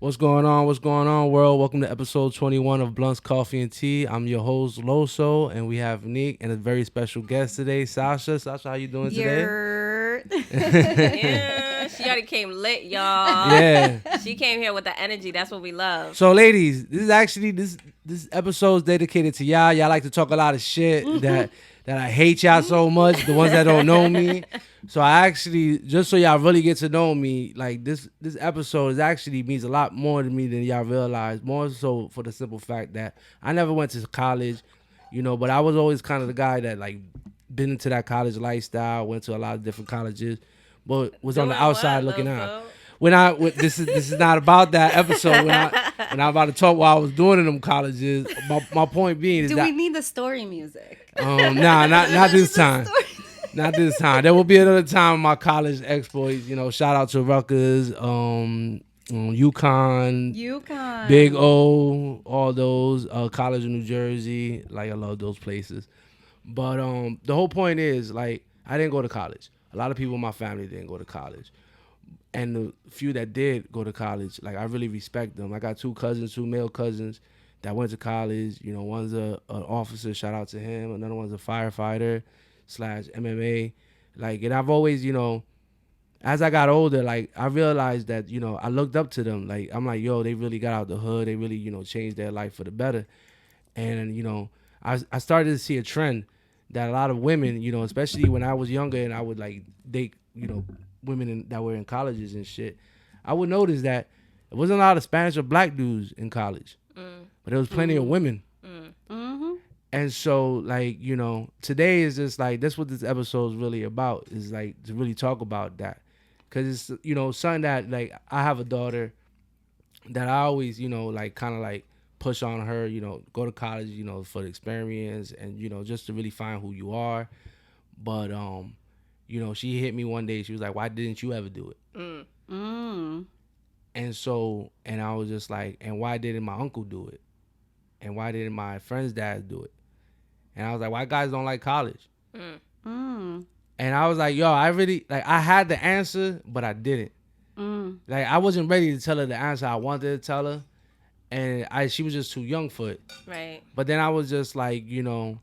What's going on? What's going on, world? Welcome to episode 21 of Bluntz, Coffee, and Tea. I'm your host, Loso, and we have Nick and a very special guest today, Sasha. Sasha, how you doing today? Yeah, she already came lit, y'all. Yeah. She came here with the energy. That's what we love. So, ladies, this is actually this episode is dedicated to y'all. Y'all like to talk a lot of shit that I hate y'all so much. The ones that don't know me. So I actually, just so y'all really get to know me, like this episode actually means a lot more to me than y'all realize. More so for the simple fact that I never went to college, but I was always kind of the guy that like been into that college lifestyle, went to a lot of different colleges, but was on the outside looking out. This is not about that episode. When I'm about to talk what I was doing in them colleges, my point being is do that we need the story music? Nah, not this time. Not this time. There will be another time in my college exploits. Shout out to Rutgers, UConn, Big O, all those, College of New Jersey. Like, I love those places. But the whole point is, like, I didn't go to college. A lot of people in my family didn't go to college. And the few that did go to college, like, I really respect them. I got two male cousins that went to college. One's an officer, shout out to him. Another one's a firefighter / MMA. Like, and I've always, as I got older, like, I realized that, I looked up to them. Like, I'm like, yo, they really got out the hood. They really, changed their life for the better. And, I started to see a trend that a lot of women, especially when I was younger and I would, like, date, women that were in colleges and shit, I would notice that there wasn't a lot of Spanish or black dudes in college, but there was plenty of women. And so, like, today is just like, that's what this episode is really about, is like to really talk about that. Because it's, something that, like, I have a daughter that I always, like, kind of like push on her, go to college, for the experience and, just to really find who you are. But, she hit me one day. She was like, why didn't you ever do it? And so, and I was just like, and why didn't my uncle do it? And why didn't my friend's dad do it? And I was like, why guys don't like college? And I was like, yo, I really, like, I had the answer, but I didn't. Like, I wasn't ready to tell her the answer I wanted to tell her. And she was just too young for it. Right. But then I was just like, I'm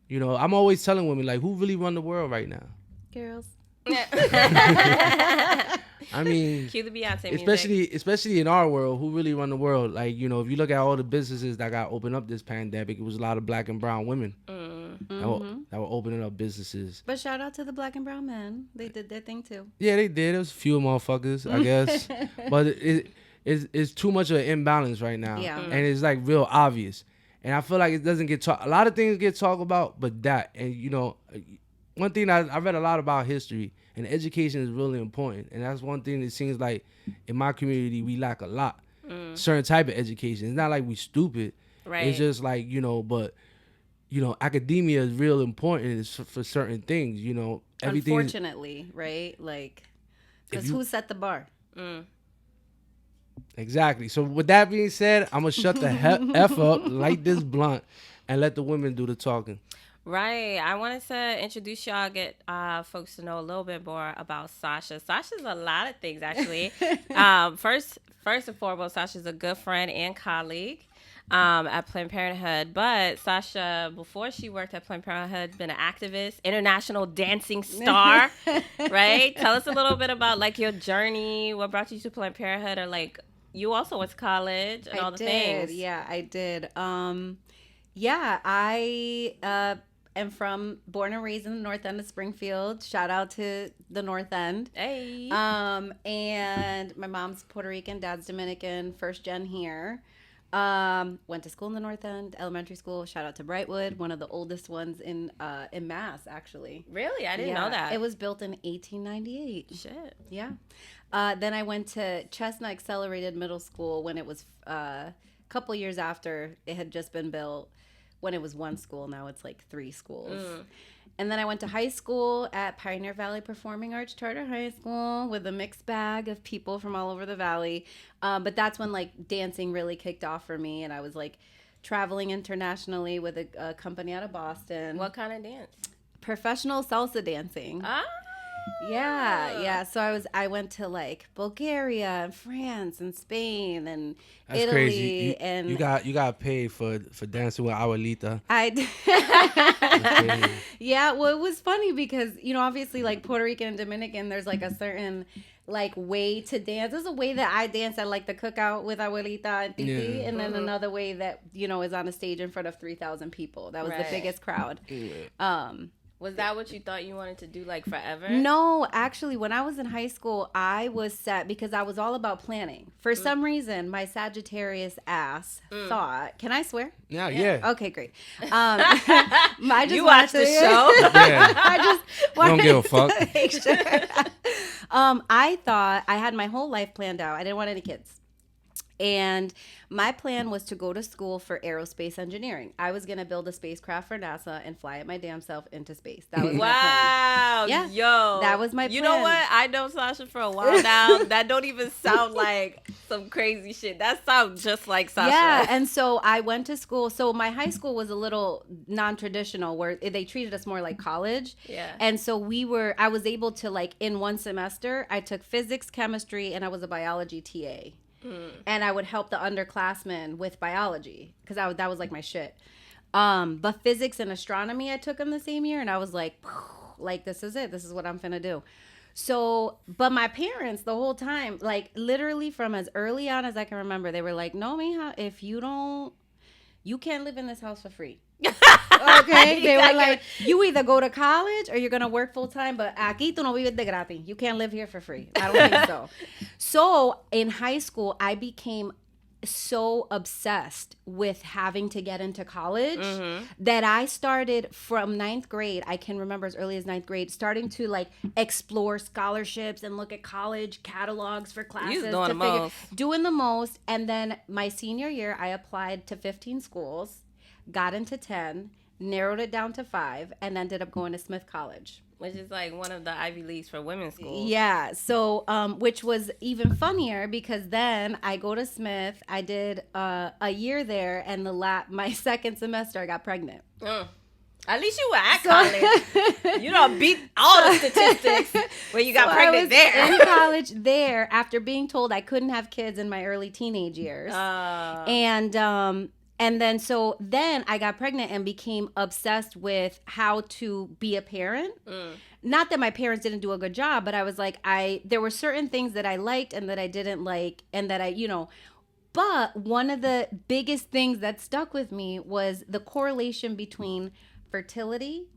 always telling women, like, who really run the world right now? Girls. I mean, cue the Beyonce music. especially in our world, who really run the world? Like, if you look at all the businesses that got opened up this pandemic, it was a lot of black and brown women that were opening up businesses. But shout out to the black and brown men. They did their thing too. Yeah, they did. It was a few motherfuckers, I guess. But it's too much of an imbalance right now. Yeah. And it's like real obvious. And I feel like it doesn't get talked. A lot of things get talked about, but that. And, one thing I read a lot about history, and education is really important. And that's one thing that seems like in my community we lack a lot. Certain type of education. It's not like we stupid. Right. It's just like, but, academia is real important for certain things, everything. Unfortunately, right? Like, because who set the bar? Exactly. So with that being said, I'm going to shut the F up, light this blunt, and let the women do the talking. Right. I wanted to introduce y'all, get folks to know a little bit more about Sasha. Sasha's a lot of things, actually. First and foremost, Sasha's a good friend and colleague at Planned Parenthood. But Sasha, before she worked at Planned Parenthood, been an activist, international dancing star, right? Tell us a little bit about, like, your journey, what brought you to Planned Parenthood, or, like, you also went to college and all the things. Yeah, I did. I am born and raised in the North End of Springfield. Shout out to the North End. Hey. And my mom's Puerto Rican, dad's Dominican, first gen here. Went to school in the North End, elementary school. Shout out to Brightwood, one of the oldest ones in Mass, actually. Really? I didn't know that. It was built in 1898. Shit. Yeah. Then I went to Chestnut Accelerated Middle School when it was a couple years after it had just been built. When it was one school, now it's like 3 schools. And then I went to high school at Pioneer Valley Performing Arts Charter High School with a mixed bag of people from all over the valley. But that's when, like, dancing really kicked off for me. And I was, like, traveling internationally with a company out of Boston. What kind of dance? Professional salsa dancing. Ah. Yeah. So I went to like Bulgaria and France and Spain and That's Italy crazy. and You got paid for dancing with Abuelita. That's crazy. Yeah, well, it was funny because, obviously, like Puerto Rican and Dominican, there's like a certain like way to dance. There's a way that I dance at like the cookout with Abuelita and Titi, Yeah. and then another way that is on a stage in front of 3,000 people. That was the biggest crowd. Was that what you thought you wanted to do like forever? No, actually, when I was in high school, I was set because I was all about planning. For some reason, my Sagittarius ass thought, can I swear? Yeah. Okay, great. I just You watched the show? Yeah. I just Don't give a fuck. to make sure. I thought I had my whole life planned out. I didn't want any kids. And my plan was to go to school for aerospace engineering. I was going to build a spacecraft for NASA and fly it my damn self into space. That was my plan. Wow. Yeah. Yo. That was my You plan. know what? I know Sasha for a while now. That don't even sound like some crazy shit. That sounds just like Sasha. Yeah, and so I went to school. So my high school was a little non-traditional where they treated us more like college. Yeah. And so I was able to like in one semester, I took physics, chemistry, and I was a biology TA. And I would help the underclassmen with biology because that was like my shit. But physics and astronomy I took in the same year, and I was like this is it. This is what I'm finna do. So, but my parents the whole time, like literally from as early on as I can remember, they were like, "No, mija, if you can't live in this house for free." Okay, they were like, you either go to college or you're gonna work full time, but aquí tú no vives de gratis. You can't live here for free. I don't think so. So in high school, I became so obsessed with having to get into college that I started from 9th grade. I can remember as early as 9th grade, starting to like explore scholarships and look at college catalogs for classes. Doing the most. And then my senior year, I applied to 15 schools, got into 10, narrowed it down to 5, and ended up going to Smith College. Which is like one of the Ivy Leagues for women's schools. Yeah. So, which was even funnier because then I go to Smith. I did a year there, and my second semester I got pregnant. At least you were at college. You don't beat all the statistics when you got pregnant there. I was in college there after being told I couldn't have kids in my early teenage years. And then I got pregnant and became obsessed with how to be a parent. Not that my parents didn't do a good job, but I was like, there were certain things that I liked and that I didn't like, and that but one of the biggest things that stuck with me was the correlation between fertility,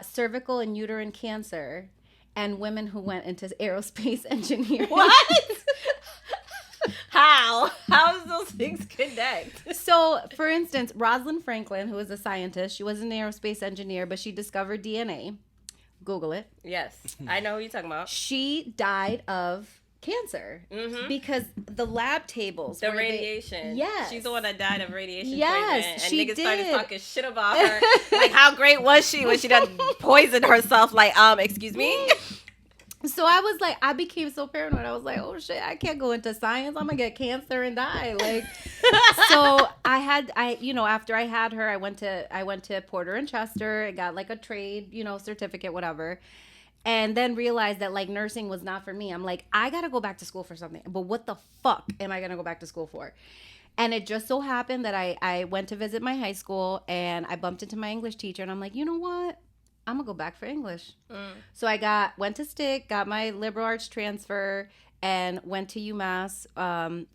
cervical and uterine cancer, and women who went into aerospace engineering. What? How does those things connect? So, for instance, Rosalind Franklin, who was a scientist, she was an aerospace engineer, but she discovered DNA. Google it. Yes, I know who you're talking about. She died of cancer because the lab tables, the radiation. Yes, she's the one that died of radiation. Yes, treatment, and she niggas did. started talking shit about her. Like, how great was she when she done poisoned herself? Like, excuse me. So I became so paranoid. I was like, oh shit, I can't go into science. I'm gonna get cancer and die. Like, so after I had her, I went to Porter and Chester and got like a trade, certificate, whatever. And then realized that like nursing was not for me. I'm like, I gotta go back to school for something. But what the fuck am I gonna go back to school for? And it just so happened that I went to visit my high school and I bumped into my English teacher and I'm like, you know what? I'm gonna go back for English. So I went to Stick, got my liberal arts transfer, and went to UMass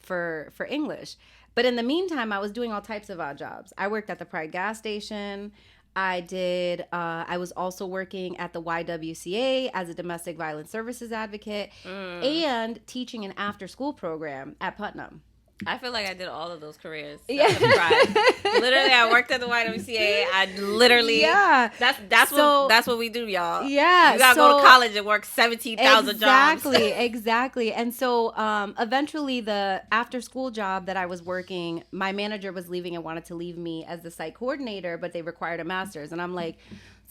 for English. But in the meantime, I was doing all types of odd jobs. I worked at the Pride gas station. I was also working at the YWCA as a domestic violence services advocate and teaching an after school program at Putnam. I feel like I did all of those careers. Yeah. Literally, I worked at the YWCA. I literally, that's what we do, y'all. Yeah, you gotta go to college and work 17,000 jobs. Exactly. And so, eventually, the after school job that I was working, my manager was leaving and wanted to leave me as the site coordinator, but they required a master's, and I'm like,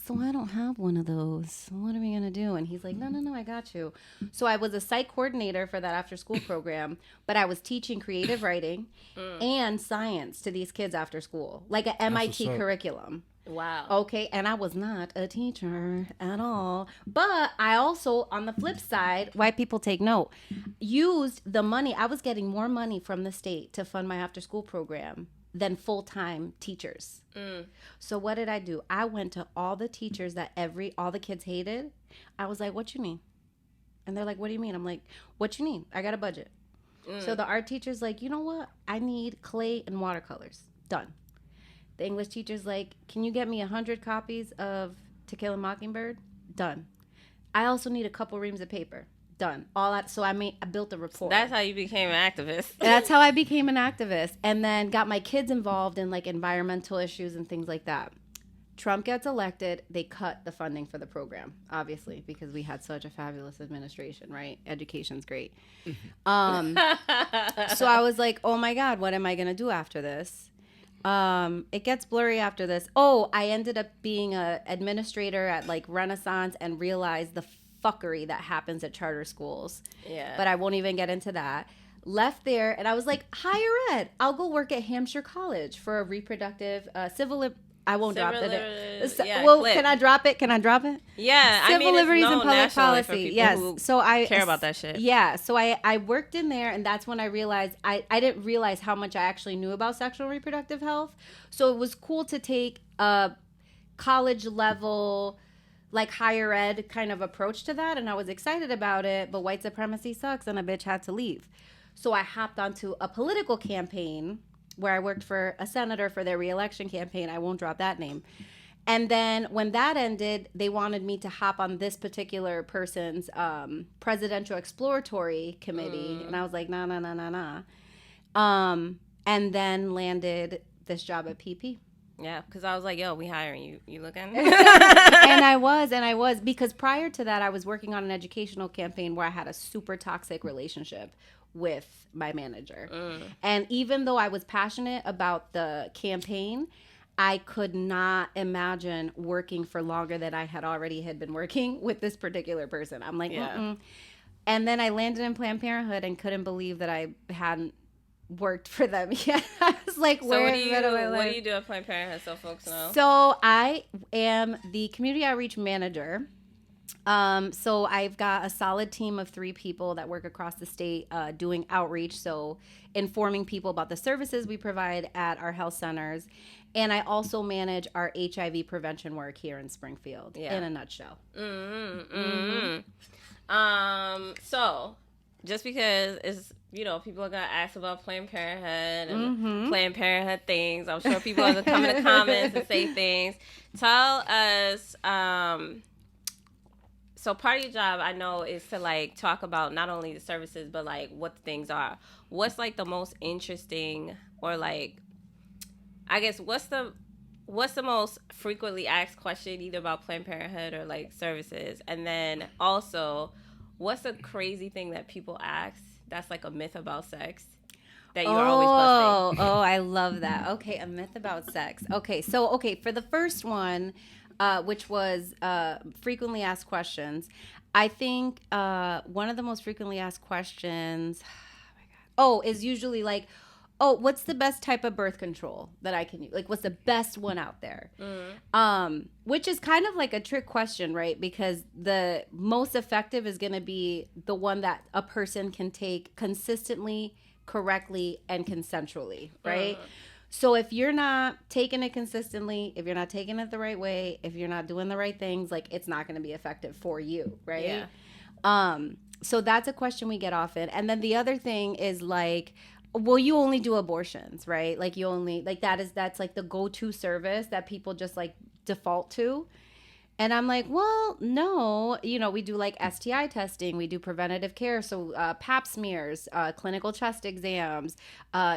so I don't have one of those. What are we going to do? And he's like, no, I got you. So I was a site coordinator for that after school program, but I was teaching creative writing and science to these kids after school, like an MIT curriculum. Wow. Okay, and I was not a teacher at all. But I also, on the flip side, white people take note, used the money. I was getting more money from the state to fund my after school program than full-time teachers. So what did I do? I went to all the teachers that all the kids hated. I was like, what you need? And they're like, what do you mean? I'm like, what you need? I got a budget. So the art teacher's like, you know what? I need clay and watercolors. Done. The English teacher's like, can you get me 100 copies of To Kill a Mockingbird? Done. I also need a couple reams of paper. Done. All that. So I built a report. That's how you became an activist. That's how I became an activist, and then got my kids involved in like environmental issues and things like that. Trump gets elected. They cut the funding for the program, obviously, because we had such a fabulous administration, right? Education's great. So I was like, oh my God, what am I going to do after this? It gets blurry after this. Oh, I ended up being a administrator at like Renaissance and realized the fuckery that happens at charter schools. Yeah. But I won't even get into that. Left there, and I was like, higher ed. I'll go work at Hampshire College for a reproductive I won't drop it. Yeah, well, clip. Can I drop it? Yeah, Civil liberties and public nationally policy. for people Yes. who So I care about that shit. Yeah. So I worked in there, and that's when I realized I didn't realize how much I actually knew about sexual and reproductive health. So it was cool to take a college level, like higher ed kind of approach to that, and I was excited about it. But white supremacy sucks, and a bitch had to leave. So I hopped onto a political campaign where I worked for a senator for their reelection campaign. I won't drop that name. And then when that ended, they wanted me to hop on this particular person's presidential exploratory committee. And I was like, nah. And then landed this job at PP. Yeah, because I was like, yo, we hiring you. You looking? And I was. Because prior to that, I was working on an educational campaign where I had a super toxic relationship with my manager. And even though I was passionate about the campaign, I could not imagine working for longer than I had been working with this particular person. I'm like, And then I landed in Planned Parenthood and couldn't believe that I hadn't worked for them yet. I was like, so where what do you do at Planned Parenthood so folks know? So I am the community outreach manager. So I've got a solid team of 3 people that work across the state doing outreach, so informing people about the services we provide at our health centers. And I also manage our HIV prevention work here in Springfield, in a nutshell. So just because it's, people are going to ask about Planned Parenthood and Planned Parenthood things. I'm sure people are going to come in the comments and say things. Tell us, so part of your job, I know, is to like talk about not only the services, but like what the things are. What's like the most interesting, or like, I guess, what's the most frequently asked question either about Planned Parenthood or like services? And then also, what's a crazy thing that people ask that's like a myth about sex that you're always busting? Oh, I love that. Okay, a myth about sex. Okay, so for the first one, which was frequently asked questions, I think one of the most frequently asked questions, is usually like, what's the best type of birth control that I can use? Like, what's the best one out there? Which is kind of like a trick question, right? Because the most effective is going to be the one that a person can take consistently, correctly, and consensually, right? So if you're not taking it consistently, if you're not taking it the right way, if you're not doing the right things, like, it's not going to be effective for you, right? Yeah. So that's a question we get often. And then the other thing is like, well, you only do abortions, right? Like, you only, like, that's like the go-to service that people just like default to. And I'm like, well, no, we do like STI testing. We do preventative care. So pap smears, clinical chest exams,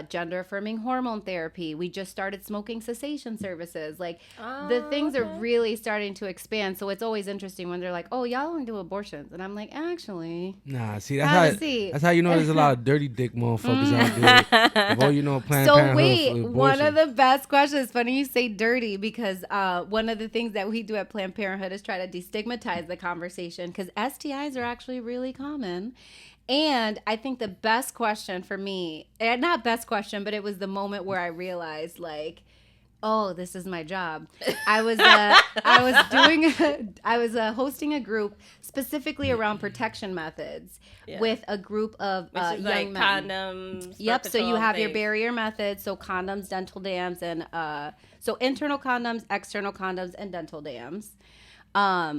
gender affirming hormone therapy. We just started smoking cessation services. Like, the things are really starting to expand. So it's always interesting when they're like, oh, y'all only do abortions. And I'm like, actually. Nah, see, that's how you know there's a lot of dirty dick motherfuckers out there. Planned Parenthood. So wait, one of the best questions, funny you say dirty, because one of the things that we do at Planned Parenthood is try to destigmatize the conversation, because STIs are actually really common. And I think the best question for me, not best question, but it was the moment where I realized, like, Oh, this is my job. I was hosting a group specifically around protection methods with a group of young like men. Condoms. Yep. So you have your things. barrier methods. So condoms, dental dams, and so internal condoms, external condoms, and dental dams,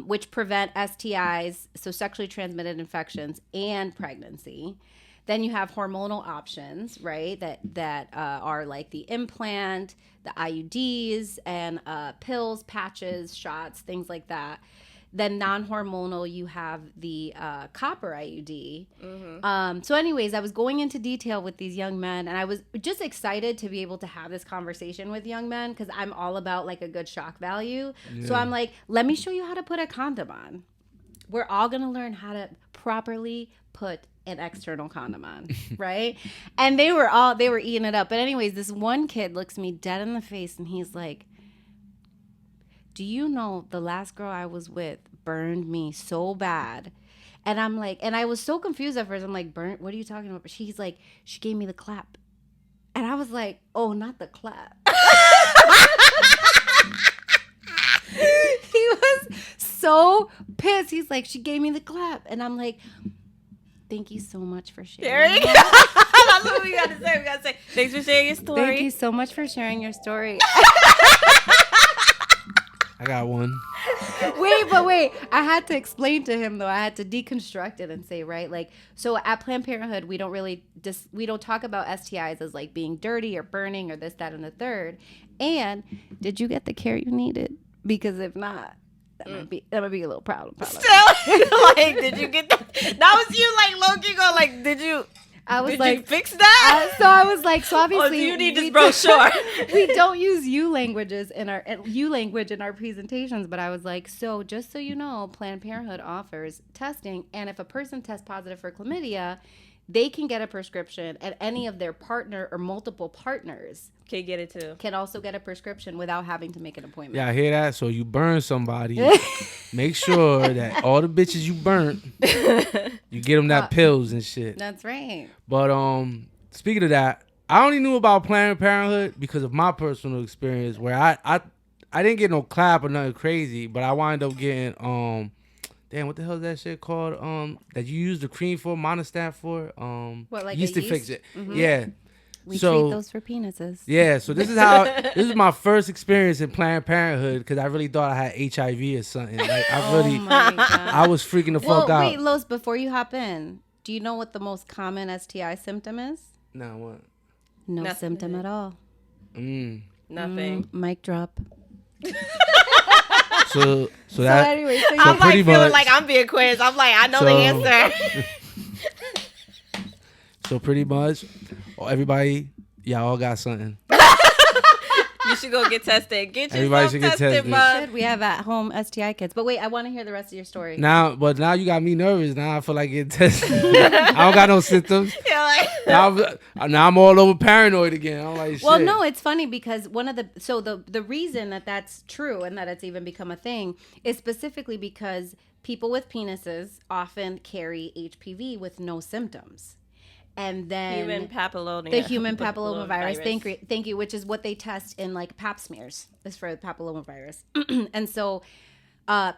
which prevent STIs, so sexually transmitted infections, and pregnancy. Then you have hormonal options, right? That are like the implant, the IUDs, and pills, patches, shots, things like that. Then non-hormonal, you have the copper IUD. So anyways, I was going into detail with these young men, and I was just excited to be able to have this conversation with young men because I'm all about like a good shock value. Yeah. So I'm like, let me show you how to put a condom on. We're all going to learn how to properly put an external condom on, right? And they were eating it up. But anyways, this one kid looks me dead in the face and he's like, do you know the last girl I was with burned me so bad? And I'm like, and I was so confused at first. I'm like, burnt? What are you talking about? But she's like, she gave me the clap. And I was like, oh, not the clap. He was so pissed. He's like, she gave me the clap. And I'm like, thank you so much for sharing. That's what we gotta say. We gotta say, thanks for sharing your story. Thank you so much for sharing your story. I got one. Wait. I had to explain to him though. I had to deconstruct it and say, right, like, so at Planned Parenthood, we don't talk about STIs as like being dirty or burning or this, that, and the third. And did you get the care you needed? Because if not, that might be a little problem. Still, like, did you get that? That was you, like, low-key going, like, did you fix that? So I was like, so obviously, do you need this brochure? We don't use language in our presentations, but I was like, so just so you know, Planned Parenthood offers testing, and if a person tests positive for chlamydia, they can get a prescription, and any of their partner or multiple partners can get it too. Can also get a prescription without having to make an appointment. Yeah, I hear that. So you burn somebody, make sure that all the bitches you burnt, you get them that pills and shit. That's right. But speaking of that, I only knew about Planned Parenthood because of my personal experience, where I didn't get no clap or nothing crazy, but I wind up getting damn, what the hell is that shit called? That you use the cream for, Monostat for? What, like yeast a to yeast? fix it. Mm-hmm. Yeah. We treat those for penises. Yeah, so this is my first experience in Planned Parenthood because I really thought I had HIV or something. Like I was freaking the fuck out. Wait, Los, before you hop in, do you know what the most common STI symptom is? No, what? No symptom at all. Nothing. Mic drop. So anyway, so I'm like feeling much, like I'm being quizzed. I'm like, I know the answer. So pretty much, everybody, y'all all got something. You should go get tested. Get Everybody yourself should get tested, bud. We have at-home STI kits. But wait, I want to hear the rest of your story. Now you got me nervous. Now I feel like getting tested. I don't got no symptoms. Yeah, like now I'm all over paranoid again. I'm like, shit. Well, no, it's funny because the reason that that's true and that it's even become a thing is specifically because people with penises often carry HPV with no symptoms. And then the human papillomavirus. Thank you, which is what they test in like pap smears. Is for the papillomavirus. And so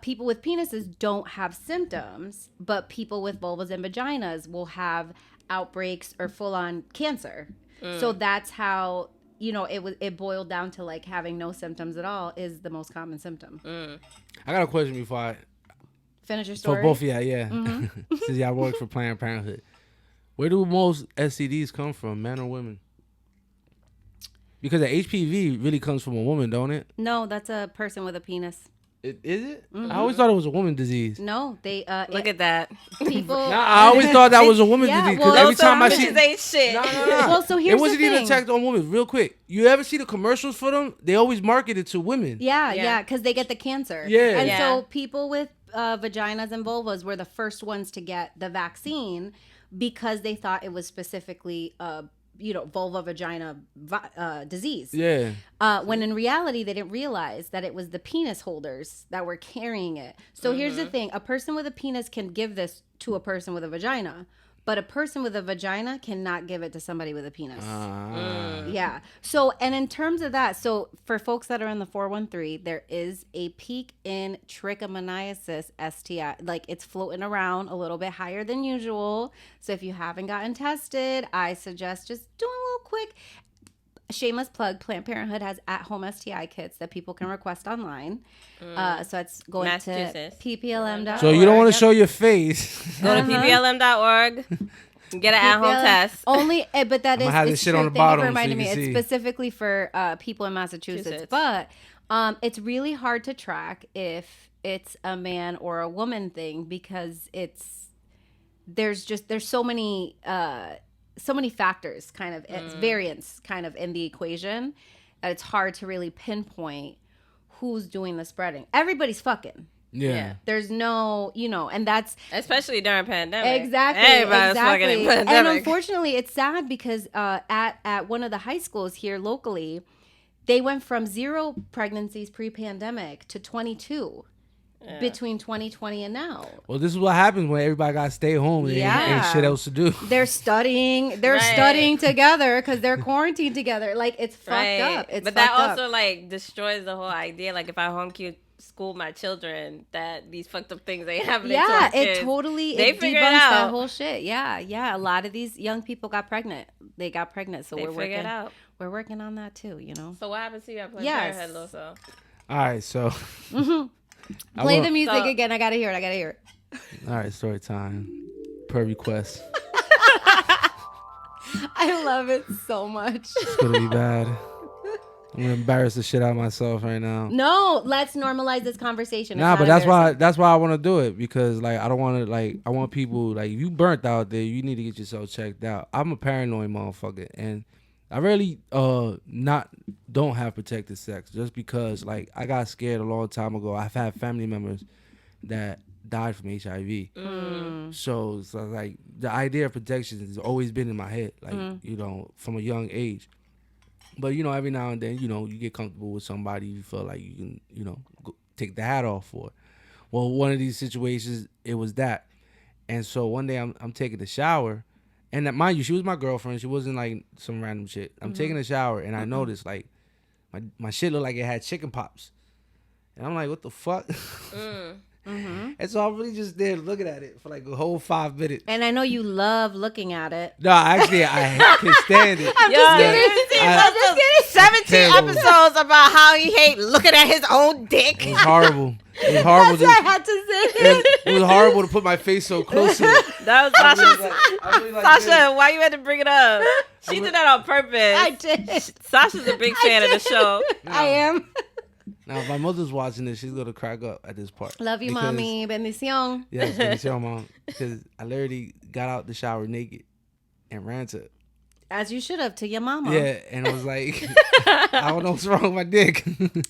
people with penises don't have symptoms, but people with vulvas and vaginas will have outbreaks or full-on cancer. So that's how, it boiled down to like having no symptoms at all is the most common symptom. I got a question before I finish your story. For both of y'all, yeah. Mm-hmm. Since y'all work for Planned Parenthood. Where do most STDs come from, men or women? Because the HPV really comes from a woman, don't it? No, that's a person with a penis. Is it? Mm-hmm. I always thought it was a woman disease. No, they look at that. People. I always thought that was a woman disease. Because every time I see, ain't shit. No. Well, so here's it wasn't the thing. even checked on women. Real quick, you ever see the commercials for them? They always market it to women. Yeah, because they get the cancer. Yeah, and so people with vaginas and vulvas were the first ones to get the vaccine because they thought it was specifically vulva vagina disease. Yeah. When in reality, they didn't realize that it was the penis holders that were carrying it. So here's the thing. A person with a penis can give this to a person with a vagina, but a person with a vagina cannot give it to somebody with a penis. Ah. Yeah. So, and in terms of that, so for folks that are in the 413, there is a peak in trichomoniasis STI. Like it's floating around a little bit higher than usual. So if you haven't gotten tested, I suggest just doing a little quick. Shameless plug, Planned Parenthood has at-home STI kits that people can request online. So it's going to pplm.org. So you don't want to show your face. Go to pplm.org. Get an at-home test. Only, but that is have this shit on the bottom. Reminding So me, it's specifically for people in Massachusetts. But it's really hard to track if it's a man or a woman thing because there's so many factors, kind of variants, kind of in the equation that it's hard to really pinpoint who's doing the spreading. Everybody's fucking. Yeah. There's no, and that's especially during pandemic. Exactly. Everybody's fucking in pandemic. And unfortunately, it's sad because at one of the high schools here locally, they went from 0 pregnancies pre-pandemic to 22 between 2020 and now. Well, this is what happens when everybody got to stay home and ain't shit else to do. They're studying. They're studying together because they're quarantined together. Like it's fucked up. But that also like destroys the whole idea. Like if I school my children, that these fucked up things ain't happening. Yeah, to our kids. it totally they it figured debunks it out. that whole shit. Yeah. A lot of these young people got pregnant. They got pregnant, so we're working. We're working on that too. So what happens to you at Planned Parenthood, Loso? All right, so play the music again. I gotta hear it. All right, story time per request. I love it so much. It's gonna be bad. I'm gonna embarrass the shit out of myself right now. No, let's normalize this conversation. Nah, but that's why I want to do it, because like I don't want to I want people, like, if you burnt out there, you need to get yourself checked out. I'm a paranoid motherfucker, and I really don't have protected sex just because like I got scared a long time ago. I've had family members that died from HIV. So like the idea of protection has always been in my head, like from a young age. But every now and then, you get comfortable with somebody you feel like you can, go take the hat off for. Well, one of these situations, it was that. And so one day I'm taking a shower, and mind you, she was my girlfriend. She wasn't like some random shit. I'm taking a shower, and I noticed like my shit looked like it had chicken pops. And I'm like, what the fuck? And so I'm really just there looking at it for like a whole 5 minutes. And I know you love looking at it. No, actually, I can stand it. I'm just kidding. 17 episodes about how he hate looking at his own dick. It was horrible. It was horrible. That's what I had to say. It was horrible to put my face so close to it. That was Sasha, why you had to bring it up? She did that on purpose. I did. Sasha's a big fan of the show. I am. Now, if my mother's watching this, she's going to crack up at this part. Love you, mommy. Bendición. Yes, bendición, mom. Because I literally got out the shower naked and ran to her. As you should have, to your mama. Yeah, and I was like, I don't know what's wrong with my dick.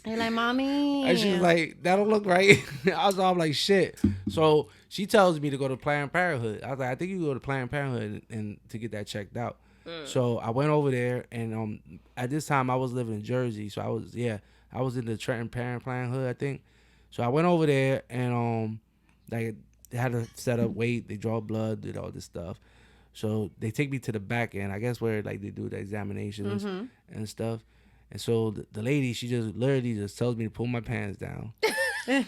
You're like, mommy. And she was like, that don't look right. I was all like, shit. So she tells me to go to Planned Parenthood. I was like, I think you go to Planned Parenthood and to get that checked out. So I went over there, and at this time I was living in Jersey. So I was in the Trenton Parenthood, I think. So I went over there, and like they had to set up weight, they draw blood, did all this stuff. So they take me to the back end, I guess, where like they do the examinations and stuff. And so the lady, she just literally just tells me to pull my pants down. like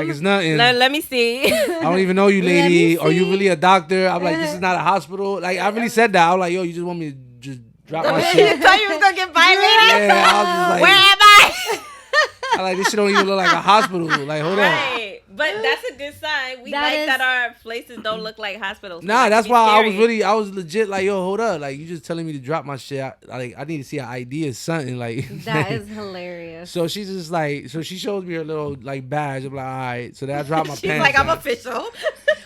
it's nothing. Let me see. I don't even know you, lady. Are you really a doctor? I'm like, this is not a hospital. Like, I really said that. I was like, yo, you just want me to just drop my shit? You thought you was gonna get violated? Yeah, I was just like, where am I? I like, this shit don't even look like a hospital. Like, hold on. But that's a good sign. We that our places don't look like hospitals. Nah, that's why I was legit like, yo, hold up. Like, you just telling me to drop my shit. I need to see an ID or something. Like, that is hilarious. So she's just like, so she shows me her little like badge. I'm like, all right. So then I drop my She's pants like, down. I'm official.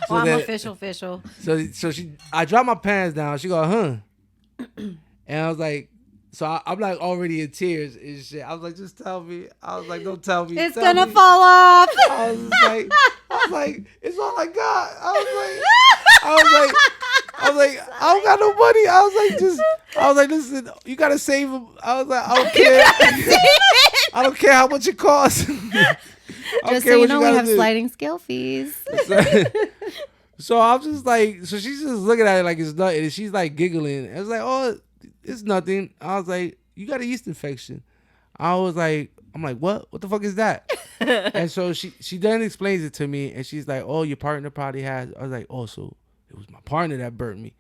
So I'm official. So I drop my pants down. She go, huh? And I was like, so I'm like already in tears and shit. I was like, just tell me. I was like, don't tell me. It's gonna fall off. I was like, it's all I got. I was like, I don't got no money. I was like, listen, you gotta save them. I was like, I don't care. I don't care how much it costs. Just so you know, we have sliding scale fees. So I'm just like, so she's just looking at it like it's nothing, and she's like giggling. I was like, oh, it's nothing. I was like, you got a yeast infection. I'm like, what? What the fuck is that? And so she then explains it to me, and she's like, oh, your partner probably has. I was like, oh, so it was my partner that burnt me.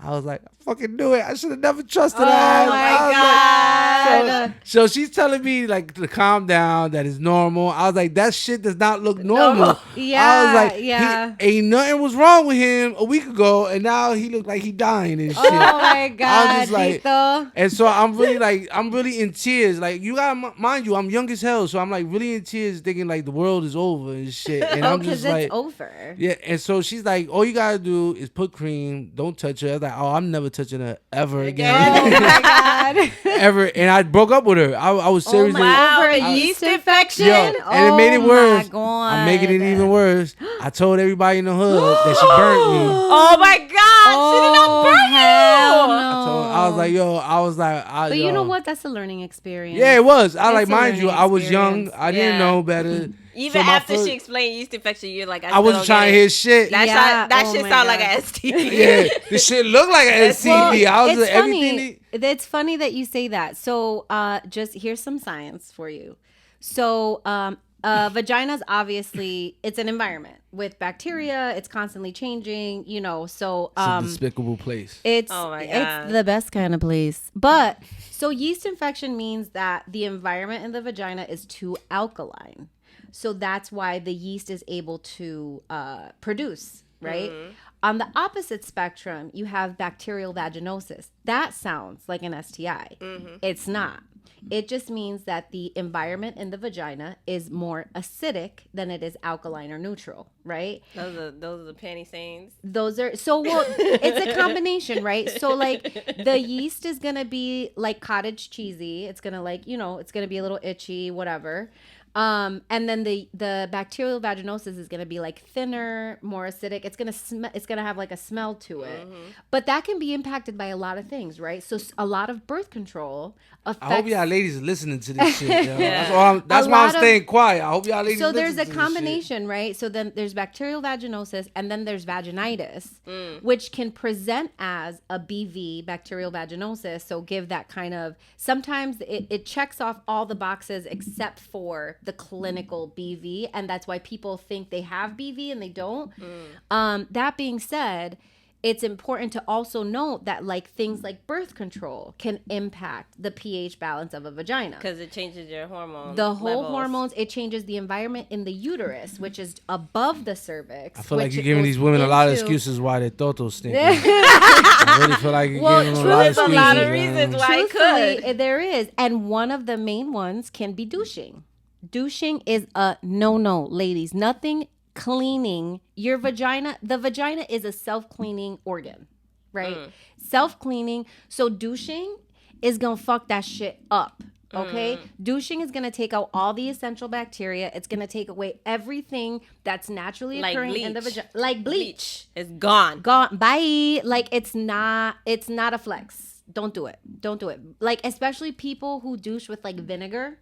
I was like, I fucking knew it. I should have never trusted her. Oh my God. So she's telling me like to calm down, that is normal. I was like, that shit does not look normal. Yeah, I was like, yeah. ain't nothing was wrong with him a week ago, and now he looked like he dying and shit. Oh my God, I was just like, Tito. and so I'm really in tears. Like, you gotta mind you, I'm young as hell, so I'm like really in tears, thinking like the world is over and shit. And I'm just like, it's over. yeah. And so she's like, all you gotta do is put cream, don't touch her. I was like, oh, I'm never touching her ever again. Oh my God. Ever. And I broke up with her. I was seriously. Wow, Over a I- yeast infection? Yo, and it made it worse. My God. I'm making it even worse. I told everybody in the hood that she burnt me. Oh my God, she did not burn hell you. no. I was like, yo, But you know what? That's a learning experience. Yeah, it was. I It's like, a mind you, learning I was young. experience. I didn't Yeah. know better. Even So my after first- she explained yeast infection, you're like, I wasn't trying to hear shit. That, Yeah, that oh shit my sound like God. an STD. Yeah, this shit looked like an STD. I was it's like, everything. funny. It's funny that you say that. So, just here's some science for you. So, vagina's obviously it's an environment with bacteria. It's constantly changing. You know, so It's a despicable place. it's Oh my God. it's the best kind of place. But so yeast infection means that the environment in the vagina is too alkaline. So that's why the yeast is able to produce, right? On the opposite spectrum, you have bacterial vaginosis. That sounds like an STI. It's not. It just means that the environment in the vagina is more acidic than it is alkaline or neutral, right? Those are the panty stains. Those are so well it's a combination, right? So like the yeast is gonna be like cottage cheesy. It's gonna like, you know, it's gonna be a little itchy, whatever. And then the bacterial vaginosis is gonna be like thinner, more acidic. It's gonna have like a smell to it. But that can be impacted by a lot of things, right? So a lot of birth control affects. I hope y'all ladies are listening to this shit. Yo. Yeah. That's A why I'm lot of- staying quiet. I hope y'all ladies. So there's listen a to this shit. combination, right? So then there's bacterial vaginosis and then there's vaginitis, which can present as a BV, bacterial vaginosis. So give that kind of, sometimes it checks off all the boxes except for the clinical BV. And that's why people think they have BV and they don't. That being said, it's important to also note that like things like birth control can impact the pH balance of a vagina. Because it changes your hormones. The whole levels. hormones, it changes the environment in the uterus, which is above the cervix. I feel like which you're giving goes these women a lot of into- excuses why their totos stink. I really feel like you're Well, giving them a truly, lot of there's a excuses. lot of man. reasons why it Truthfully, could. there is. And one of the main ones can be douching. Douching is a no-no, ladies. Nothing cleaning your vagina. The vagina is a self-cleaning organ, right? Self-cleaning. So douching is going to fuck that shit up. Okay, douching is gonna take out all the essential bacteria. It's gonna take away everything that's naturally Like occurring in the bleach. vagina, like bleach. It's gone. Gone. Bye. Like it's not a flex. Don't do it. Don't do it. Like especially people who douche with like vinegar.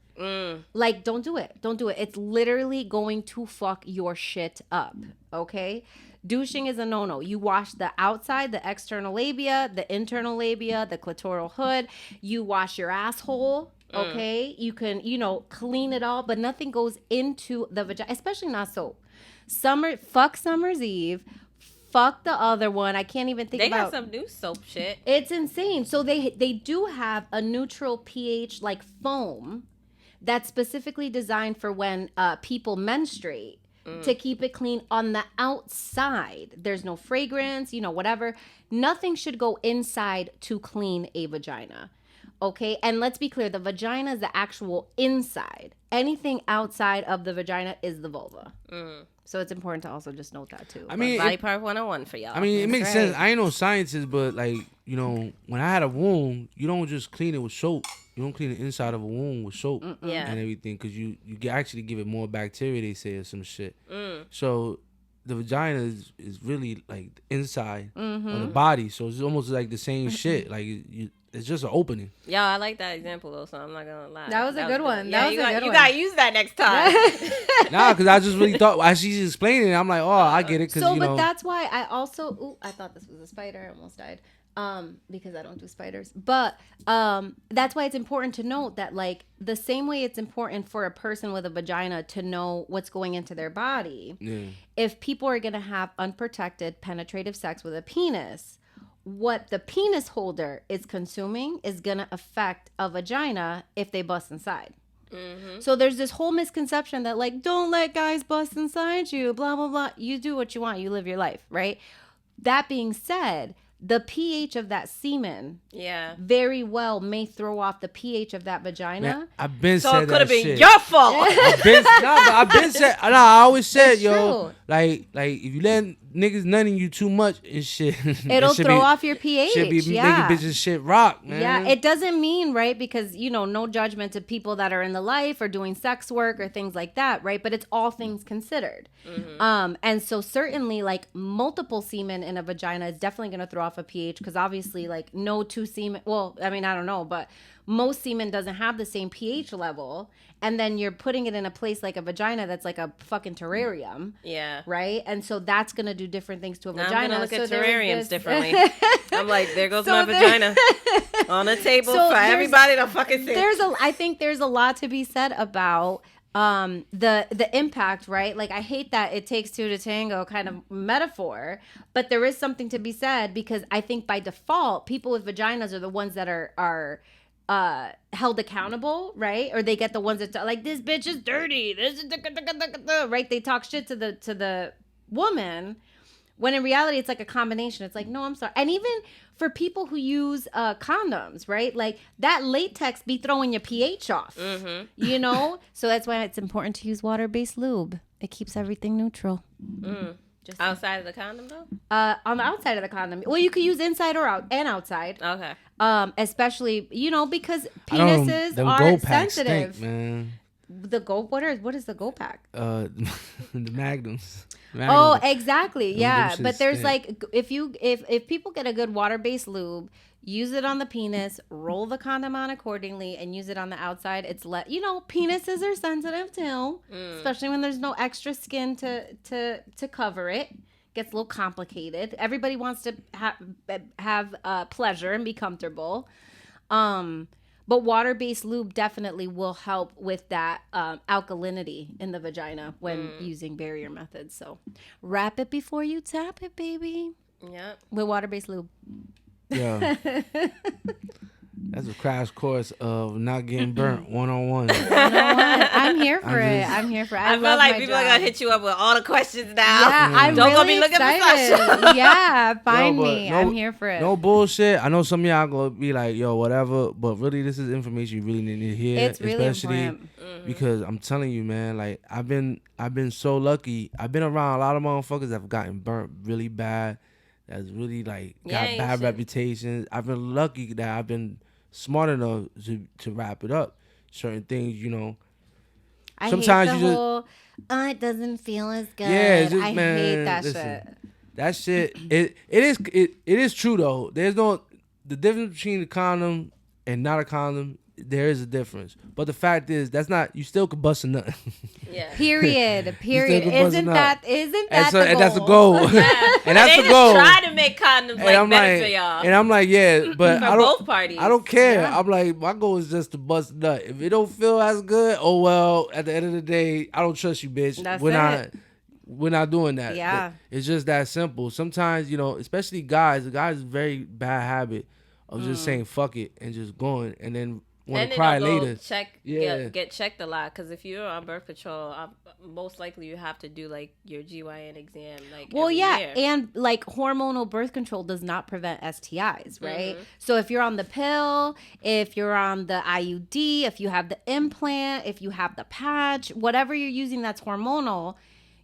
Like don't do it. Don't do it. It's literally going to fuck your shit up. Okay. Douching is a no-no. You wash the outside, the external labia, the internal labia, the clitoral hood. You wash your asshole. Okay. You can, clean it all, but nothing goes into the vagina, especially not soap. Fuck Summer's Eve. Fuck the other one. I can't even think They about. got some new soap shit. It's insane. So they do have a neutral pH like foam that's specifically designed for when people menstruate to keep it clean on the outside. There's no fragrance, whatever. Nothing should go inside to clean a vagina. Okay, and let's be clear, the vagina is the actual inside. Anything outside of the vagina is the vulva. So it's important to also just note that too. I mean, Body part 101 for y'all. I mean, it That's makes right. sense. I ain't no scientist, but like, when I had a wound, you don't just clean it with soap. You don't clean the inside of a wound with soap Yeah. and everything, because you actually give it more bacteria, they say, or some shit. So the vagina is really like the inside of the body, so it's almost like the same shit. Like it's just an opening. Yo, I like that example though, so I'm not gonna lie. That was a good one. Yeah, That was you a got, good you one. gotta use that next time. Nah, because I just really thought as she's explaining it, I'm like, oh, I get it. Cause, So, you but know, that's why I also. Ooh, I thought this was a spider. I almost died. Because I don't do spiders. But that's why it's important to note that, like, the same way it's important for a person with a vagina to know what's going into their body. yeah. If people are gonna have unprotected penetrative sex with a penis, what the penis holder is consuming is gonna affect a vagina if they bust inside. So there's this whole misconception that, like, don't let guys bust inside you, blah blah blah. You do what you want, you live your life, right? That being said, the pH of that semen very well may throw off the pH of that vagina. Man, I've been So said it could that have been shit. your fault. I've been said. Nah, I always said, It's yo, true. like if you let niggas nutting you too much and shit, It'll it should throw be- off your pH. Should be yeah. making bitches shit rock, man. Yeah, it doesn't mean, right? Because, you know, no judgment to people that are in the life or doing sex work or things like that, right? But it's all things considered. And so certainly, like, multiple semen in a vagina is definitely going to throw off a pH because obviously, like, no two semen, well, I mean, I don't know, but most semen doesn't have the same pH level. And then you're putting it in a place like a vagina that's like a fucking terrarium. Yeah. Right? And so that's going to do different things to a Now vagina. I'm gonna look So at there was terrariums this- differently. I'm like, there goes So my there- vagina on the table So for there's- everybody to fucking see. I think there's a lot to be said about the impact, right? Like, I hate that it takes two to tango kind of metaphor, but there is something to be said because I think by default people with vaginas are the ones that are held accountable, right? Or they get the ones that like, this bitch is dirty, this is right, they talk shit to the woman, when in reality it's like a combination. It's like, no, I'm sorry. And even for people who use condoms, right, like that latex be throwing your pH off, you know. So that's why it's important to use water-based lube. It keeps everything neutral. Just outside of the condom though? On the outside of the condom, well, you could use inside or out and outside. Okay. Especially, you know, because I don't know, penises them are gold packs sensitive. stink, man. The go what is the go pack? The magnums. Oh, Magnums. exactly. Them Yeah, shits but there's stink. like, if people get a good water-based lube, use it on the penis, roll the condom on accordingly, and use it on the outside. It's you know, penises are sensitive too, especially when there's no extra skin to cover it. Gets a little complicated. Everybody wants to have pleasure and be comfortable. But water-based lube definitely will help with that alkalinity in the vagina when using barrier methods. So wrap it before you tap it, baby. Yep. With water-based lube. Yeah. That's a crash course of not getting burnt one-on-one. I'm here for it. I'm here for it. I feel love like my people job. are gonna hit you up with all the questions now. Yeah, I'm Don't really go be looking for excited. Sasha. Yeah, find Yo, but me. I'm here for it. No bullshit. I know some of y'all gonna be like, yo, whatever. But really, this is information you really need to hear. It's really especially important. because I'm telling you, man, like I've been so lucky. I've been around a lot of motherfuckers that have gotten burnt really bad. That's really like got Yeah, bad shit. reputations. I've been lucky that I've been smart enough to wrap it up. Certain things, you know. I sometimes hate the you just- whole, it doesn't feel as good. Yeah, it's just, I man, hate that listen. shit. That shit, it is true though. There's no the difference between a condom and not a condom. There is a difference, but the fact is that's not. You still could bust a nut. Yeah. Period. Period. can bust Isn't it that up. the goal? And that's the goal. Yeah. And that's they the goal. just try to make condoms And like I'm better like, for y'all. and I'm like, yeah, but For I don't. both parties. I don't care. Yeah. I'm like, my goal is just to bust a nut. If it don't feel as good, oh well. At the end of the day, I don't trust you, bitch. That's we're it. not doing that. Yeah. It's just that simple. Sometimes, you know, especially guys, the guys very bad habit of just saying fuck it and just going and then want and to then cry they'll go later. check, Yeah. get checked a lot. Because if you're on birth control, most likely you have to do like your GYN exam. Like Well, every yeah, year. and like hormonal birth control does not prevent STIs, right? So if you're on the pill, if you're on the IUD, if you have the implant, if you have the patch, whatever you're using that's hormonal,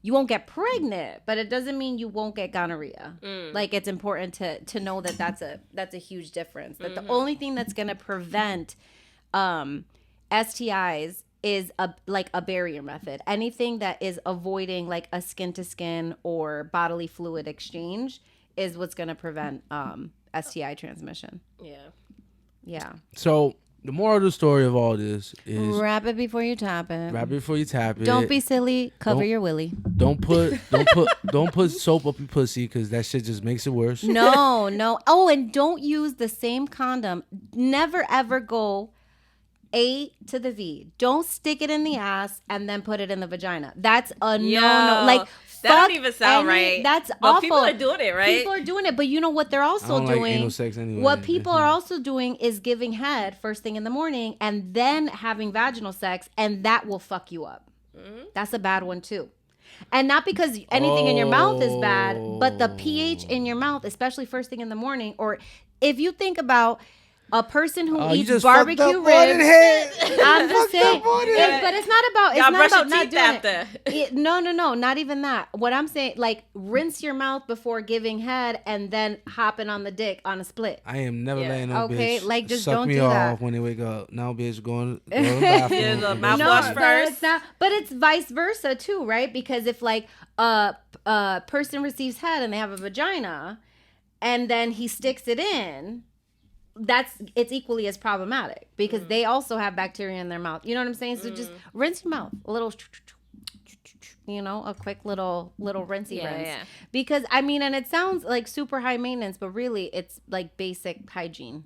you won't get pregnant, but it doesn't mean you won't get gonorrhea. Like, it's important to know that that's a huge difference. That the only thing that's going to prevent STIs is a barrier method. Anything that is avoiding like a skin to skin or bodily fluid exchange is what's going to prevent STI transmission. Yeah. So the moral of the story of all this is wrap it before you tap it. Wrap it before you tap it. Don't be silly. Cover your willy. Don't put soap up your pussy because that shit just makes it worse. No. Oh, and don't use the same condom. Never ever go A to the V. Don't stick it in the ass and then put it in the vagina. That's a no. Like, that don't even sound right. That's but awful. People are doing it, right? People are doing it, but you know what they're also I don't doing? like anal sex anyway. What people are also doing is giving head first thing in the morning and then having vaginal sex, and that will fuck you up. That's a bad one too. And not because anything in your mouth is bad, but the pH in your mouth, especially first thing in the morning, or if you think about a person who eats barbecue ribs. I'm just saying, but it's not about. It's not about not doing it. No, not even that. What I'm saying, like, rinse your mouth before giving head, and then hopping on the dick on a split. I am never letting no bitch like just suck don't me do off that. When they wake up. Now, bitch, going to the bathroom. The mouthwash first. But it's vice versa too, right? Because if like a person receives head and they have a vagina, and then he sticks it in. It's equally as problematic because they also have bacteria in their mouth. You know what I'm saying? So just rinse your mouth a little, a quick little rinsey rinse. Yeah. Because I mean, and it sounds like super high maintenance, but really it's like basic hygiene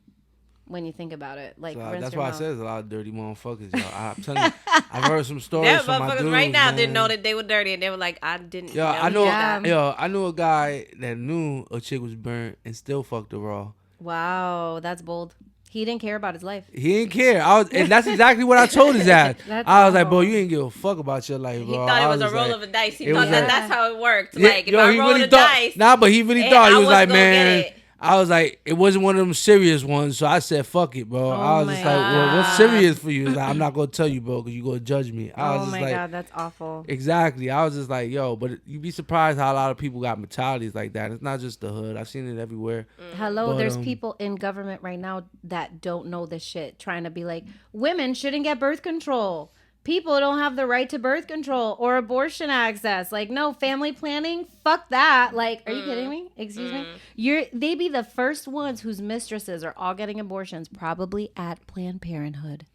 when you think about it. Like so rinse that's your why mouth. I said there's a lot of dirty motherfuckers, y'all. I'm telling you, I've heard some stories that from my motherfuckers dudes, right now man. didn't know that they were dirty, and they were like, I didn't. I knew a guy that knew a chick was burnt and still fucked her raw. Wow, that's bold. He didn't care about his life. He didn't care. And that's exactly what I told his ass. I was like, bro, you didn't give a fuck about your life, bro. He thought it was a roll of a dice. He thought that's how it worked. Yeah, like, if I rolled a dice. Nah, but he really thought. He was like, man. It. I was like, it wasn't one of them serious ones, so I said, fuck it, bro. I was just like, well, what's serious for you? He's like, I'm not going to tell you, bro, because you're going to judge me. I was just like, God, that's awful. Exactly. I was just like, yo, but you'd be surprised how a lot of people got mentalities like that. It's not just the hood. I've seen it everywhere. Hello, there's people in government right now that don't know this shit, trying to be like, women shouldn't get birth control. People don't have the right to birth control or abortion access. Like, no, family planning, fuck that. Like, are you kidding me? Excuse me? They be the first ones whose mistresses are all getting abortions, probably at Planned Parenthood.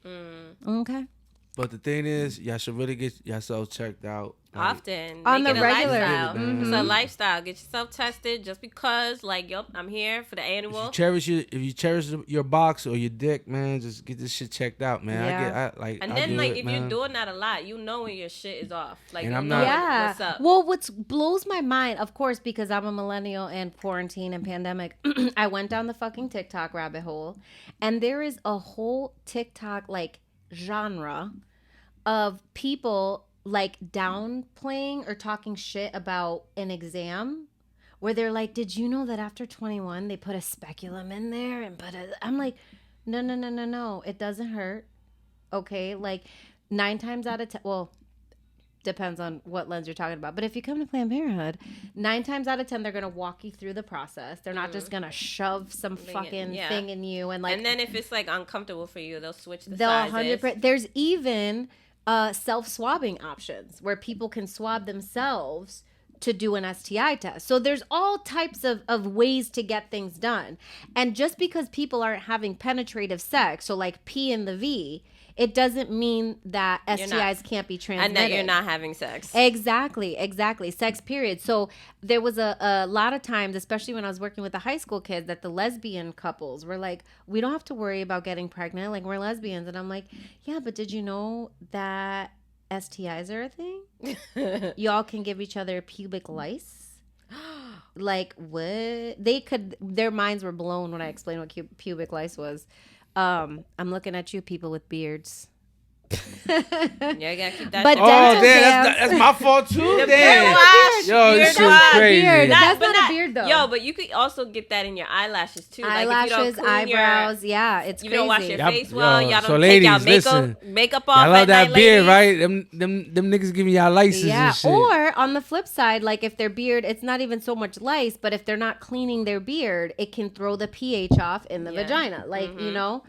Okay. But the thing is, y'all should really get yourself checked out. Often. On the regular. It's a lifestyle. Get yourself tested just because, like, yup, I'm here for the annual. If you cherish your box or your dick, man, just get this shit checked out, man. Yeah. If you're doing that a lot, you know when your shit is off. Like, and I'm know not, what's up. Well, what blows my mind, of course, because I'm a millennial and quarantine and pandemic, I went down the fucking TikTok rabbit hole, and there is a whole TikTok, like, genre of people like downplaying or talking shit about an exam where they're like, did you know that after 21 they put a speculum in there and I'm like, no, it doesn't hurt. Okay, like 9 times out of 10, well, depends on what lens you're talking about, but if you come to Planned Parenthood, 9 times out of 10 they're gonna walk you through the process. They're not just gonna shove some fucking thing in you and like, and then if it's like uncomfortable for you, they'll switch the sizes. 100%. There's even self-swabbing options where people can swab themselves to do an STI test. So there's all types of ways to get things done. And just because people aren't having penetrative sex, so like P in the V, it doesn't mean that STIs can't be transmitted. And that you're not having sex. Exactly. Sex, period. So there was a lot of times, especially when I was working with the high school kids, that the lesbian couples were like, we don't have to worry about getting pregnant. Like, we're lesbians. And I'm like, yeah, but did you know that STIs are a thing? Y'all can give each other pubic lice. Like, what? Their minds were blown when I explained what pubic lice was. I'm looking at you, people with beards. Yeah, you gotta keep that. But that's my fault too. Damn. Yo, this is crazy. That's not a beard though. Yo, but you could also get that in your eyelashes too. Eyelashes, eyebrows. Yeah, it's crazy. You don't wash your face well. Y'all don't so take ladies, y'all makeup off. I love that beard, ladies. right? Them niggas giving y'all lices and shit. Or on the flip side, like if their beard, it's not even so much lice, but if they're not cleaning their beard, it can throw the pH off in the vagina. Like, you know.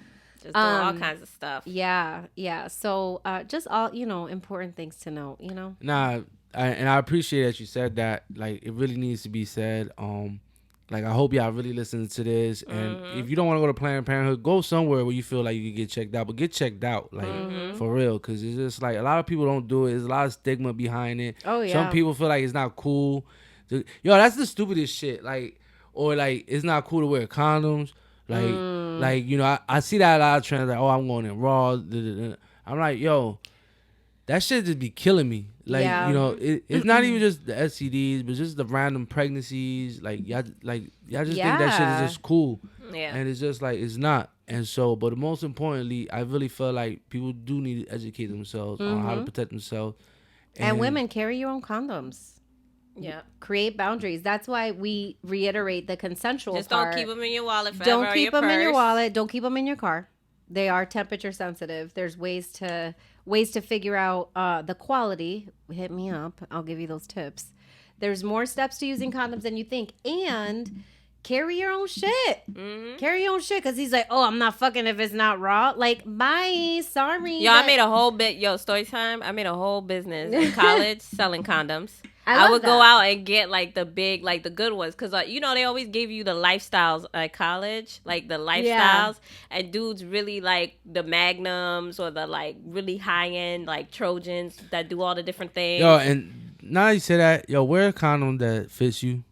Just doing all kinds of stuff. Yeah. So just all, important things to note, Nah, I appreciate that you said that. Like, it really needs to be said. Like, I hope y'all really listen to this. And if you don't want to go to Planned Parenthood, go somewhere where you feel like you can get checked out. But get checked out, like, for real. Because it's just like a lot of people don't do it. There's a lot of stigma behind it. Oh, yeah. Some people feel like it's not cool. Yo, that's the stupidest shit. Like, or like, it's not cool to wear condoms. Like, I see that a lot of trends. Like, oh, I'm going in raw. I'm like, yo, that shit just be killing me. Like, it's not even just the STDs, but just the random pregnancies. Like, y'all just think that shit is just cool. Yeah. And it's just like, it's not. And so, but most importantly, I really feel like people do need to educate themselves on how to protect themselves. And women, carry your own condoms. Yeah. Create boundaries. That's why we reiterate the consensual Just part. don't keep them in your wallet forever. Don't keep them in your purse. wallet. Don't keep them in your car. They are temperature sensitive. There's ways to figure out the quality. Hit me up. I'll give you those tips. There's more steps to using condoms than you think. And carry your own shit. Carry your own shit. Because he's like, oh, I'm not fucking if it's not raw. Like, bye. Sorry. Yo, I made a whole story time. I made a whole business in college selling condoms. I would go out and get like the big, like the good ones. Because, they always gave you the lifestyles at college, like the lifestyles. Yeah. And dudes really like the Magnums or the like really high end like Trojans that do all the different things. Yo, and now you say that, wear a condom that fits you.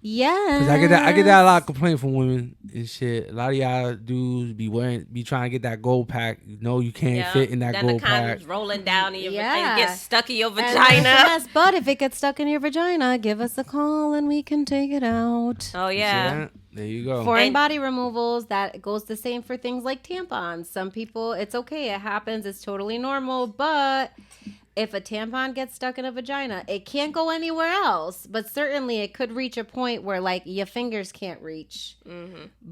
Yeah. Cause I get that a lot of complaint from women and shit. A lot of y'all dudes be trying to get that gold pack. You can't fit in that then gold the pack. condoms rolling down in your vagina, get stuck in your And vagina. but if it gets stuck in your vagina, give us a call and we can take it out. Oh yeah. There you go. Foreign body removals, that goes the same for things like tampons. Some people, it's okay. It happens. It's totally normal. But if a tampon gets stuck in a vagina, it can't go anywhere else. But certainly it could reach a point where, like, your fingers can't reach.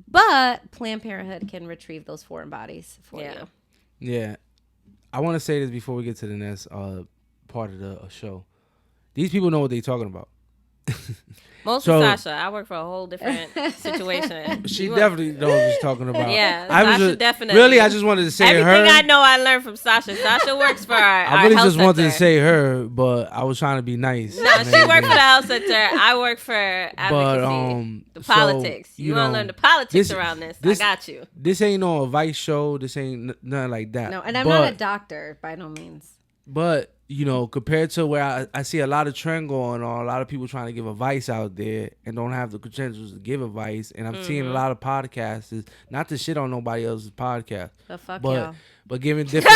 But Planned Parenthood can retrieve those foreign bodies for you. Yeah. I want to say this before we get to the next part of the show. These people know what they're talking about. Mostly Sasha. I work for a whole different situation. She definitely knows what she's talking about. Yeah, Sasha definitely. Really, I just wanted to say Everything her. I know I learned from Sasha. Sasha works for our I really health just wanted to center. say her, but I was trying to be nice. No, she worked for the health center. I work for advocacy. The politics. You want to learn the politics around this. I got you. This ain't no advice show. This ain't nothing like that. No, and I'm not a doctor by no means. But, compared to where I see a lot of trend going on, a lot of people trying to give advice out there and don't have the credentials to give advice. And I'm seeing a lot of podcasts, not to shit on nobody else's podcast. But giving different...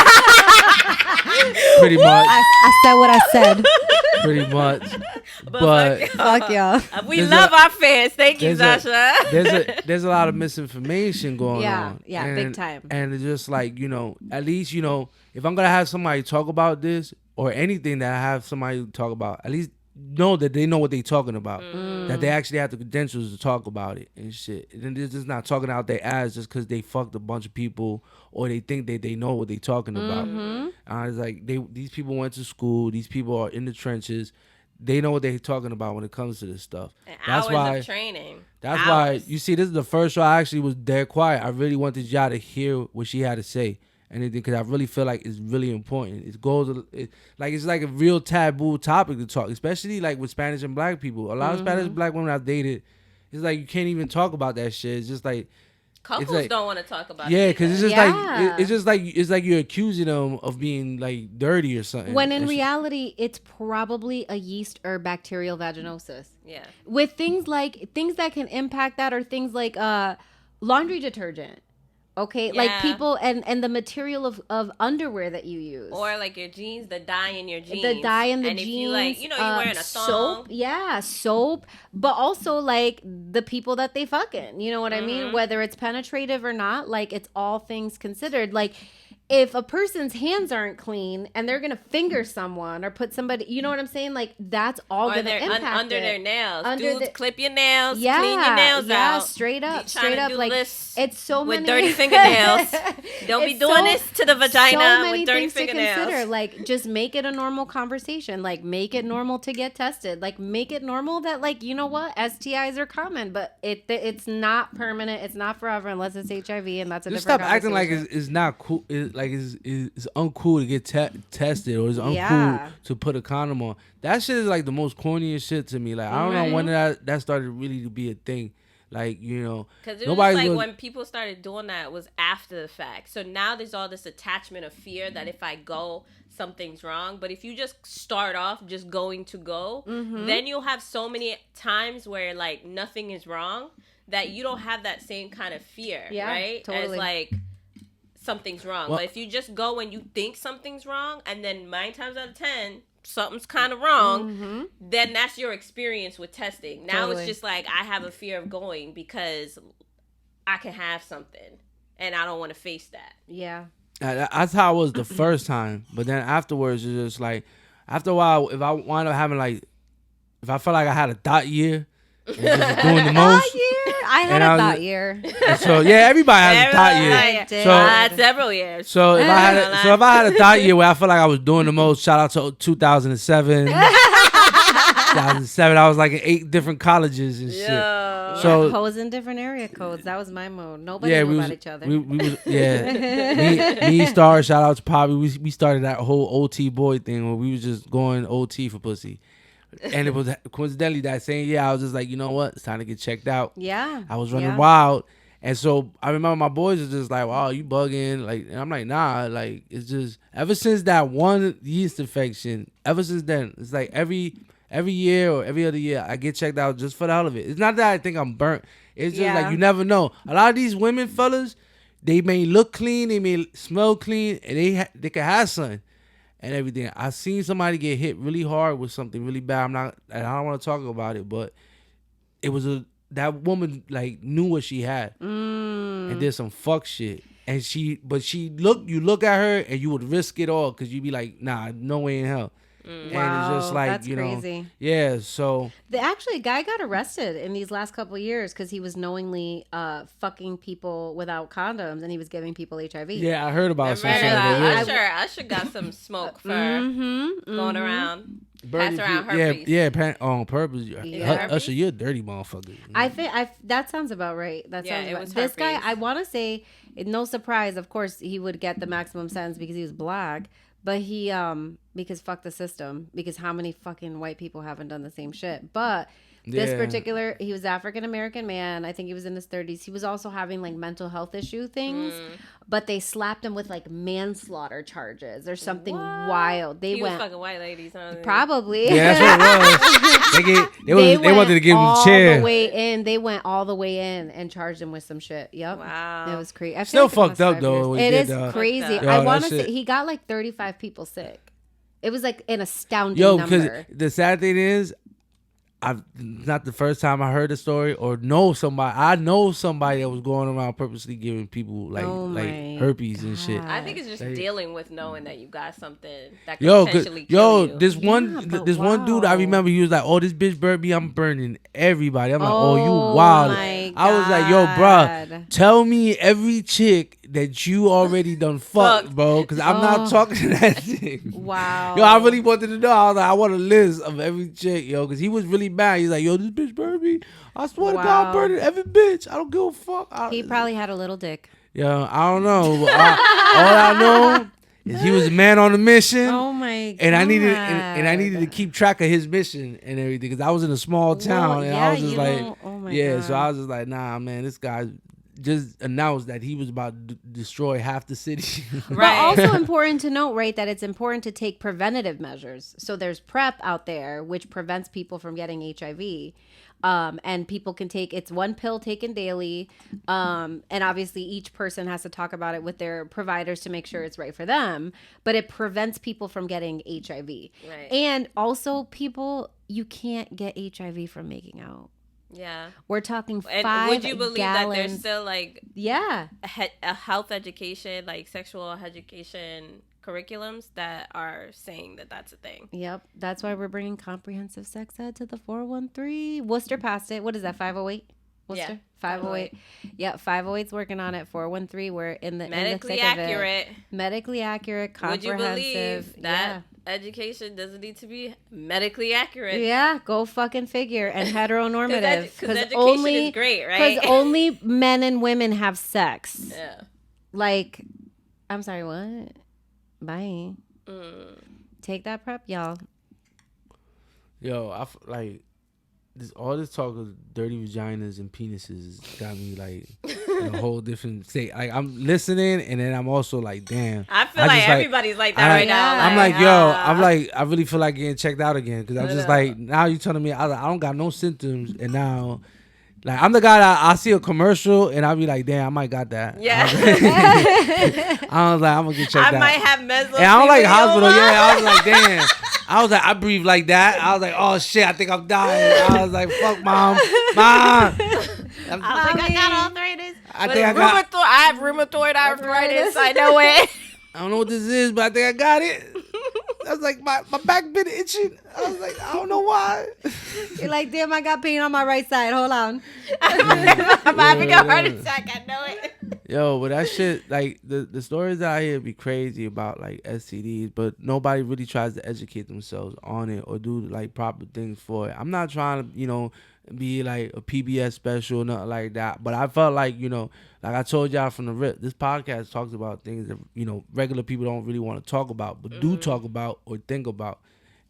pretty much. I said what I said. Pretty much. But fuck y'all. We love our fans. Thank you, Sasha. There's a lot of misinformation going on. Yeah, and, big time. And it's just like, at least, if I'm going to have somebody talk about this or anything that I have somebody talk about, at least know that they know what they're talking about. That they actually have the credentials to talk about it and shit. And they're just not talking out their ass just because they fucked a bunch of people or they think that they know what they're talking about. It's like these people went to school. These people are in the trenches. They know what they're talking about when it comes to this stuff. And that's hours why of training. That's why you see. This is the first show I actually was dead quiet. I really wanted y'all to hear what she had to say. Anything, because I really feel like it's really important. It's like a real taboo topic to talk, especially like with Spanish and Black people. A lot of Spanish and Black women I've dated, it's like you can't even talk about that shit. It's just like couples don't want to talk about it. Yeah, because it's like you're accusing them of being like dirty or something. When in reality, it's probably a yeast or bacterial vaginosis. Yeah, with things that can impact that, or things like laundry detergent. Okay, like people and the material of underwear that you use, or like your jeans, the dye in your jeans, the dye in the and jeans. If you're wearing a thong. soap, but also like the people that they fucking, you know what I mean? Whether it's penetrative or not, like it's all things considered. Like if a person's hands aren't clean and they're gonna finger someone or put somebody, you know what I'm saying? Like that's all or gonna they're impact under it. their nails. Under Dudes, the- clip your nails, Yeah, clean your nails yeah, out. straight up, You straight trying up. to do Like this it's so with many dirty fingernails. Don't be It's doing this to the vagina so many with dirty things to fingernails. consider. Like, just make it a normal conversation. Like, make it normal to get tested. Like, make it normal that, like, you know what, STIs are common, but it's not permanent. It's not forever unless it's HIV, and that's a Just different stop acting like conversation. it's not cool. It's uncool to get tested, or it's uncool Yeah. to put a condom on. That shit is like the most corniest shit to me. Like I don't know when that started really to be a thing. Like, you know, Because it was like when people started doing that, it was after the fact. So now there's all this attachment of fear that if I go, something's wrong. But if you just start off just going to go, then you'll have so many times where like nothing is wrong that you don't have that same kind of fear, right? Totally. As like something's wrong. Well, but if you just go and you think something's wrong, and then 9 times out of 10 something's kind of wrong, then that's your experience with testing. Now Totally. it's just like I have a fear of going because I can have something and I don't want to face that. Yeah. That's how it was the first time. But then afterwards, it's just like, after a while, if I wind up having like, if I felt like I had a dot year and just doing the most. I had And a I was- dot year. So yeah, everybody has a dot year. I did. So Several years. So if I had a dot year where I felt like I was doing the most, shout out to 2007. 2007, I was like in 8 different colleges and shit. Yeah. So hoes in different area codes. That was my mode. Nobody knew about each other. We was, yeah. me, Star, shout out to Poppy. We started that whole OT boy thing where we was just going OT for pussy. And it was coincidentally that same year, I was just like, you know what? It's time to get checked out. Yeah. I was running wild. And so I remember my boys was just like, wow, you bugging. Like, and I'm like, nah, like, it's just, ever since that one yeast infection, ever since then, it's like every year or every other year, I get checked out just for the hell of it. It's not that I think I'm burnt. It's just like, you never know. A lot of these women, fellas, they may look clean, they may smell clean, and they can have something and everything. I seen somebody get hit really hard with something really bad. I don't want to talk about it, but it was that woman like knew what she had and did some fuck shit. And you look at her and you would risk it all because you'd be like, nah, no way in hell. And Wow, it's just like, that's crazy. Yeah, so Actually, a guy got arrested in these last couple of years because he was knowingly fucking people without condoms and he was giving people HIV. yeah, I heard about Remember something like that. Usher got some smoke for going around. Birdie, pass around herpes. on purpose. herpes? Usher, you're a dirty motherfucker. I think that sounds about right. That Yeah, sounds it about was This guy, herpes. I want to say, no surprise, of course, he would get the maximum sentence because he was black. But he, because fuck the system, because how many fucking white people haven't done the same shit? But this Yeah. particular, he was African-American man. I think he was in his 30s. He was also having like mental health issue things, but they slapped him with like manslaughter charges or something wild. They He went, was fucking white ladies, huh? probably. Yeah, that's what it was. They wanted to give him a all chair. the way in. They went all the way in and charged him with some shit. Yep. Wow. It was crazy. I feel Still like it was fucked up, 5 though, years. what he It did, is though. crazy. Fucked up. I Yo, want to that say shit- he got like 35 people sick. It was like an astounding Yo, because number. the sad thing is, not the first time I heard the story or know somebody. I know somebody that was going around purposely giving people like Oh my herpes and shit. God. I think it's just dealing with knowing that you got something that could Yo, potentially kill you. this Yeah, one but one dude I wow. remember, he was like, "Oh, this bitch burned me. I'm burning everybody." I'm like, Oh, you wild." my I was like, "Yo, God. bruh, tell me every chick that you already done fucked, bro, because I'm not talking to that chick." Wow. Yo, I really wanted to know. I was like, I want a list of every chick, yo, because he was really mad. He's like, "Yo, this bitch burned me. I swear to God, Wow. I'm burning every bitch. I don't give a fuck." He probably had a little dick. Yo, I don't know. All I know is he was a man on a mission. Oh my God. And I needed to keep track of his mission and everything because I was in a small town and I was just like, oh my yeah. God. So I was just like, nah, man, this guy just announced that he was about to destroy half the city. But Right. also important to note, right, that it's important to take preventative measures. So there's PrEP out there, which prevents people from getting HIV. And people can take, it's one pill taken daily. And obviously each person has to talk about it with their providers to make sure it's right for them. But it prevents people from getting HIV. Right. And also people, you can't get HIV from making out. Yeah. We're talking And 5 would you believe that there's gallons. still like Yeah. a health education, like sexual education curriculums that are saying that that's a thing? Yep. That's why we're bringing comprehensive sex ed to the 413. Worcester passed it. What is that, 508? Worcester? Yeah, 508. Yep, 508's working on it. 413, we're in the Medically in the thick accurate. Of it. Medically accurate, Would you comprehensive. believe that education doesn't need to be medically accurate? Yeah, go fucking figure. And heteronormative. Because education is great, right? Because only men and women have sex. Yeah. Like, I'm sorry, what? Bye. Take that prep, y'all. Yo, like all this talk of dirty vaginas and penises got me like in a whole different state. Like I'm listening, and then I'm also like, damn. I feel like everybody's like that right now. I'm like, yo, I'm like, I really feel like getting checked out again because I'm just like, now you telling me I don't got no symptoms, and now. Like, I'm the guy that I see a commercial and I'll be like, damn, I might got that. Yeah. I was like, I'm going to get checked out. I might have mesothelioma. And I don't like hospital. Yeah, I was like, damn. I was like, I breathe like that. I was like, oh, shit, I think I'm dying. I was like, fuck, mom. I got arthritis. I have rheumatoid arthritis. I know it. I don't know what this is, but I think I got it. I was like, my back been itching. I was like, I don't know why. You're like, damn, I got pain on my right side. Hold on. I'm having a heart attack. I know it. Yo, but that shit, like, the stories out here be crazy about, like, STDs, but nobody really tries to educate themselves on it or do, like, proper things for it. I'm not trying to, be, like, a PBS special or nothing like that, but I felt like, like I told y'all from the rip, this podcast talks about things that, regular people don't really want to talk about, but do talk about or think about.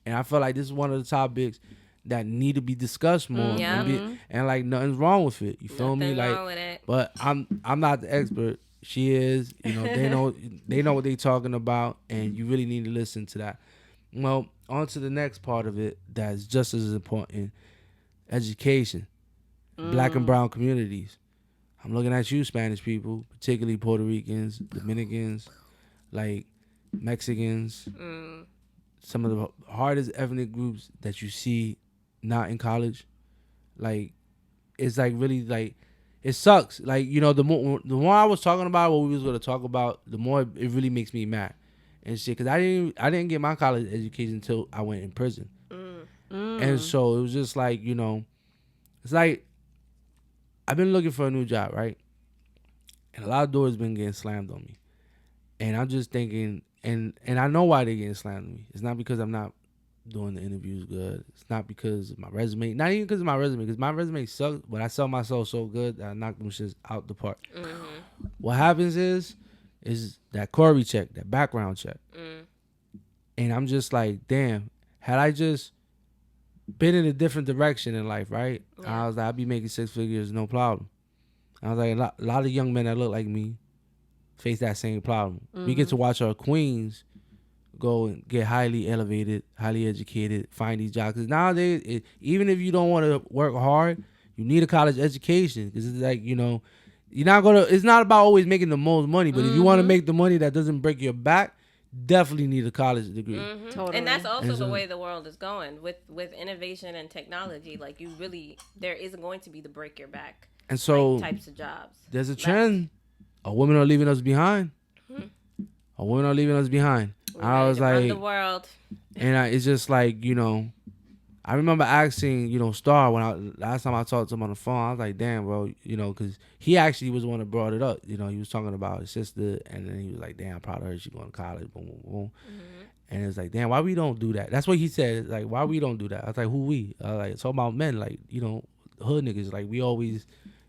And I felt like this is one of the topics that need to be discussed more. And like, nothing's wrong with it. You feel me? Like, wrong with it. But I'm not the expert. She is. They know what they talking about, and you really need to listen to that. Well, on to the next part of it that's just as important. Education. Black and brown communities. I'm looking at you, Spanish people, particularly Puerto Ricans, Dominicans, like Mexicans. Some of the hardest ethnic groups that you see not in college. Like, it's like really like, it sucks. Like, the more I was talking about what we was going to talk about, the more it really makes me mad and shit. Because I didn't get my college education until I went in prison. And so it was just like, it's like, I've been looking for a new job, right? And a lot of doors been getting slammed on me. And I'm just thinking, and I know why they're getting slammed on me. It's not because I'm not doing the interviews good. It's not because of my resume. Not even because of my resume, because my resume sucks, but I sell myself so good that I knock them shits out the park. What happens is that Corey check, that background check. And I'm just like, damn, had I just been in a different direction in life, right? I was like, I'd be making 6 figures, no problem. I was like, a lot of young men that look like me face that same problem. We get to watch our queens go and get highly elevated, highly educated, find these jobs. Because nowadays, even if you don't want to work hard, you need a college education. Because it's like, you're not going to, it's not about always making the most money, but if you want to make the money that doesn't break your back, definitely need a college degree. Totally. And that's also the way the world is going with innovation and technology. Like, there isn't going to be the break your back and so types of jobs. There's a trend. Women are leaving us behind. Women are leaving us behind. I was like, the world. And it's just like, I remember asking, Star last time I talked to him on the phone, I was like, damn, bro, because he actually was the one that brought it up. He was talking about his sister, and then he was like, damn, I'm proud of her. She's going to college, boom, boom, boom. And it's like, damn, why we don't do that? That's what he said. It's like, why we don't do that? I was like, who we? I was like, it's all about men, like, hood niggas. Like, we always,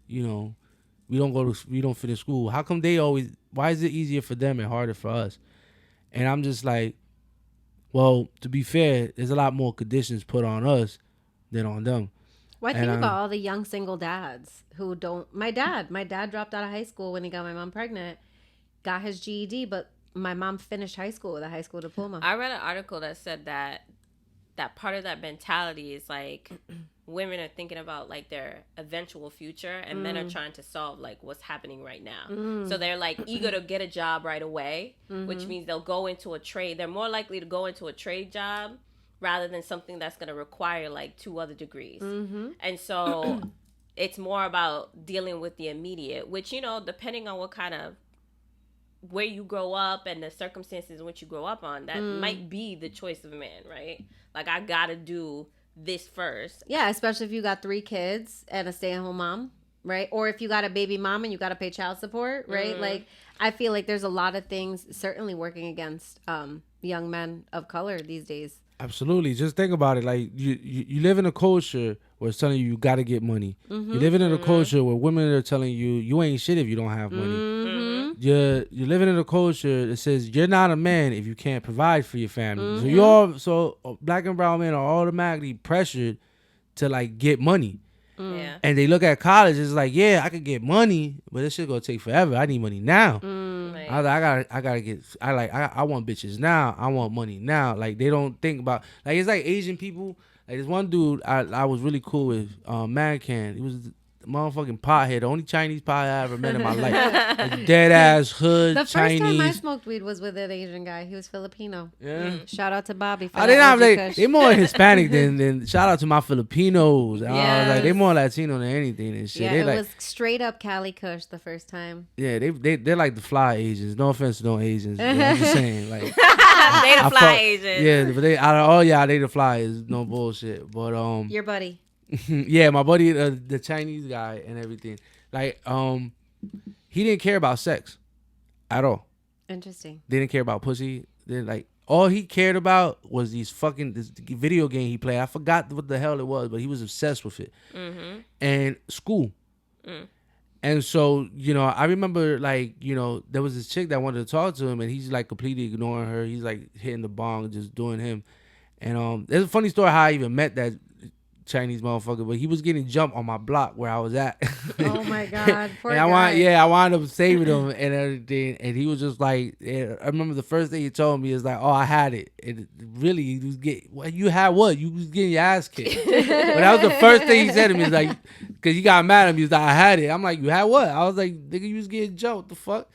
we don't finish school. How come why is it easier for them and harder for us? And I'm just like, well, to be fair, there's a lot more conditions put on us than on them. Well, I think about all the young single dads who don't. My dad dropped out of high school when he got my mom pregnant, got his GED, but my mom finished high school with a high school diploma. I read an article that said that part of that mentality is like women are thinking about like their eventual future, and men are trying to solve like what's happening right now. So they're like eager to get a job right away, which means they'll go into a trade. They're more likely to go into a trade job rather than something that's going to require like 2 other degrees. And so it's more about dealing with the immediate, which, you know, depending on what kind of where you grow up and the circumstances in which you grow up on, that might be the choice of a man, right? Like, I gotta do this first. Yeah, especially if you got 3 kids and a stay-at-home mom, right? Or if you got a baby mom and you got to pay child support, right? Like, I feel like there's a lot of things certainly working against young men of color these days. Absolutely. Just think about it. Like, you live in a culture where it's telling you got to get money. You're living in a culture where women are telling you ain't shit if you don't have money. You're living in a culture that says you're not a man if you can't provide for your family. So black and brown men are automatically pressured to like get money. Yeah. And they look at college, it's like, yeah, I could get money, but this shit gonna take forever. I need money now. Right. I gotta get. I want bitches now. I want money now. Like, they don't think about, like, it's like Asian people. Like, this one dude I was really cool with, Mancan. He was a motherfucking pothead. The only Chinese pothead I ever met in my life. Like, dead ass hood The first Chinese. time I smoked weed was with an Asian guy. He was Filipino. Yeah. Shout out to Bobby. For Oh, they that not OG they, Kush. they more Hispanic than shout out to my Filipinos. I was Yes. like, they more Latino than anything and shit. Yeah, They it like, was straight up Cali Kush the first time. yeah, they're like the fly Asians. No offense to no Asians. But I'm just saying, like, They the fly fuck- Asian. yeah, but they out of all y'all, they the fly is no bullshit. But Your buddy. yeah, my buddy, the Chinese guy and everything, like, he didn't care about sex at all. Interesting. They didn't care about pussy. They like, all he cared about was this video game he played. I forgot what the hell it was, but he was obsessed with it. And school. And so, you know, I remember, like, you know, there was this chick that wanted to talk to him, and he's like completely ignoring her. He's like hitting the bong, just doing him. And there's a funny story how I even met that Chinese motherfucker, but he was getting jumped on my block where I was at. Oh my God. Poor And guy. I wound up saving him and everything. And he was just like, I remember the first thing he told me is like, oh, I had it. And really, he was getting, well, you had what? You was getting your ass kicked. But that was the first thing he said to me, is like, because he got mad at me. He was like, I had it. I'm like, you had what? I was like, nigga, you was getting jumped. The fuck?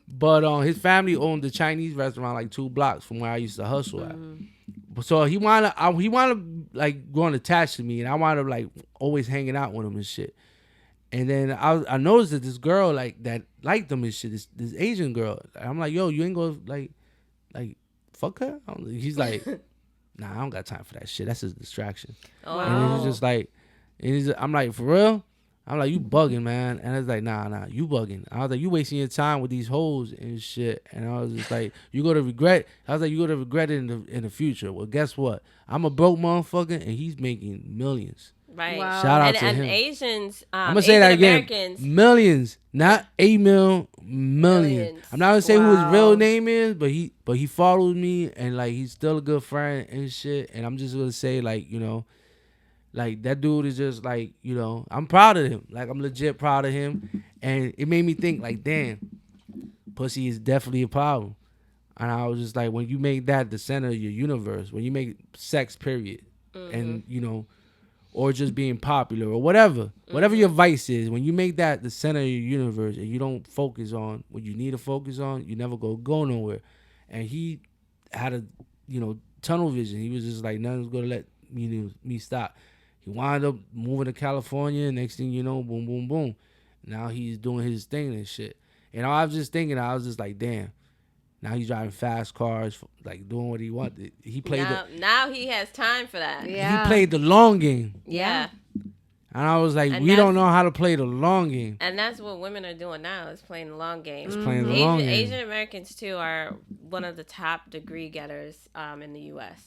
But his family owned a Chinese restaurant like 2 blocks from where I used to hustle at. So he wound up like growing attached to me, and I wound up like always hanging out with him and shit. And then I noticed that this girl like that liked him and shit. This Asian girl. I'm like, yo, you ain't gonna like fuck her? He's like, nah, I don't got time for that shit. That's a distraction. Oh. And he's just like, I'm like, for real? I'm like, you bugging, man. And it's like, nah, you bugging. I was like, you wasting your time with these hoes and shit. And I was just like, you go to regret. I was like, you go to regret it in the future. Well, guess what? I'm a broke motherfucker, and he's making millions. Right. Wow. Shout out to and him. Asians, I'm gonna say that again. Americans, Millions, not 8 mil, millions. Millions. I'm not gonna say who his Wow. real name is, but he follows me, and like, he's still a good friend and shit. And I'm just gonna say, like, you know, like, that dude is just like, you know, I'm proud of him. Like, I'm legit proud of him. And it made me think, like, damn, pussy is definitely a problem. And I was just like, when you make that the center of your universe, when you make sex, period, and, you know, or just being popular or whatever your vice is, when you make that the center of your universe and you don't focus on what you need to focus on, you never go nowhere. And he had a, you know, tunnel vision. He was just like, nothing's going to let me stop. He wound up moving to California. Next thing you know, boom, boom, boom. Now he's doing his thing and shit. And I was just thinking, I was just like, damn. Now he's driving fast cars, like doing what he wanted. He played now he has time for that. Yeah. he played the long game. Yeah. And I was like, And we don't know how to play the long game. And that's what women are doing now, is playing the long game. It's playing the long game. Asian Americans, too, are one of the top degree getters in the U.S.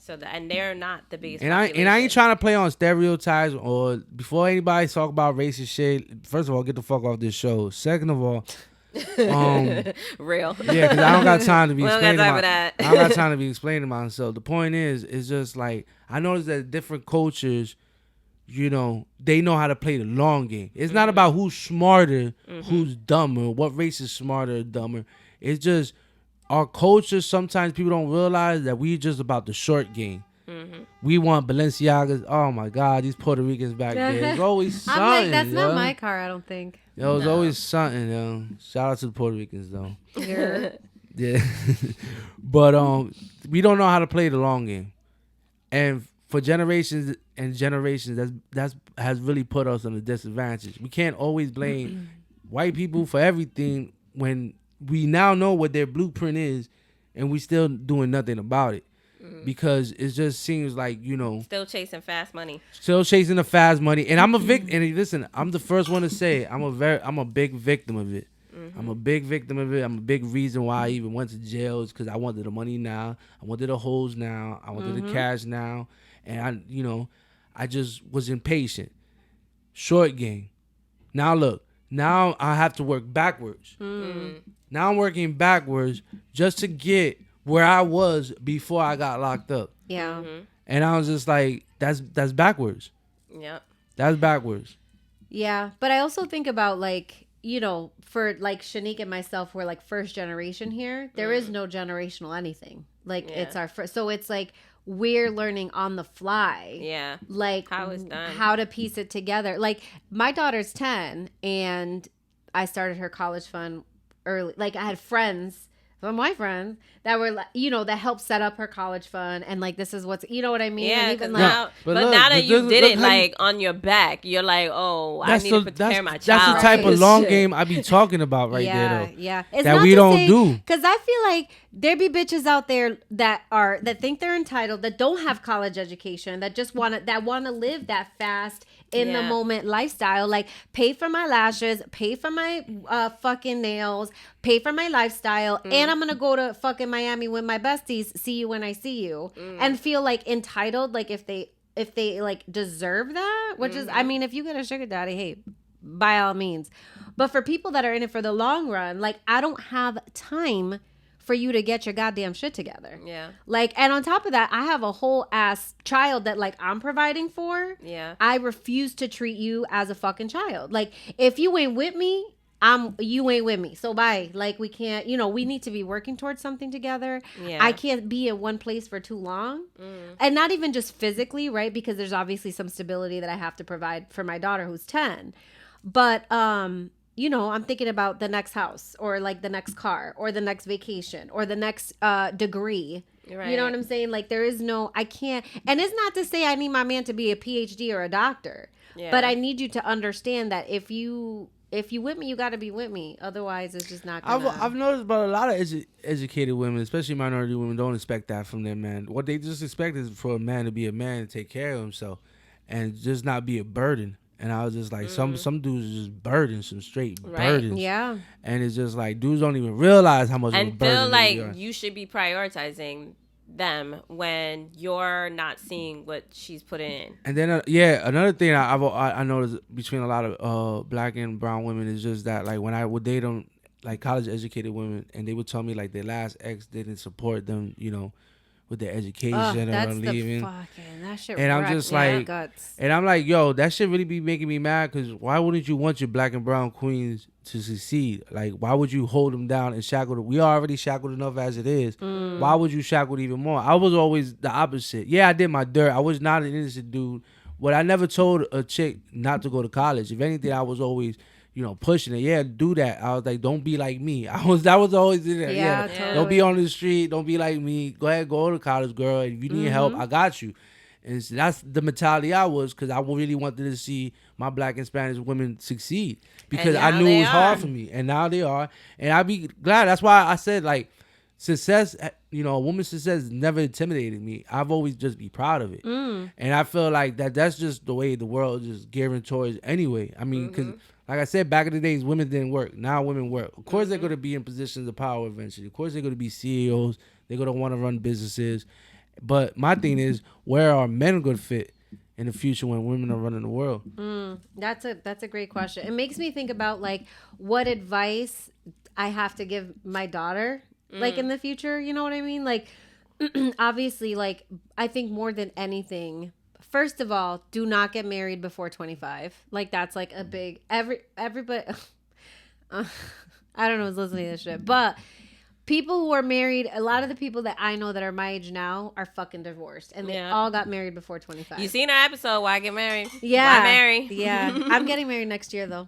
And they're not the biggest And I ain't trying to play on stereotypes or before anybody talk about racist shit. First of all, get the fuck off this show. Second of all, real. yeah, because I don't got time to be We don't got explaining time for that. I don't got time to be explaining myself. The point is, it's just like, I noticed that different cultures, you know, they know how to play the long game. It's not about who's smarter, who's dumber, what race is smarter or dumber. It's just our culture. Sometimes people don't realize that we just about the short game. We want Balenciagas. Oh my God, these Puerto Ricans back there. It's always something. I'm like, that's yo. not my car, I don't think. Yo, it's always something, yo. Shout out to the Puerto Ricans though. Yeah. But we don't know how to play the long game. And for generations and generations, that's has really put us on a disadvantage. We can't always blame white people for everything when we now know what their blueprint is, and we still doing nothing about it. Because it just seems like, Still chasing fast money. Still chasing the fast money. And I'm a victim. And listen, I'm the first one to say it. I'm a big victim of it. I'm a big victim of it. I'm a big reason why I even went to jail is because I wanted the money now. I wanted the hoes now. I wanted the cash now. And I just was impatient. Short game. Now look, now I have to work backwards. Now I'm working backwards just to get where I was before I got locked up. Yeah. And I was just like, that's backwards. Yep. That's backwards. Yeah. But I also think about for like Shanique and myself, we're like first generation here. There is no generational anything. Like it's our first. So it's like we're learning on the fly. Yeah. Like how it's done. How to piece it together. Like my daughter's 10 and I started her college fund early. Like I had friends. My friends that were that helped set up her college fund, and like this is what's what I mean. Yeah, and even now, but now that you did it like on your back, you're like, oh, I need to prepare my child. That's the type of long game I be talking about there though. Yeah, it's that we don't do. Because I feel like there be bitches out there that think they're entitled, that don't have college education, that just want to live that fast in the moment lifestyle, like pay for my lashes, pay for my fucking nails, pay for my lifestyle, and I'm gonna go to fucking Miami with my besties, see you when I see you, and feel like entitled, like if they like deserve that, which is, I mean, if you get a sugar daddy, hey, by all means. But for people that are in it for the long run, like I don't have time for you to get your goddamn shit together. Yeah. Like, and on top of that, I have a whole ass child that like I'm providing for. Yeah. I refuse to treat you as a fucking child. Like, if you ain't with me, you ain't with me. So bye. Like, we can't, we need to be working towards something together. Yeah. I can't be in one place for too long. And not even just physically, right? Because there's obviously some stability that I have to provide for my daughter who's 10. But, I'm thinking about the next house or like the next car or the next vacation or the next degree. Right. You know what I'm saying? Like I can't. And it's not to say I need my man to be a PhD or a doctor. Yeah. But I need you to understand that if you with me, you got to be with me. Otherwise, it's just not gonna. I've noticed about a lot of educated women, especially minority women, don't expect that from their man. What they just expect is for a man to be a man and take care of himself and just not be a burden. And I was just like, some dudes are just burdens, some straight burdens. Yeah. And it's just like, dudes don't even realize how much of a burden feel like they are. You should be prioritizing them when you're not seeing what she's putting in. And then, another thing I noticed between a lot of black and brown women is just that, like, when I would date them, like, college-educated women, and they would tell me, like, their last ex didn't support them, with their education or leaving. That shit. And I'm just like, and I'm like, yo, that shit really be making me mad, because why wouldn't you want your black and brown queens to succeed? Like, why would you hold them down and shackle them? We are already shackled enough as it is. Why would you shackle even more? I was always the opposite. Yeah, I did my dirt. I was not an innocent dude. But I never told a chick not to go to college. If anything, I was always, pushing it. Yeah, do that. I was like, don't be like me. That was always in there. Yeah, totally. Don't be on the street. Don't be like me. Go ahead, go to college, girl. If you need help, I got you. And so that's the mentality I was, because I really wanted to see my black and Spanish women succeed, because I knew it was hard for me. And now they are. And I'd be glad. That's why I said, like, success, a woman's success never intimidated me. I've always just be proud of it. And I feel like that's just the way the world is gearing towards anyway. I mean, because like I said, back in the days, women didn't work. Now women work. Of course, they're going to be in positions of power eventually. Of course, they're going to be CEOs. They're going to want to run businesses. But my thing is, where are men going to fit in the future when women are running the world? That's a great question. It makes me think about, like, what advice I have to give my daughter, like, in the future. You know what I mean? Like, obviously, like, I think more than anything, first of all, do not get married before 25. Like, that's like a big, everybody, I don't know who's listening to this shit, but people who are married, a lot of the people that I know that are my age now are fucking divorced, and they all got married before 25. You seen our episode? Why get married? Yeah, Why marry? Yeah, I'm getting married next year though.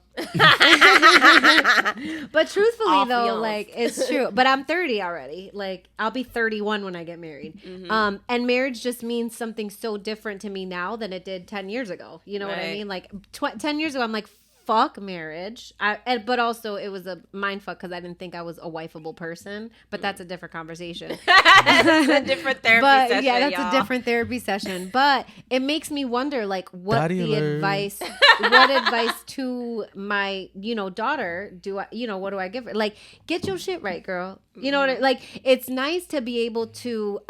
But truthfully All though, fiance. like it's true. But I'm 30 already. Like I'll be 31 when I get married. And marriage just means something so different to me now than it did 10 years ago. You know what I mean? Like 10 years ago, I'm like, fuck marriage. But also it was a mind fuck because I didn't think I was a wifeable person. But that's a different conversation. That's a different therapy session, yeah, that's y'all. a different therapy session. But it makes me wonder, like, what Daddy the alert. advice, what advice to my, daughter do I, what do I give her? Like, get your shit right, girl. You know what? Like, it's nice to be able to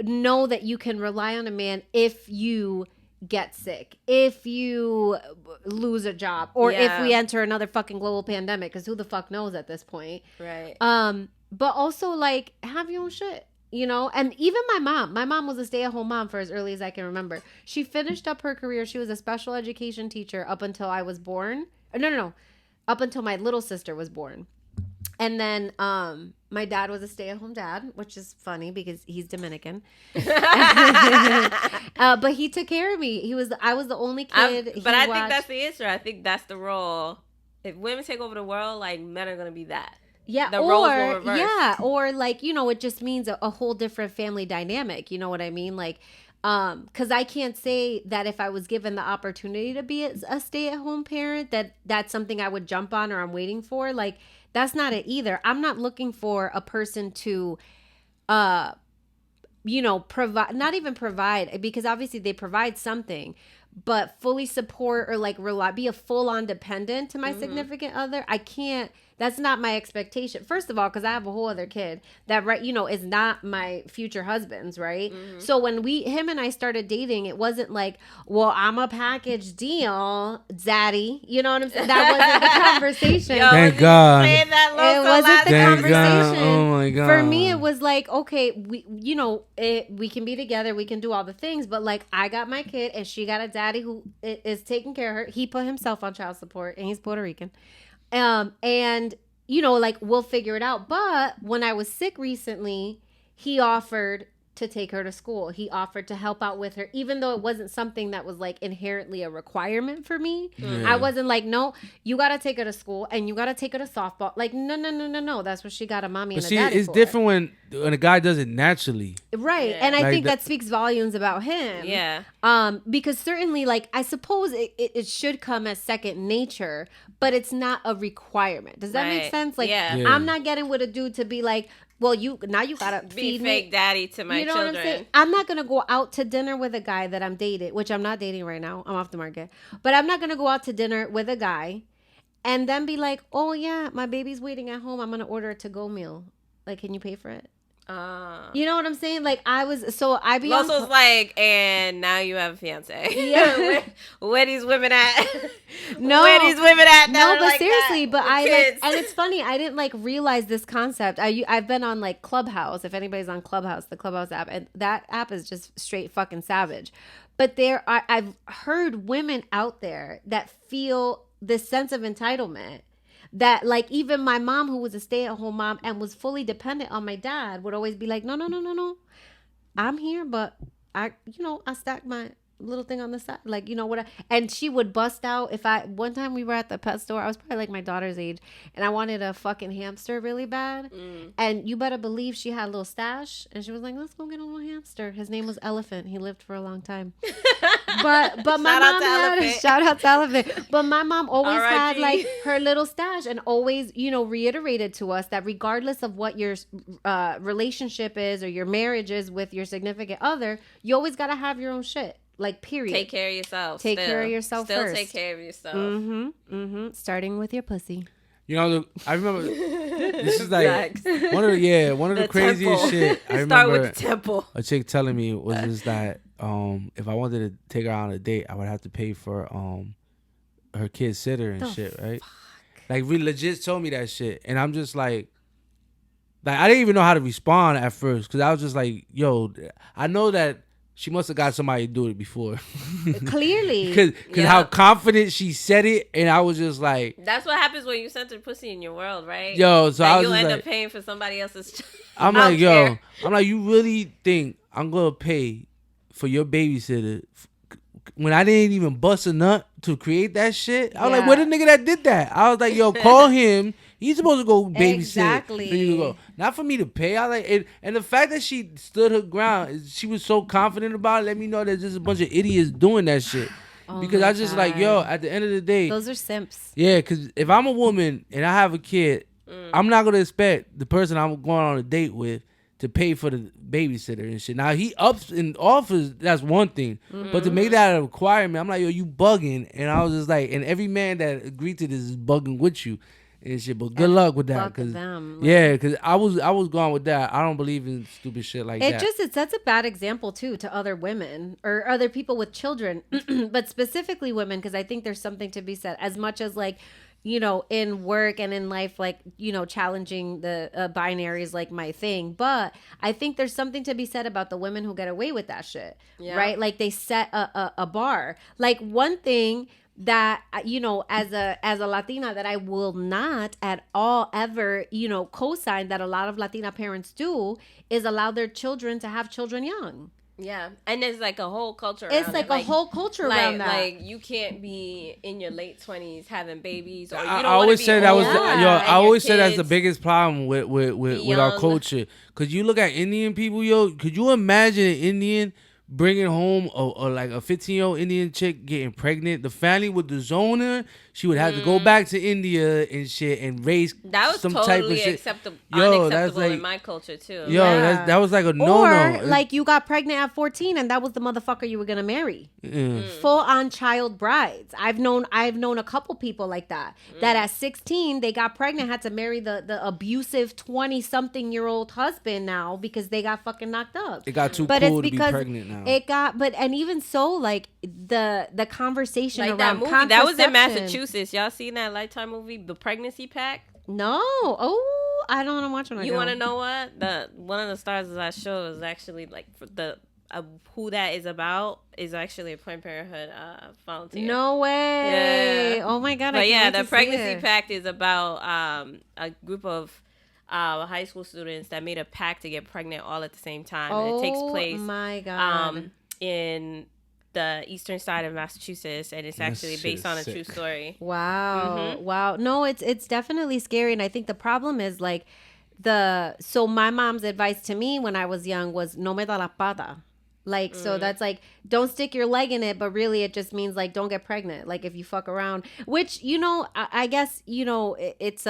know that you can rely on a man if you get sick, if you lose a job, or if we enter another fucking global pandemic, because who the fuck knows at this point. Right. But also, like, have your own shit, and even my mom was a stay-at-home mom for as early as I can remember. She finished up her career. She was a special education teacher up until I was born. No, up until my little sister was born. And then my dad was a stay-at-home dad, which is funny because he's Dominican. But he took care of me. I was the only kid. But I think that's the answer. I think that's the role. If women take over the world, like, men are going to be that. Yeah, the roles will reverse. Yeah, or like, it just means a whole different family dynamic. You know what I mean? Like, because I can't say that if I was given the opportunity to be a stay-at-home parent, that's something I would jump on or I'm waiting for. Like, that's not it either. I'm not looking for a person to, provide, not even provide, because obviously they provide something, but fully support or like be a full-on dependent to my significant other. I can't. That's not my expectation. First of all, because I have a whole other kid that, is not my future husband's, right? So when him and I started dating, it wasn't like, well, I'm a package deal, daddy. You know what I'm saying? That wasn't the conversation. Thank God. It wasn't the Thank conversation. God. Oh my God. For me, it was like, okay, we can be together, we can do all the things, but like, I got my kid and she got a daddy who is taking care of her. He put himself on child support and he's Puerto Rican. And like, we'll figure it out. But when I was sick recently, he offered to take her to school. He offered to help out with her, even though it wasn't something that was like inherently a requirement for me. Yeah. I wasn't like, no, you got to take her to school and you got to take her to softball. Like, no. That's what she got a mommy and a daddy it's for. different when a guy does it naturally. Right. Yeah. And I Like think that- that speaks volumes about him. Yeah. Because certainly, like, I suppose it should come as second nature, but it's not a requirement. Does that make Right. sense? Like, Yeah. Yeah. I'm not getting with a dude to be like, well, you gotta Be feed fake me. daddy to my You know children. what I'm saying? I'm not gonna go out to dinner with a guy that I'm dating, which I'm not dating right now. I'm off the market. But I'm not gonna go out to dinner with a guy and then be like, oh yeah, my baby's waiting at home. I'm gonna order a to-go meal. Like, can you pay for it? You know what I'm saying? Like, I be Los was like, and now you have a fiance. Yeah. where these women at? No. Where these women at? No, that are but like seriously, that? but With I kids. like, and it's funny, I didn't like realize this concept. I've been on like Clubhouse. If anybody's on Clubhouse, the Clubhouse app, and that app is just straight fucking savage. But I've heard women out there that feel this sense of entitlement. That like even my mom, who was a stay-at-home mom and was fully dependent on my dad, would always be like, no. I'm here, but I stack my little thing on the side, like, and she would bust out one time we were at the pet store. I was probably like my daughter's age and I wanted a fucking hamster really bad. And you better believe she had a little stash and she was like, let's go get a little hamster. His name was Elephant. He lived for a long time. But my mom had shout out to Elephant. But my mom always had like her little stash and always, reiterated to us that regardless of what your relationship is or your marriage is with your significant other, you always got to have your own shit. Like, period. Take care of yourself. Take care of yourself Still first. take care of yourself. Mm-hmm. Starting with your pussy. I remember this is like Facts. one of the craziest temple. shit I Start remember. with the temple. A chick telling me was just that if I wanted to take her on a date, I would have to pay for her kid's sitter and shit, right? Like, we legit told me that shit, and I'm just like I didn't even know how to respond at first because I was just like, yo, I know that she must have got somebody to do it before. Clearly. Because how confident she said it, and I was just like... That's what happens when you center pussy in your world, right? Yo, so I was you'll just end like... up paying for somebody else's... I'm like, yo, I'm like, you really think I'm going to pay for your babysitter when I didn't even bust a nut to create that shit? I was like, where the nigga that did that? I was like, yo, call him. He's supposed to go babysit. Exactly. For you to go. Not for me to pay. I like, and the fact that she stood her ground, she was so confident about it, let me know there's just a bunch of idiots doing that shit. Because I just like, yo, at the end of the day. Those are simps. Yeah, because if I'm a woman and I have a kid, I'm not going to expect the person I'm going on a date with to pay for the babysitter and shit. Now, he ups and offers, that's one thing. But to make that a requirement, I'm like, yo, you bugging. And I was just like, and every man that agreed to this is bugging with you and shit. But good luck with that. Because I was going with that. I don't believe in stupid shit like that. It sets a bad example, too, to other women or other people with children. But specifically women, because I think there's something to be said. As much as, like, you know, in work and in life, like, you know, challenging the binary is like my thing. But I think there's something to be said about the women who get away with that shit, right? Like they set a bar. Like one thing that, you know, as a Latina that I will not at all ever, you know, co-sign that a lot of Latina parents do is allow their children to have children young. Yeah, and there's like a whole culture around It's like a whole culture around that. Like you can't be in your late 20s having babies, or you I don't always be said that was I always said that's the kids biggest problem with our culture. Cause you look at Indian people, yo. Could you imagine an Indian bringing home like a 15-year-old Indian chick getting pregnant? The family would disown her. She would have to go back to India and shit and raise that was some totally type of shit. Unacceptable that's like, in my culture too. Yo, that was like a no-no. Or like you got pregnant at 14 and that was the motherfucker you were gonna marry. Full on child brides. I've known a couple people like that. That at 16 they got pregnant, had to marry the abusive 20-something-year-old husband now because they got fucking knocked up. It got too cool to be pregnant now. It got, and even so, like the conversation like around that movie that was in contraception. Massachusetts. Y'all seen that Lifetime movie, The Pregnancy Pact? No. Oh, I don't want to watch one. You want to know what? One of the stars of that show is actually like who that is about is actually a Planned Parenthood volunteer. No way. Yeah. Oh my god. But yeah, the Pregnancy Pact is about a group of high school students that made a pact to get pregnant all at the same time. And it takes place my god. In the eastern side of Massachusetts, and it's actually based on a true story. Wow. Wow. No, it's definitely scary, and I think the problem is like so my mom's advice to me when I was young was no me da la pata. Like, so that's like, don't stick your leg in it, but really it just means like, don't get pregnant. Like if you fuck around, which, you know, I guess, you know, it's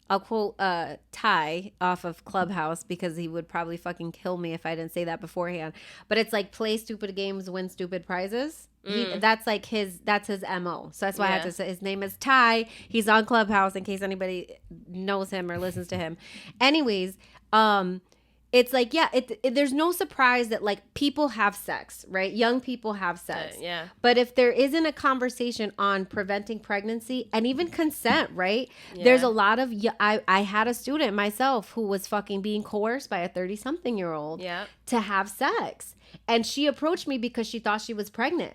I'll quote Ty off of Clubhouse because he would probably fucking kill me if I didn't say that beforehand. But it's like play stupid games, win stupid prizes. That's like that's his MO. So that's why I had to say his name is Ty. He's on Clubhouse in case anybody knows him or listens to him. Anyways, it's like, yeah, there's no surprise that like people have sex, right? Young people have sex. Yeah. But if there isn't a conversation on preventing pregnancy and even consent, right? Yeah. There's a lot of, I had a student myself who was fucking being coerced by a 30-something-year-old to have sex. And she approached me because she thought she was pregnant.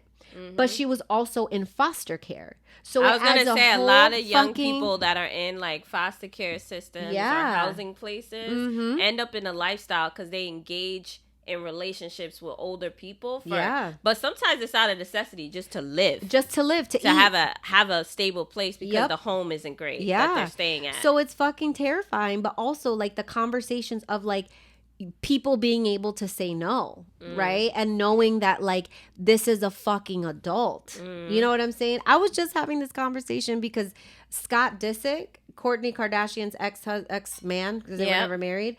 But she was also in foster care. So I was going to say a lot of young people that are in like foster care systems or housing places end up in a lifestyle because they engage in relationships with older people. But sometimes it's out of necessity just to live. To eat. have a stable place because the home isn't great that they're staying at. So it's fucking terrifying. But also like the conversations of like, people being able to say no, right? And knowing that like this is a fucking adult. You know what I'm saying? I was just having this conversation because Scott Disick, Kourtney Kardashian's ex-man, because they were never married,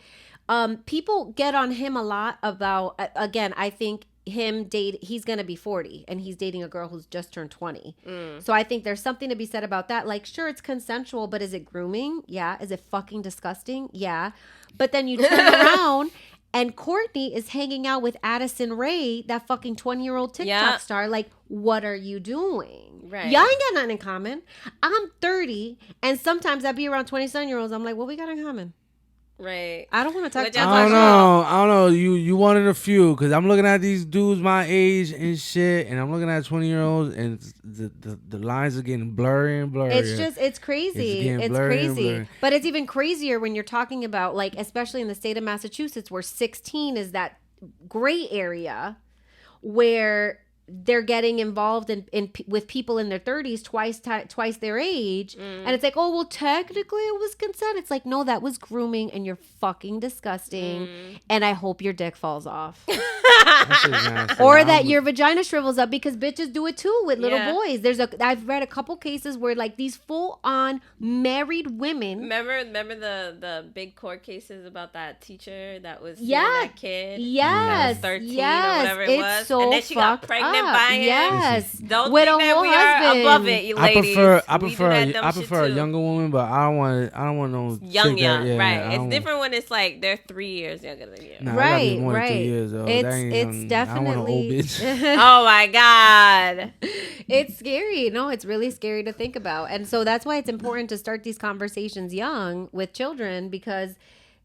people get on him a lot about, again, I think he's gonna be 40 and he's dating a girl who's just turned 20. So I think there's something to be said about that. Like, sure, it's consensual, but is it grooming? Yeah. Is it fucking disgusting? Yeah. But then you turn around and Kourtney is hanging out with Addison Rae, that fucking 20-year-old TikTok star. Like, what are you doing? Right. Y'all ain't got nothing in common. I'm 30 and sometimes I be around 27-year-olds. I'm like, what we got in common? Right. I don't want to talk Which too I much. I don't know. You one of the few, because I'm looking at these dudes my age and shit, and I'm looking at 20-year-olds, and the lines are getting blurry and blurry. It's crazy. getting It's blurry and crazy. blurry. But it's even crazier when you're talking about, like, especially in the state of Massachusetts, where 16 is that gray area where they're getting involved with people in their 30s twice their age, and it's like, oh well, technically it was consent. It's like, no, that was grooming, and you're fucking disgusting, and I hope your dick falls off. That shit's nasty. Or that your vagina shrivels up, because bitches do it too with little Yeah. boys. I've read a couple cases where, like, these full on married women. Remember the big court cases about that teacher that was seeing Yeah. that kid? Yes, That was 13 yes, or whatever it it's was. so And then she got fucked pregnant up. by him. Yes, Don't with think a that whole we are husband. above it, you I ladies. prefer We do that dumb shit a too. younger woman, but I don't want no Young, chick that- yeah, I right? It's don't- different when it's like they're 3 years younger than you. Nah, I gotta be Right, more than 2 right. years, though. It's That ain't it's young. I don't want an old definitely bitch. Oh my god! it's scary. No, it's really scary to think about. And so that's why it's important to start these conversations young with children, because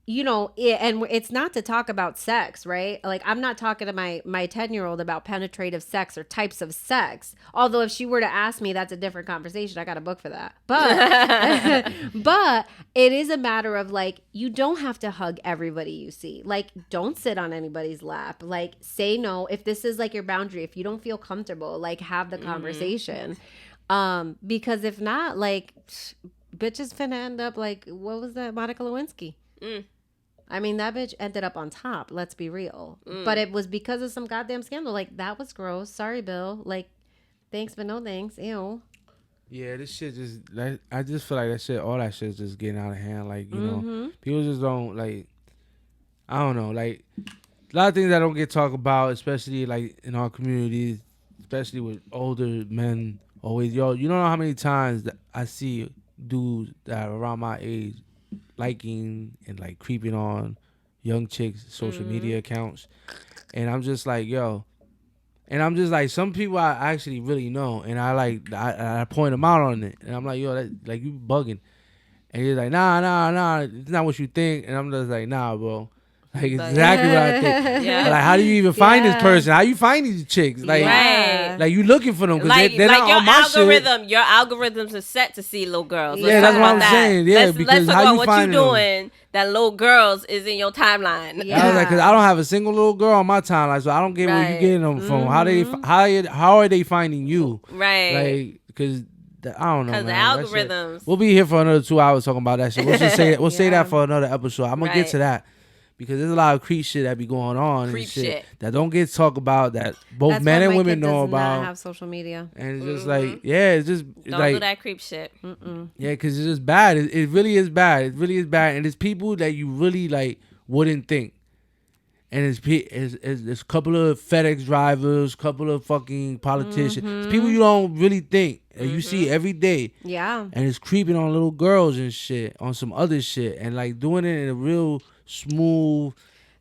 and it's not to talk about sex, right? Like, I'm not talking to my 10-year-old about penetrative sex or types of sex. Although if she were to ask me, that's a different conversation. I got a book for that. But but it is a matter of, like, you don't have to hug everybody you see. Like, don't sit on anybody's lap. Like, say no if this is like your boundary. If you don't feel comfortable, like, have the conversation. Because if not, like, bitches finna end up like, what was that, Monica Lewinsky? I mean, that bitch ended up on top. Let's be real. But it was because of some goddamn scandal. Like, that was gross. Sorry, Bill. Like, thanks, but no thanks. Ew. Yeah, this shit just, like, I just feel like all that shit's just getting out of hand. Like, you know, people just don't, like, I don't know, like, a lot of things that don't get talked about, especially, like, in our communities, especially with older men, always, you don't know how many times that I see dudes that are around my age liking and, like, creeping on young chicks' social media accounts. And I'm just like, yo. And I'm just like, some people I actually really know, and I point them out on it, and I'm like, yo, that, like, you bugging. And he's like, nah, it's not what you think. And I'm just like, nah, bro. Like, it's exactly what I think. Yeah. But, like, how do you even find this person? How you find these chicks? Like, Right. like, you looking for them, because they're not your on my shit. algorithm. Your algorithms are set to see little girls. Yeah, Let's that's talk what about I'm that. saying. Yeah, let's because talk how about you what finding you them? doing. That little girls is in your timeline. Yeah. I was like, because I don't have a single little girl on my timeline, so I don't get where you Right. getting them from. How are they finding you? Right. Like, because I don't know, Because man. the That shit- algorithms. We'll be here for another 2 hours talking about that shit. We'll just say we'll say Yeah. that for another episode. I'm gonna get Right. to that, because there's a lot of creep shit that be going on Creep and shit, shit. that don't get talked about, that both That's men why and my women kid know does not about. have social media. And it's just like, yeah, it's just Don't like, do that creep shit. yeah, because it's just bad. It really is bad. It really is bad. And it's people that you really, like, wouldn't think. And it's a couple of FedEx drivers, couple of fucking politicians. It's people you don't really think, and you see every day. Yeah. And it's creeping on little girls and shit, on some other shit, and, like, doing it in a real smooth.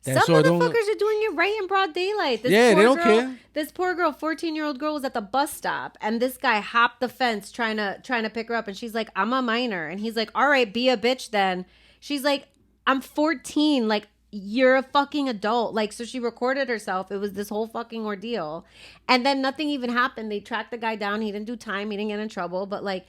Some motherfuckers are doing it right in broad daylight. Yeah, they don't girl, care. This poor girl, 14-year-old girl, was at the bus stop, and this guy hopped the fence trying to pick her up, and she's like, "I'm a minor," and he's like, "All right, be a bitch then." She's like, "I'm 14. Like, you're a fucking adult." Like, so she recorded herself. It was this whole fucking ordeal, and then nothing even happened. They tracked the guy down. He didn't do time. He didn't get in trouble. But, like,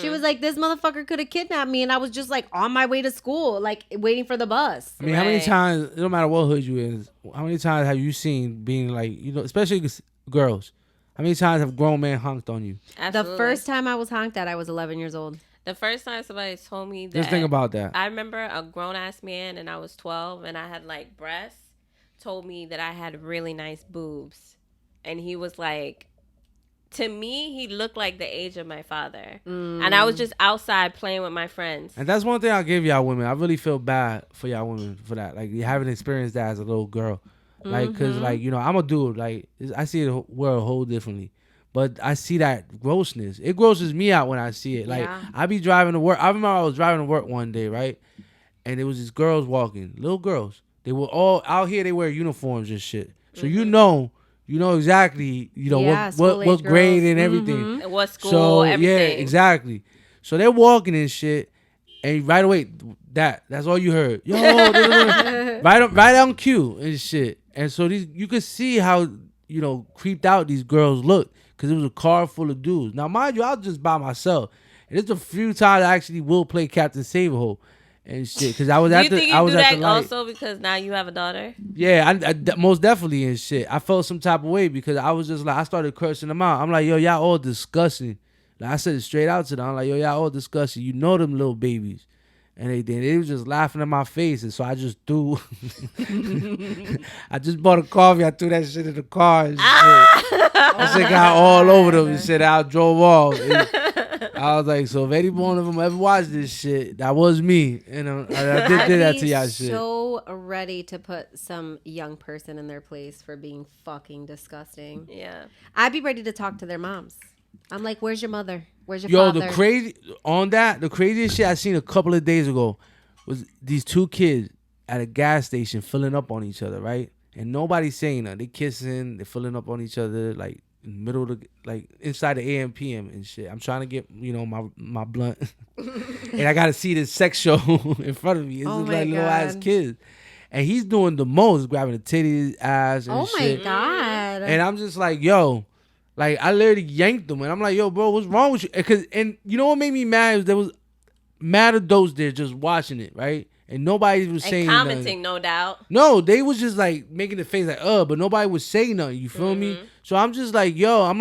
she was like, "This motherfucker could have kidnapped me," and I was just, like, on my way to school, like, waiting for the bus. I mean, how many Right. times, it don't matter what hood you in, how many times have you seen being, like, you know, especially girls, how many times have grown men honked on you? Absolutely. The first time I was honked at, I was 11 years old. The first time somebody told me that. Just think about that. I remember a grown ass man, and I was 12, and I had, like, breasts. Told me that I had really nice boobs, and he was like, to me, he looked like the age of my father, and I was just outside playing with my friends. And that's one thing I'll give y'all women. I really feel bad for y'all women for that. Like, you haven't experienced that as a little girl. Like, because, like, you know, I'm a dude. Like, I see the world whole differently. But I see that grossness. It grosses me out when I see it. Like, Yeah. I be driving to work. I remember I was driving to work one day, right? And there was these girls walking, little girls. They were all out here. They wear uniforms and shit. So you know exactly, Yeah, what school-age grade girls. and everything. What school, So everything. yeah, exactly. So they're walking and shit, and right away That's all you heard. Yo, right on cue and shit. And so you could see how, creeped out these girls look because it was a car full of dudes. Now, mind you, I was just by myself. And it's a few times I actually will play Captain Save-A-Hole and shit. Because I was Do at you the think you I was do at that the light. also because now you have a daughter? Yeah, I most definitely and shit. I felt some type of way because I was just like, I started cursing them out. I'm like, yo, y'all all disgusting. Like, I said it straight out to them. I'm like, yo, y'all all disgusting. You know them little babies. And they was just laughing in my face. And so I just threw. I just bought a coffee. I threw that shit in the car and shit. That shit got all over them and shit. I drove off. I was like, so if any one of them ever watched this shit, that was me. And I did that to y'all shit. So ready to put some young person in their place for being fucking disgusting. Yeah. I'd be ready to talk to their moms. I'm like, where's your mother? Where's your Yo, father? the craziest shit I seen a couple of days ago was these two kids at a gas station filling up on each other, right? And nobody's saying nothing. They kissing, they filling up on each other, like in the middle of the, like inside the AM PM and shit. I'm trying to get, my blunt. And I gotta see this sex show in front of me. It's just like little ass kids. And he's doing the most, grabbing the titties, ass, and shit. Oh my God. And I'm just like, yo. Like, I literally yanked them. And I'm like, yo, bro, what's wrong with you? And you know what made me mad? Is there was mad adults there just watching it, right? And nobody was saying and commenting, nothing. no doubt. No, they was just, like, making the face like, but nobody was saying nothing. You feel me? So I'm just like, yo,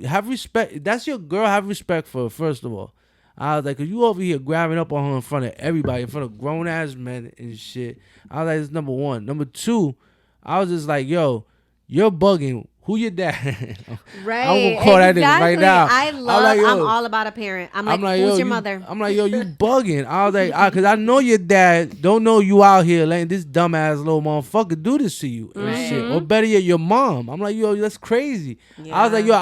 have respect. That's your girl. Have respect for her, first of all. I was like, cause you over here grabbing up on her in front of everybody, in front of grown-ass men and shit. I was like, that's number one. Number two, I was just like, yo, you're bugging. Who your dad? Right. I'm gonna call that nigga right now. I'm all about a parent. I'm like, who's your mother? I'm like, yo, you bugging. I was like, cause I know your dad don't know you out here letting this dumbass little motherfucker do this to you and shit. Or better yet, your mom. I'm like, yo, that's crazy. Yeah. I was like, yo,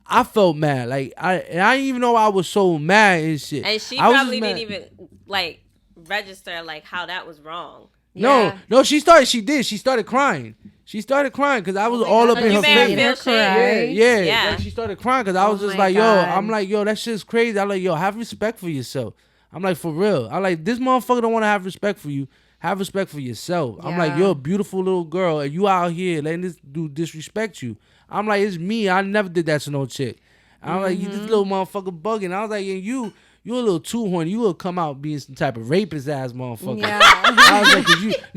I felt mad. Like I didn't even know I was so mad and shit. And she probably didn't even like register like how that was wrong. No, she started crying. She started crying because I was all up in her face. Yeah. Like, she started crying because I was just like, yo, I'm like, yo, that shit's crazy. I'm like, yo, have respect for yourself. I'm like, for real. I'm like, this motherfucker don't want to have respect for you. Have respect for yourself. I'm like, you're a beautiful little girl and you out here letting this dude disrespect you. I'm like, it's me. I never did that to no chick. I'm like, you this little motherfucker bugging. I was like, and you a little too horny. You will come out being some type of rapist ass motherfucker. Yeah. I was like,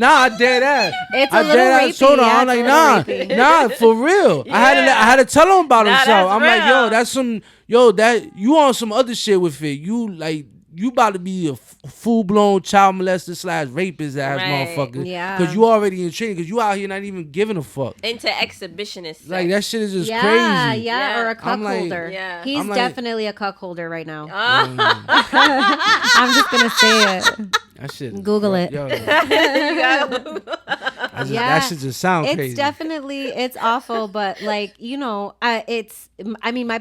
I did that. It's a little rapey. I'm like, nah, for real. Yeah. I had to tell him about himself. I'm like, yo, that's that you on some other shit with it. You about to be a full-blown child molester / rapist ass motherfucker. Yeah. Because you already in training. Because you out here not even giving a fuck. Into exhibitionist sex. Like, that shit is just crazy. Yeah, or a cuckolder. Yeah. He's definitely a cuckolder right now. I'm just going to say it. That shit. Google it. That shit just sound crazy. It's definitely, it's awful, but like, my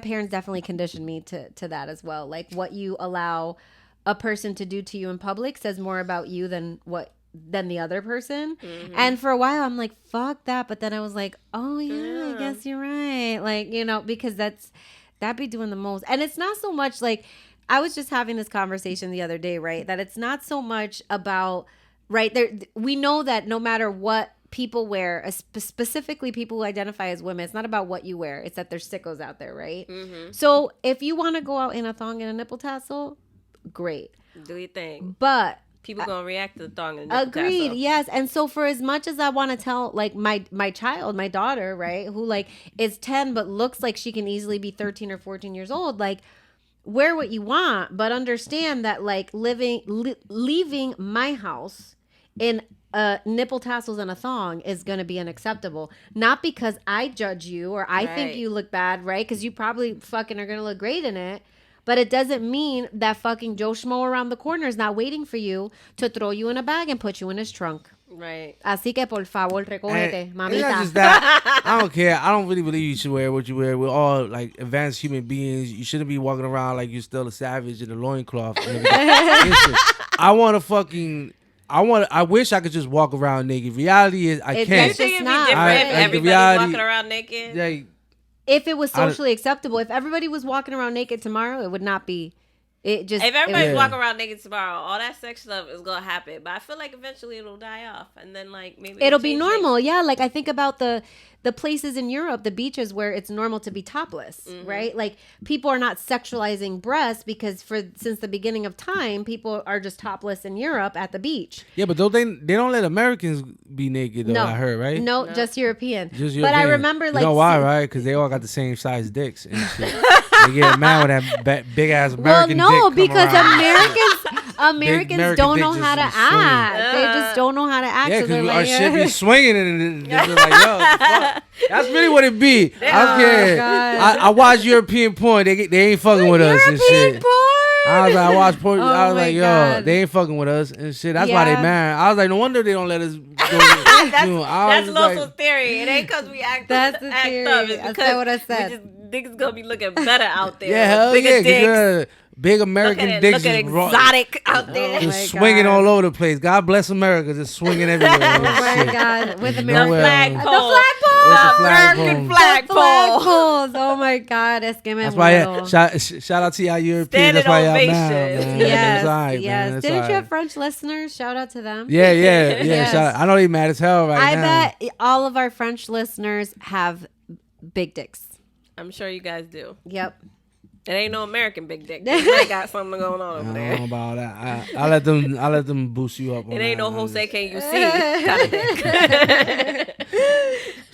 parents definitely conditioned me to that as well. Like, what you allow a person to do to you in public says more about you than the other person. Mm-hmm. And for a while I'm like, fuck that. But then I was like, oh yeah, I guess you're right. Like, because that'd be doing the most. And it's not so much like, I was just having this conversation the other day, right? That it's not so much about, right there. We know that no matter what people wear, specifically people who identify as women, it's not about what you wear. It's that there's sickos out there, right? Mm-hmm. So if you want to go out in a thong and a nipple tassel, great. Do your thing. But people gonna react to the thong and the nipple agreed, tassel. yes. And so for as much as I want to tell like my child, my daughter, right, who like is 10 but looks like she can easily be 13 or 14 years old, like, wear what you want, but understand that like leaving my house in nipple tassels and a thong is going to be unacceptable. Not because I judge you or I think you look bad, right? Because you probably fucking are going to look great in it. But it doesn't mean that fucking Joe Schmo around the corner is not waiting for you to throw you in a bag and put you in his trunk. Right. Así que por favor, recógete, mamita. It's not just that. I don't care. I don't really believe you should wear what you wear. We're all like advanced human beings. You shouldn't be walking around like you're still a savage in a loincloth. I wish I could just walk around naked. Reality is I can't. It's just not. If everybody walking around naked? Like, if it was socially acceptable, if everybody was walking around naked tomorrow, it would not be It just if everybody's Yeah. walking around naked tomorrow, all that sex stuff is gonna happen. But I feel like eventually it'll die off, and then like maybe it'll be change normal. things. Yeah, like I think about the places in Europe, the beaches where it's normal to be topless, right? Like people are not sexualizing breasts because since the beginning of time, people are just topless in Europe at the beach. Yeah, but don't they don't let Americans be naked though. No, I heard, right? No, just European. Just But I European. remember you like know why, right? Because they all got the same size dicks and shit. They get mad with that big ass American well, no, dick. because American Americans don't dick know just how to be swinging. act. They just don't know how to act. Yeah, so they're because our like, shit be swinging and they be like, yo, fuck. That's really what it be. I don't care. God. I watch European porn. They ain't fucking with us and European shit. porn. I was like, I watch porn. Oh I was my like, yo, God. they ain't fucking with us and shit. That's why they Yeah. mad. I was like, no wonder they don't let us. That's Loso's theory. It ain't because we act That's the act theory. tough. It's I because said what I said. we just niggas gonna be looking better out there. Yeah, hell Bigger yeah. dicks. Big American Looking dicks looking is raw. exotic out there. Oh my Just swinging God. all over the place. God bless America, just swinging everywhere. Oh my God, with The Nowhere. American flagpole. With the American flagpole. flagpole. flagpoles. Oh my God, es que me That's why, muero. shout out to y'all Europeans. Standing That's why y'all ovation. mad, man. Yes, It's all right, yes. man. It's Didn't all you right. have French listeners? Shout out to them. Yeah. Yes. Shout out. I know they mad as hell right I now. bet all of our French listeners have big dicks. I'm sure you guys do. Yep. It ain't no American big dick. They got something going on over I there. don't know about that. I let them boost you up. On It ain't that. no Jose can you see kind of dick.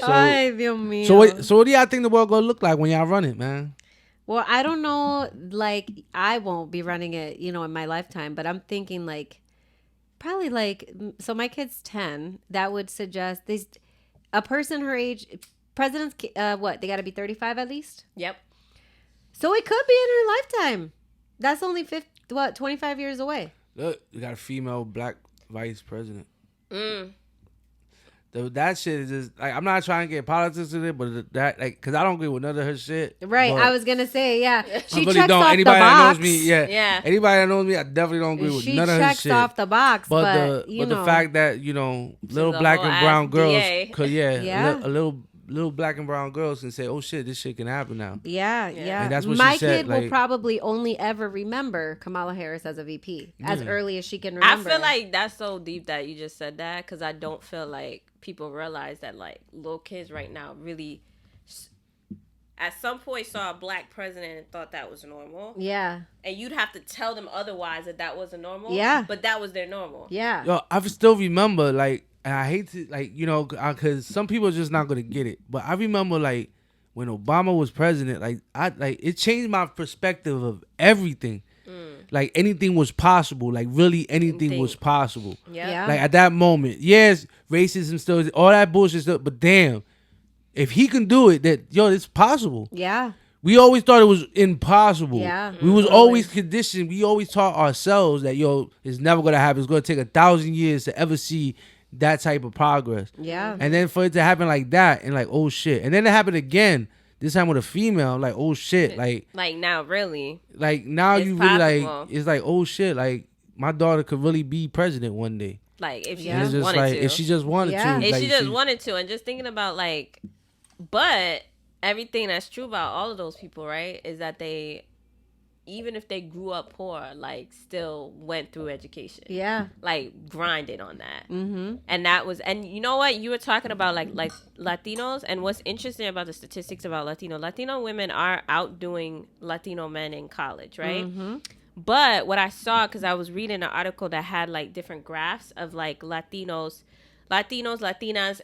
Ay, Dios mío. So what do y'all think the world gonna look like when y'all run it, man? Well, I don't know. Like, I won't be running it, in my lifetime. But I'm thinking, like, probably like. So my kid's 10. That would suggest a person her age. Presidents, what? They got to be 35 at least. Yep. So it could be in her lifetime. That's only 25 years away. Look, you got a female black vice president. Mm. That shit is just like, I'm not trying to get politics in it, but that like, cause I don't agree with none of her shit. Right. but I was gonna say, yeah. She I really checks don't. off Anybody the that box. knows me, yeah. Yeah. Anybody that knows me, I definitely don't agree with She none of her checks shit. off the box, but the fact that little a black whole and brown ass girls, DA. cause Yeah. a little black and brown girls can say, oh shit, this shit can happen now. Yeah. And that's what My she said, kid will like- probably only ever remember Kamala Harris as a VP as Yeah. early as she can I remember. feel like that's so deep that you just said that because I don't feel like people realize that like little kids right now really at some point saw a black president and thought that was normal. Yeah. And you'd have to tell them otherwise that wasn't normal. Yeah. But that was their normal. Yeah. Yo, I still remember, like, and I hate to, like, because some people are just not gonna get it. But I remember, like, when Obama was president, like, it changed my perspective of everything. Like, anything was possible. Like, really, anything was possible. Yeah. Like, at that moment, yes, racism still, all that bullshit still, but damn, if he can do it, it's possible. Yeah. We always thought it was impossible. Yeah. We was always conditioned. We always taught ourselves that, it's never going to happen. It's going to take 1,000 years to ever see that type of progress. Yeah. And then for it to happen like that and like, oh shit. And then it happened again, this time with a female, like, oh shit. Like now, really. Like now It's you really possible. like, it's like, oh shit. Like my daughter could really be president one day. Like, if she Yeah. It's just just wanted like, to. if she just wanted Yeah. to. If like, she just wanted to. And just thinking about, like, but everything that's true about all of those people, right, is that they, even if they grew up poor, like, still went through education. Yeah. Like, grinded on that. Mm-hmm. And that was, and you know what? You were talking about, like Latinos. And what's interesting about the statistics about Latino women are outdoing Latino men in college, right? Mm-hmm. But what I saw, because I was reading an article that had, like, different graphs of, like, Latinas,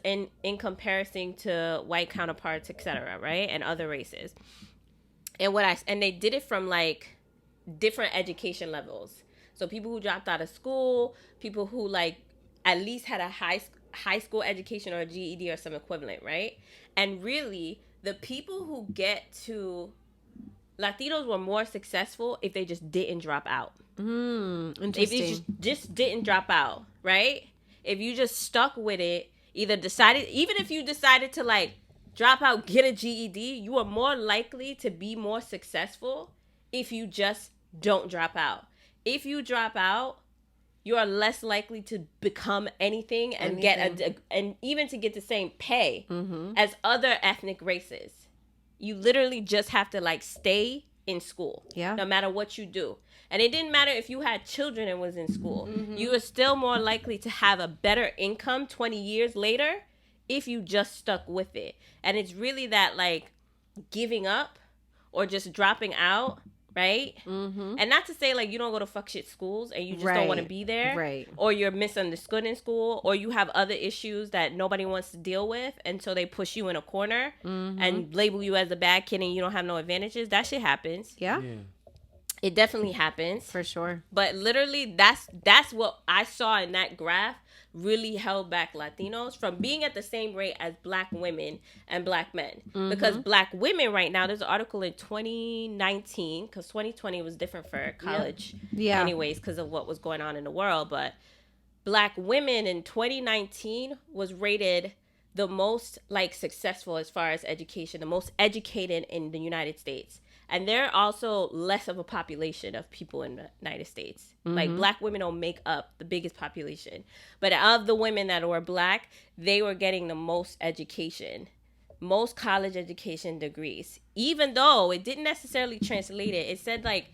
in comparison to white counterparts, etc., right? And other races. And they did it from, like, different education levels. So people who dropped out of school, people who, like, at least had a high school education or a GED or some equivalent, right? And really, the people who get to Latinos were more successful if they just didn't drop out. Interesting. If you just didn't drop out, right? If you just stuck with it, even if you decided to, like, drop out, get a GED, you are more likely to be more successful if you just don't drop out. If you drop out, you are less likely to become anything and and even to get the same pay as other ethnic races. You literally just have to, like, stay in school. Yeah. No matter what you do. And it didn't matter if you had children and was in school. You were still more likely to have a better income 20 years later if you just stuck with it. And it's really that, like, giving up or just dropping out, right? And not to say, like, you don't go to fuck shit schools and you just don't want to be there. Right. Or you're misunderstood in school, or you have other issues that nobody wants to deal with, and so they push you in a corner and label you as a bad kid and you don't have no advantages. That shit happens. Yeah. It definitely happens. For sure. But literally, that's what I saw in that graph really held back Latinos from being at the same rate as black women and black men. Because black women right now, there's an article in 2019, because 2020 was different for college anyways, because of what was going on in the world. But black women in 2019 was rated the most, like, successful as far as education, the most educated in the United States. And they're also less of a population of people in the United States. Like, black women don't make up the biggest population. But of the women that were black, they were getting the most education, most college education degrees. Even though it didn't necessarily translate it. It said, like,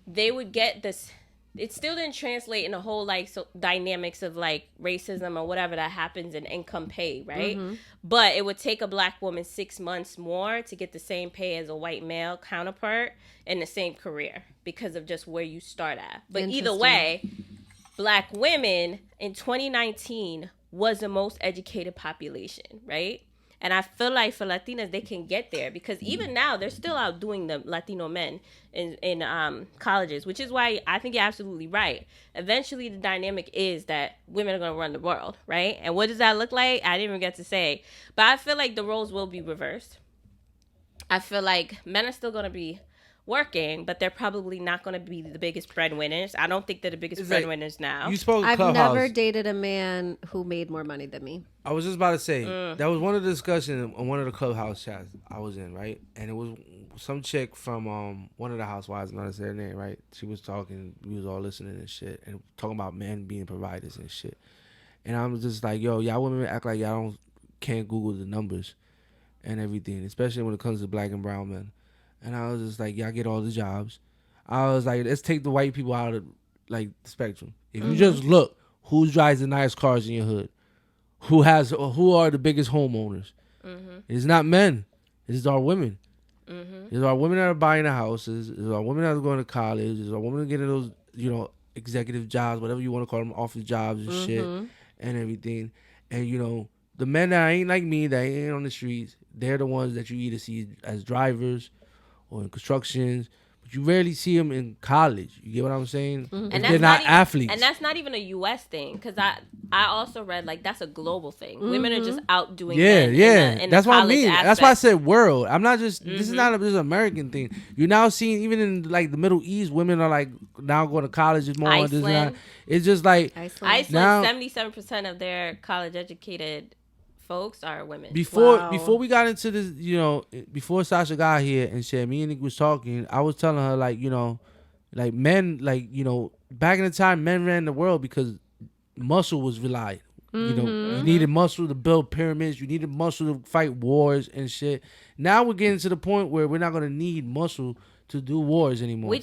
they would get this. It still didn't translate in the whole, like, so dynamics of, like, racism or whatever that happens in income pay, right? But it would take a black woman 6 months more to get the same pay as a white male counterpart in the same career because of just where you start at. But either way, black women in 2019 was the most educated population, right? And I feel like for Latinas, they can get there because even now they're still outdoing the Latino men in colleges, which is why I think you're absolutely right. Eventually, the dynamic is that women are going to run the world, right? And what does that look like? I didn't even get to say. But I feel like the roles will be reversed. I feel like men are still going to be working, but they're probably not going to be the biggest breadwinners. I don't think they're the biggest breadwinners now. You spoke I've Clubhouse. never dated a man who made more money than me. I was just about to say that was one of the discussions on one of the Clubhouse chats I was in, right? And it was some chick from one of the housewives, I'm not gonna say her name, right? She was talking, we was all listening and shit, and talking about men being providers and shit. And I was just like, yo, y'all women act like y'all can't Google the numbers and everything, especially when it comes to black and brown men. And I was just like, y'all get all the jobs. I was like, let's take the white people out of, like, the spectrum. If you just look, who drives the nice cars in your hood? Who are the biggest homeowners? It's not men. It's our women. It's our women that are buying the houses. It's our women that are going to college. It's our women getting those, executive jobs, whatever you want to call them, office jobs and shit and everything. And, the men that ain't like me, that ain't on the streets, they're the ones that you either see as drivers or in constructions, but you rarely see them in college. You get what I'm saying? And they're not athletes. And that's not even a U.S. thing, because I also read, like, that's a global thing. Women are just outdoing men in that's the what I college mean. aspect. That's why I said world. I'm not just, this is not just an American thing. You're now seeing, even in, like, the Middle East, women are, like, now going to colleges more. Iceland. It's just like, Iceland, now, 77% of their college educated folks are women. Before we got into this, before Sasha got here and said, me and Nick was talking, I was telling her, like, like men, like, back in the time, men ran the world because muscle was relied. You needed muscle to build pyramids. You needed muscle to fight wars and shit. Now we're getting to the point where we're not going to need muscle to do wars anymore.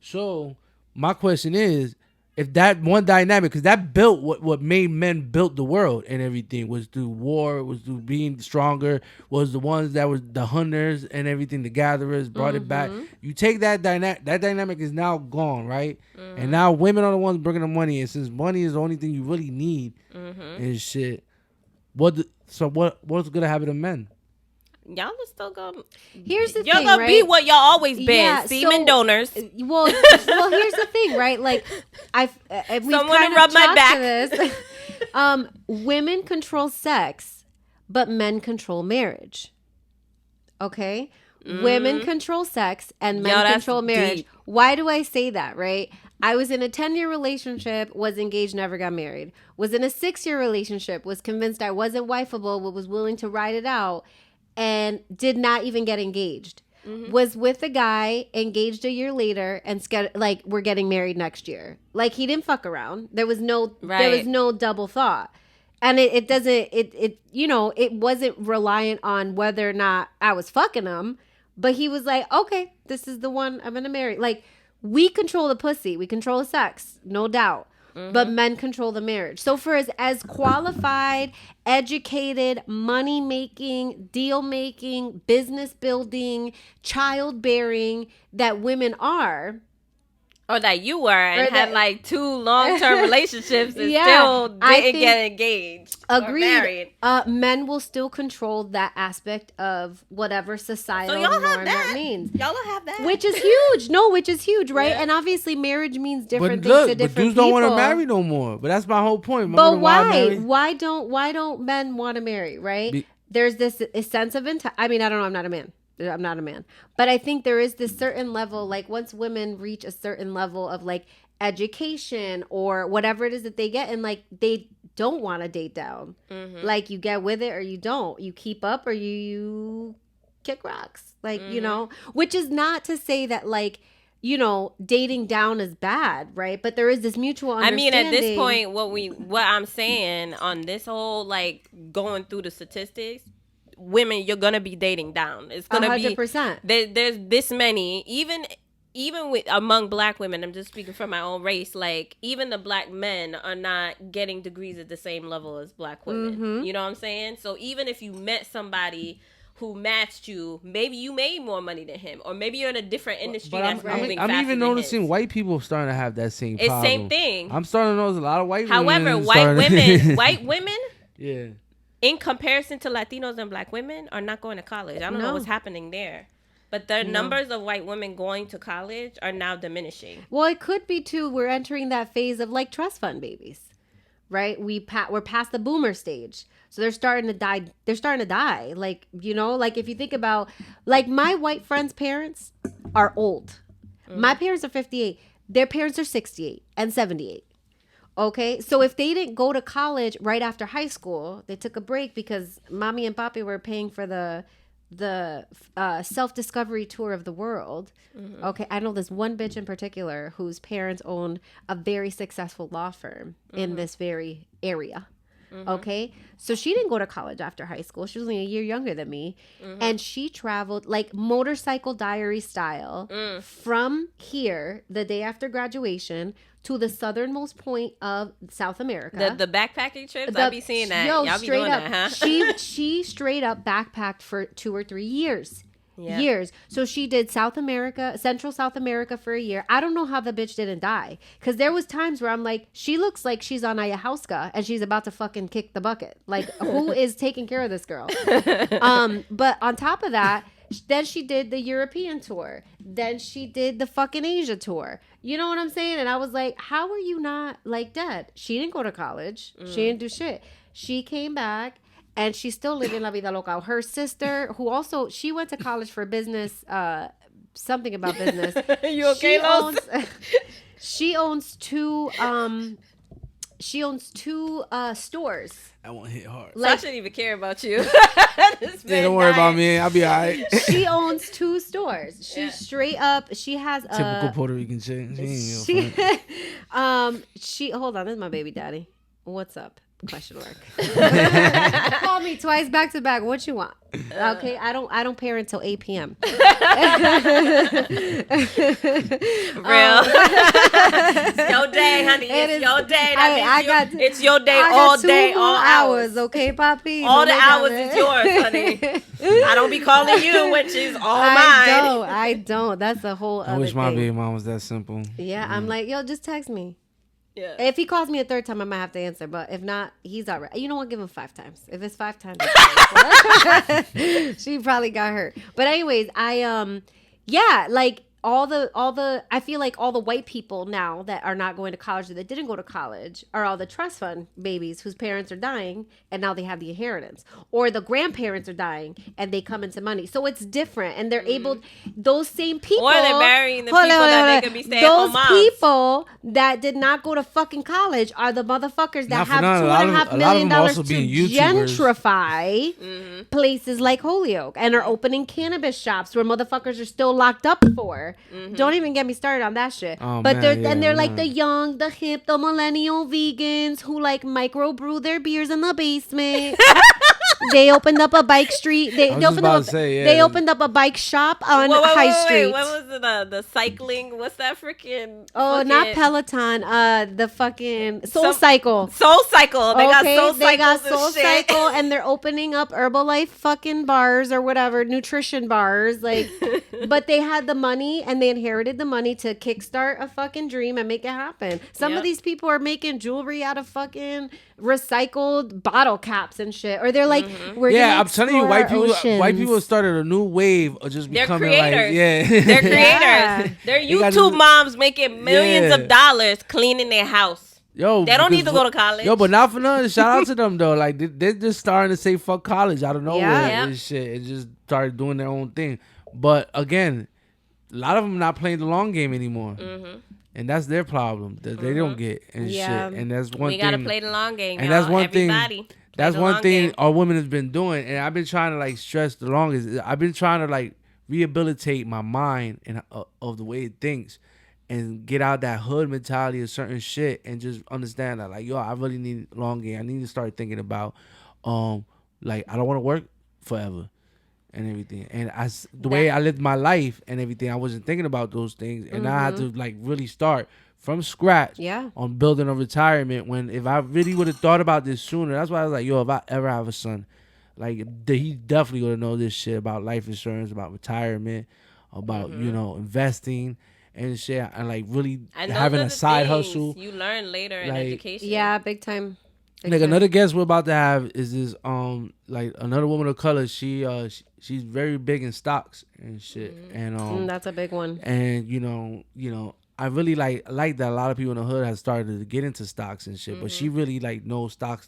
So my question is, if that one dynamic, because that built what made men built the world and everything, was through war, was through being stronger, was the ones that was the hunters and everything, the gatherers, brought it back. You take that dynamic is now gone, right? And now women are the ones bringing the money, and since money is the only thing you really need and shit, what's gonna happen to men? Y'all are still gonna. Here's the y'all thing, gonna right? be what y'all always been, Yeah, semen donors. Well, here's the thing, right? Like, we've Someone kind to rub of my talked back. to this. Women control sex, but men control marriage. Okay, women control sex and men that's control marriage. deep. Why do I say that? Right? I was in a 10-year relationship, was engaged, never got married. Was in a 6-year relationship, was convinced I wasn't wifeable, but was willing to ride it out, and did not even get engaged. Was with a guy, engaged a year later, and we're getting married next year. Like, he didn't fuck around. There was no double thought. And it wasn't reliant on whether or not I was fucking him, But he was like, okay, this is the one I'm gonna marry. Like, we control the pussy, we control the sex, no doubt. But men control the marriage. So for as qualified, educated, money making, deal making, business building, childbearing that women are, or that you were and Or had that- like 2 long-term relationships and Yeah, still I didn't think- get engaged or agreed. married. Men will still control that aspect of whatever societal So y'all have norm that. that means. Y'all don't have that. Which is huge. No, which is huge, right? Yeah. And obviously marriage means But different things look, to but different dudes don't want to people. marry no more. But that's my whole point. But Remember the wild why? marriage? Why don't men want to marry, right? Be- There's this a sense of I mean, I don't know, I'm not a man. But I think there is this certain level, like once women reach a certain level of like education or whatever it is that they get, and like they don't want to date down. Like you get with it or you don't. You keep up or you kick rocks. Like, you know, which is not to say that like, you know, dating down is bad, right? But there is this mutual I mean, understanding. at this point, what I'm saying on this whole like going through the statistics, women, you're gonna be dating down. It's gonna 100%. be there's this many, even with among black women. I'm just speaking from my own race. Like even the black men are not getting degrees at the same level as black women. You know what I'm saying? So even if you met somebody who matched you, maybe you made more money than him, or maybe you're in a different industry But that's moving I'm faster even than noticing his. white people starting to have that same It's problem. same thing. I'm starting to notice a lot of white However, women. white women, Yeah. in comparison to Latinos and black women, are not going to college. I don't know No. what's happening there. But the numbers of white women going to college are now diminishing. Well, it could be too. We're entering that phase of like trust fund babies, right? We're past the boomer stage, so they're starting to die. They're starting to die. Like, you know, like if you think about like my white friends' parents are old. My parents are 58. Their parents are 68 and 78. Okay, so if they didn't go to college right after high school, they took a break because mommy and papi were paying for the self-discovery tour of the world. Okay, I know this one bitch in particular whose parents own a very successful law firm in this very area. Okay, so she didn't go to college after high school. She was only a year younger than me, and she traveled like motorcycle diary style from here the day after graduation to the southernmost point of South America. The backpacking trips, I be seeing that. Yo, Y'all be straight doing up, that, huh? she straight up backpacked for 2 or 3 years. Yeah. Years. So she did South America, Central South America for a year. I don't know how the bitch didn't die. Because there was times where I'm like, she looks like she's on ayahuasca and she's about to fucking kick the bucket. Like, who is taking care of this girl? But on top of that, then she did the European tour. Then she did the fucking Asia tour. You know what I'm saying? And I was like, how are you not like dead? She didn't go to college. She didn't do shit. She came back and she's still living la vida loca. Her sister, who also, she went to college for business, something about business. You okay, Los? She owns two stores. That one hit hard. So I shouldn't even care about you. Yeah, don't worry about me. I'll be all right. She owns 2 stores. She's straight up. She has a Typical Puerto Rican chick. She ain't give a fuck. she hold on, this is my baby daddy. What's up? Question mark. Call me twice back to back. What you want? Okay, I don't parent till 8 p.m. Real. It's your day, honey. It's your day. It's your day all day, all hours. Okay, papi. All the No me hours llames. is yours, honey. I don't be calling you, which is all mine. I don't. That's a whole other I wish my thing. baby mom was that simple. Yeah, I'm like, yo, just text me. Yeah. If he calls me a 3rd time, I might have to answer. But if not, he's all right. You know what? Give him 5 times. If it's 5 times, it's fine. She probably got hurt. But anyways, yeah, like all the I feel like all the white people now that are not going to college, that didn't go to college, are all the trust fund babies whose parents are dying and now they have the inheritance, or the grandparents are dying and they come into money. So it's different, and they're able, those same people, Or they're marrying the people that they could be stay-at-home those moms. people that did not go to fucking college are the motherfuckers that Not for have nothing. $2.5 A lot of million them also to being YouTubers. gentrify places like Holyoke and are opening cannabis shops where motherfuckers are still locked up for. Don't even get me started on that shit. Oh, But man, they're yeah, like man. the young, the hip, the millennial vegans who like microbrew their beers in the basement. They opened up a bike street. They was just opened about up. to say, yeah. They opened up a bike shop on High Street. What was it? The cycling? What's that freaking? Oh, not Peloton. The fucking Soul Cycle. Soul Cycle. They got Soul Cycle, and they're opening up Herbalife fucking bars or whatever, nutrition bars. Like, but they had the money and they inherited the money to kickstart a fucking dream and make it happen. Some of these people are making jewelry out of fucking recycled bottle caps and shit, or they're like, we're I'm telling you, white oceans. people started a new wave of just They're becoming creators. like, They're creators. Yeah. They're got YouTube this- moms making millions of dollars cleaning their house. Yo, They don't need to because- go to college. Yo, but not for nothing. Shout out to them though. Like they're just starting to say fuck college out of nowhere Yeah. and shit, and just started doing their own thing. But again, a lot of them not playing the long game anymore, and that's their problem that they don't get and Yeah. shit. And that's one We thing. gotta play the long game, And y'all. that's one thing- Everybody play That's the one long thing game. our women has been doing, and I've been trying to like stress the longest. I've been trying to like rehabilitate my mind and of the way it thinks, and get out that hood mentality of certain shit, and just understand that like, yo, I really need long game. I need to start thinking about, like I don't want to work forever, and everything. And the way I lived my life and everything, I wasn't thinking about those things, and I had to like really start from scratch on building a retirement. When if I really would have thought about this sooner, that's why I was like, yo, if I ever have a son, like he's definitely gonna know this shit about life insurance, about retirement, about investing and shit, and like really And those having are a the side things hustle. you learn later in Like- education. Yeah, big time. Like another guest we're about to have is this like another woman of color. She's very big in stocks and shit, and That's a big one. and you know I really like that a lot of people in the hood have started to get into stocks and shit, but she really like knows stocks,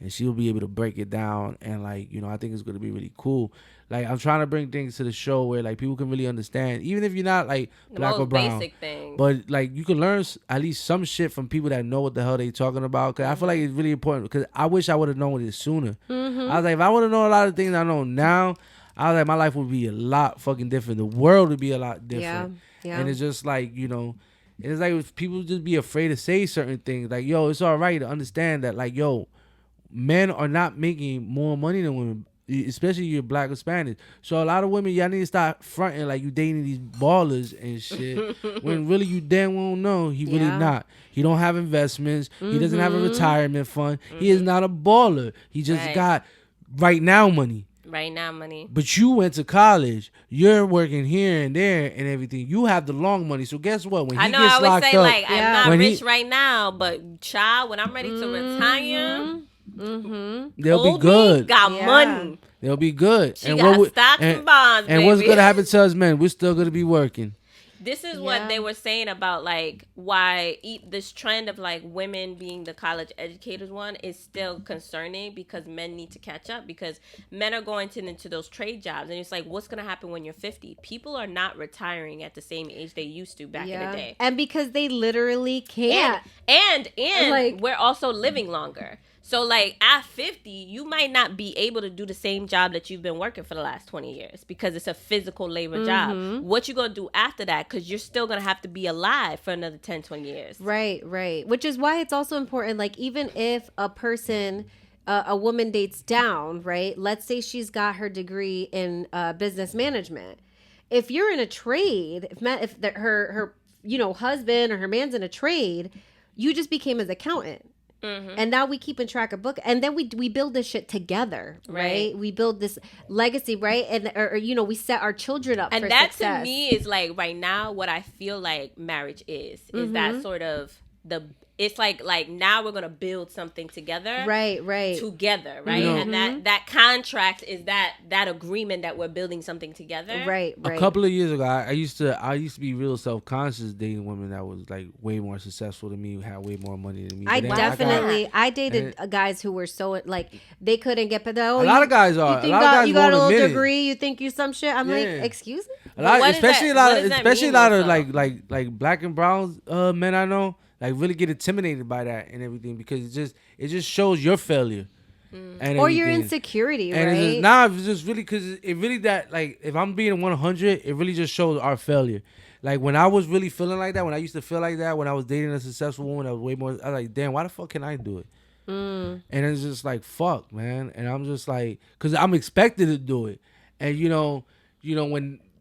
and she'll be able to break it down, and like I think it's gonna be really cool. Like I'm trying to bring things to the show where like people can really understand, even if you're not like The black most or brown, basic thing. but like you can learn at least some shit from people that know what the hell they talking about. Cause I feel like it's really important. Cause I wish I would have known it sooner. I was like, if I would have known a lot of things I know now, I was like, my life would be a lot fucking different. The world would be a lot different. Yeah. And it's just like, it's like if people just be afraid to say certain things. Like, yo, it's all right to understand that, like, yo, men are not making more money than women, especially you're black or Spanish. So a lot of women, y'all need to start fronting like you dating these ballers and shit. When really you damn well know he really not. He don't have investments. He doesn't have a retirement fund. He is not a baller. He just got right now money. Right now, money. But you went to college. You're working here and there and everything. You have the long money. So guess what? When he I know gets I always locked say up, like I'm not when rich right now, but child, when I'm ready to retire, they'll be old good. me got money. They'll be good. She got stocks and bonds, And what's baby. gonna happen to us men? We're still gonna be working. This is what they were saying about like why this trend of like women being the college educators one is still concerning, because men need to catch up, because men are going into those trade jobs, and it's like, what's going to happen when you're 50? People are not retiring at the same age they used to back in the day. And because they literally can't. And Like- we're also living longer. So, like, at 50, you might not be able to do the same job that you've been working for the last 20 years, because it's a physical labor job. What you going to do after that? Because you're still going to have to be alive for another 10, 20 years. Right. Which is why it's also important, like, even if a person, a woman dates down, right? Let's say she's got her degree in business management. If you're in a trade, if her husband or her man's in a trade, you just became his accountant. And now we keeping track of book, and then we build this shit together, right? We build this legacy, right? And or we set our children up And for that success. to me is like right now what I feel like marriage is that sort of it's like now we're gonna build something together, right together, right? And that contract is that agreement that we're building something together, right A couple of years ago, I used to be real self-conscious dating women that was like way more successful than me, had way more money than me. I But then definitely I dated guys who were so like they couldn't get paid. a lot of guys are. You think A lot of guys you got a won't little admit it. degree? You think you some shit? I'm like, Yeah. excuse me. A lot, what is especially that- a what does lot, that especially a mean, lot of though? like black and brown men I know, like really get intimidated by that and everything, because it just shows your failure and Or your everything. insecurity, And right? it's just really, because it really that, like, if I'm being 100, it really just shows our failure. Like when I was really feeling like that, when I used to feel like that, when I was dating a successful woman that was way more, I was like, damn, why the fuck can I do it? And it's just like, fuck, man. And I'm just like, because I'm expected to do it. And,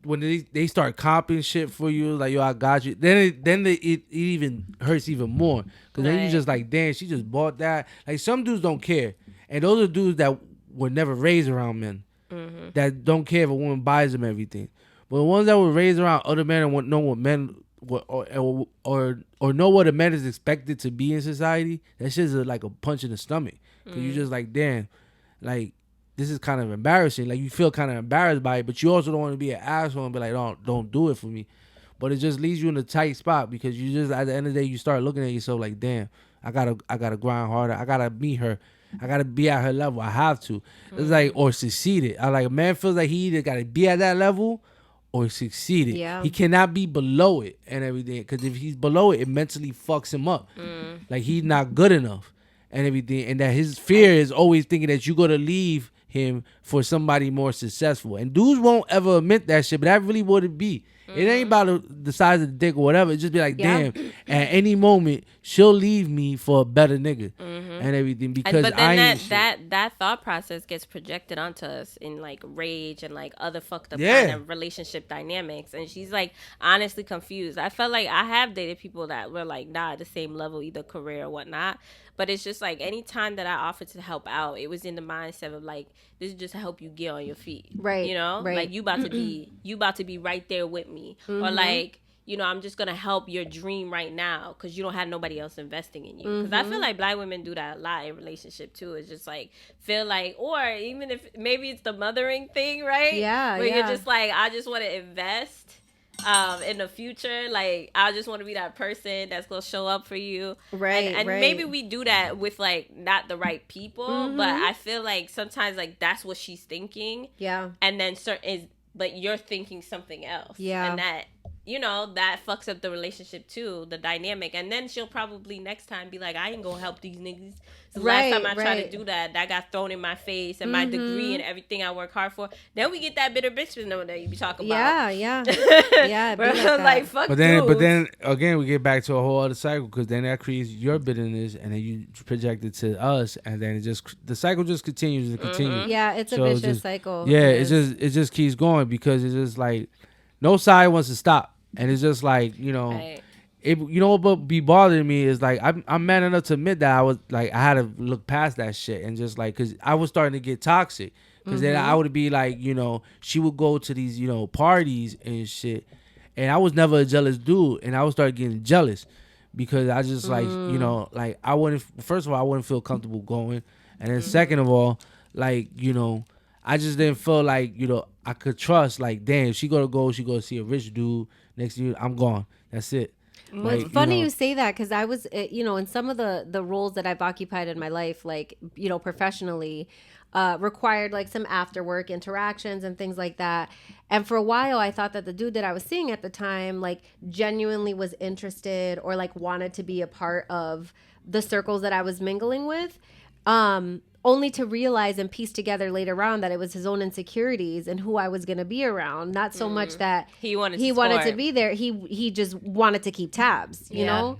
when they start comping shit for you, like, yo, I got you, then it even hurts even more. Because then you just like, damn, she just bought that. Like, some dudes don't care. And those are dudes that were never raised around men. That don't care if a woman buys them everything. But the ones that were raised around other men and know what men or know what a man is expected to be in society, that shit's like a punch in the stomach. Cause you just like, damn, like, this is kind of embarrassing. Like, you feel kind of embarrassed by it, but you also don't want to be an asshole and be like, don't do it for me. But it just leaves you in a tight spot because you just, at the end of the day, you start looking at yourself like, damn, I gotta grind harder. I gotta meet her. I gotta be at her level. I have to. It's like, or succeeded. I like, a man feels like he either gotta be at that level or succeeded. Yeah. He cannot be below it and everything. Because if he's below it, it mentally fucks him up. Like, he's not good enough and everything. And that his fear is always thinking that you're gonna leave him for somebody more successful. And dudes won't ever admit that shit, but that really what it be. It ain't about the size of the dick or whatever. It just be like, damn, at any moment she'll leave me for a better nigga and everything because but I then ain't that thought process gets projected onto us in like rage and like other fucked up kind of relationship dynamics. And she's like honestly confused. I felt like I have dated people that were like not at the same level, either career or whatnot. But it's just like anytime that I offered to help out, it was in the mindset of like, this is just to help you get on your feet. Right. You know? Right. Like you about to be right there with me. Or like, I'm just going to help your dream right now because you don't have nobody else investing in you. Because I feel like Black women do that a lot in relationship too. It's just like, feel like, or even if maybe it's the mothering thing, right? Yeah, Where you're just like, I just want to invest in the future. Like, I just want to be that person that's going to show up for you. Right, and right. maybe we do that with like not the right people, but I feel like sometimes like that's what she's thinking. Yeah. And then but you're thinking something else. Yeah. And that, that fucks up the relationship too, the dynamic. And then she'll probably next time be like, I ain't gonna help these niggas. So last time I tried to do that got thrown in my face and my degree and everything I work hard for. Then we get that bitter bitch that you be talking about. Yeah. Yeah. Bro, like, fuck but then again, we get back to a whole other cycle because then that creates your bitterness and then you project it to us and then the cycle just continues and continues. Yeah, it's a vicious cycle. Yeah, it just keeps going because it's just like no side wants to stop. And it's just like, right. What be bothering me is like I'm man enough to admit that I was like I had to look past that shit and just like because I was starting to get toxic because then I would be like she would go to these parties and shit and I was never a jealous dude and I would start getting jealous because I just like like I wouldn't first of all I wouldn't feel comfortable going and then second of all like I just didn't feel like I could trust like damn she gonna see a rich dude. Next year, I'm gone. That's it. Well, it's funny you say that because I was, in some of the roles that I've occupied in my life, like, professionally, required like some after work interactions and things like that. And for a while, I thought that the dude that I was seeing at the time, like, genuinely was interested or like wanted to be a part of the circles that I was mingling with. Only to realize and piece together later on that it was his own insecurities and who I was going to be around. Not so much that he wanted to be there. He just wanted to keep tabs, you know,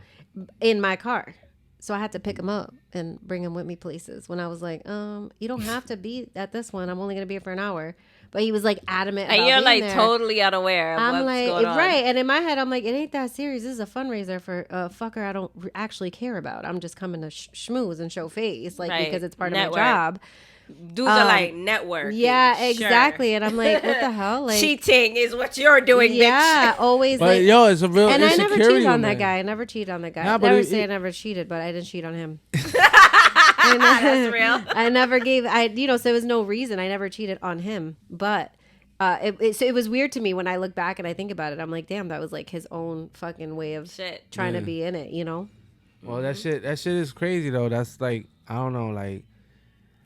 in my car. So I had to pick him up and bring him with me places when I was like, you don't have to be at this one. I'm only going to be here for an hour. But he was like adamant about and you're being like there. Totally unaware of I'm what's like, going on. Right. And in my head, I'm like, it ain't that serious. This is a fundraiser for a fucker I don't actually care about. I'm just coming to schmooze and show face, like, because it's part of my job. Dudes are like networking. Yeah, exactly. Sure. And I'm like, what the hell? Like, cheating is what you're doing, bitch. Yeah, always. But like, it's a real and I never cheated on man. that guy. I never cheated on that guy. Nah, I never say I never cheated, but I didn't cheat on him. That's real. I never gave. So there was no reason. I never cheated on him, but. It was weird to me when I look back and I think about it. I'm like, damn, that was like his own fucking way of trying to be in it, Well, that shit is crazy though. That's like, I don't know, like,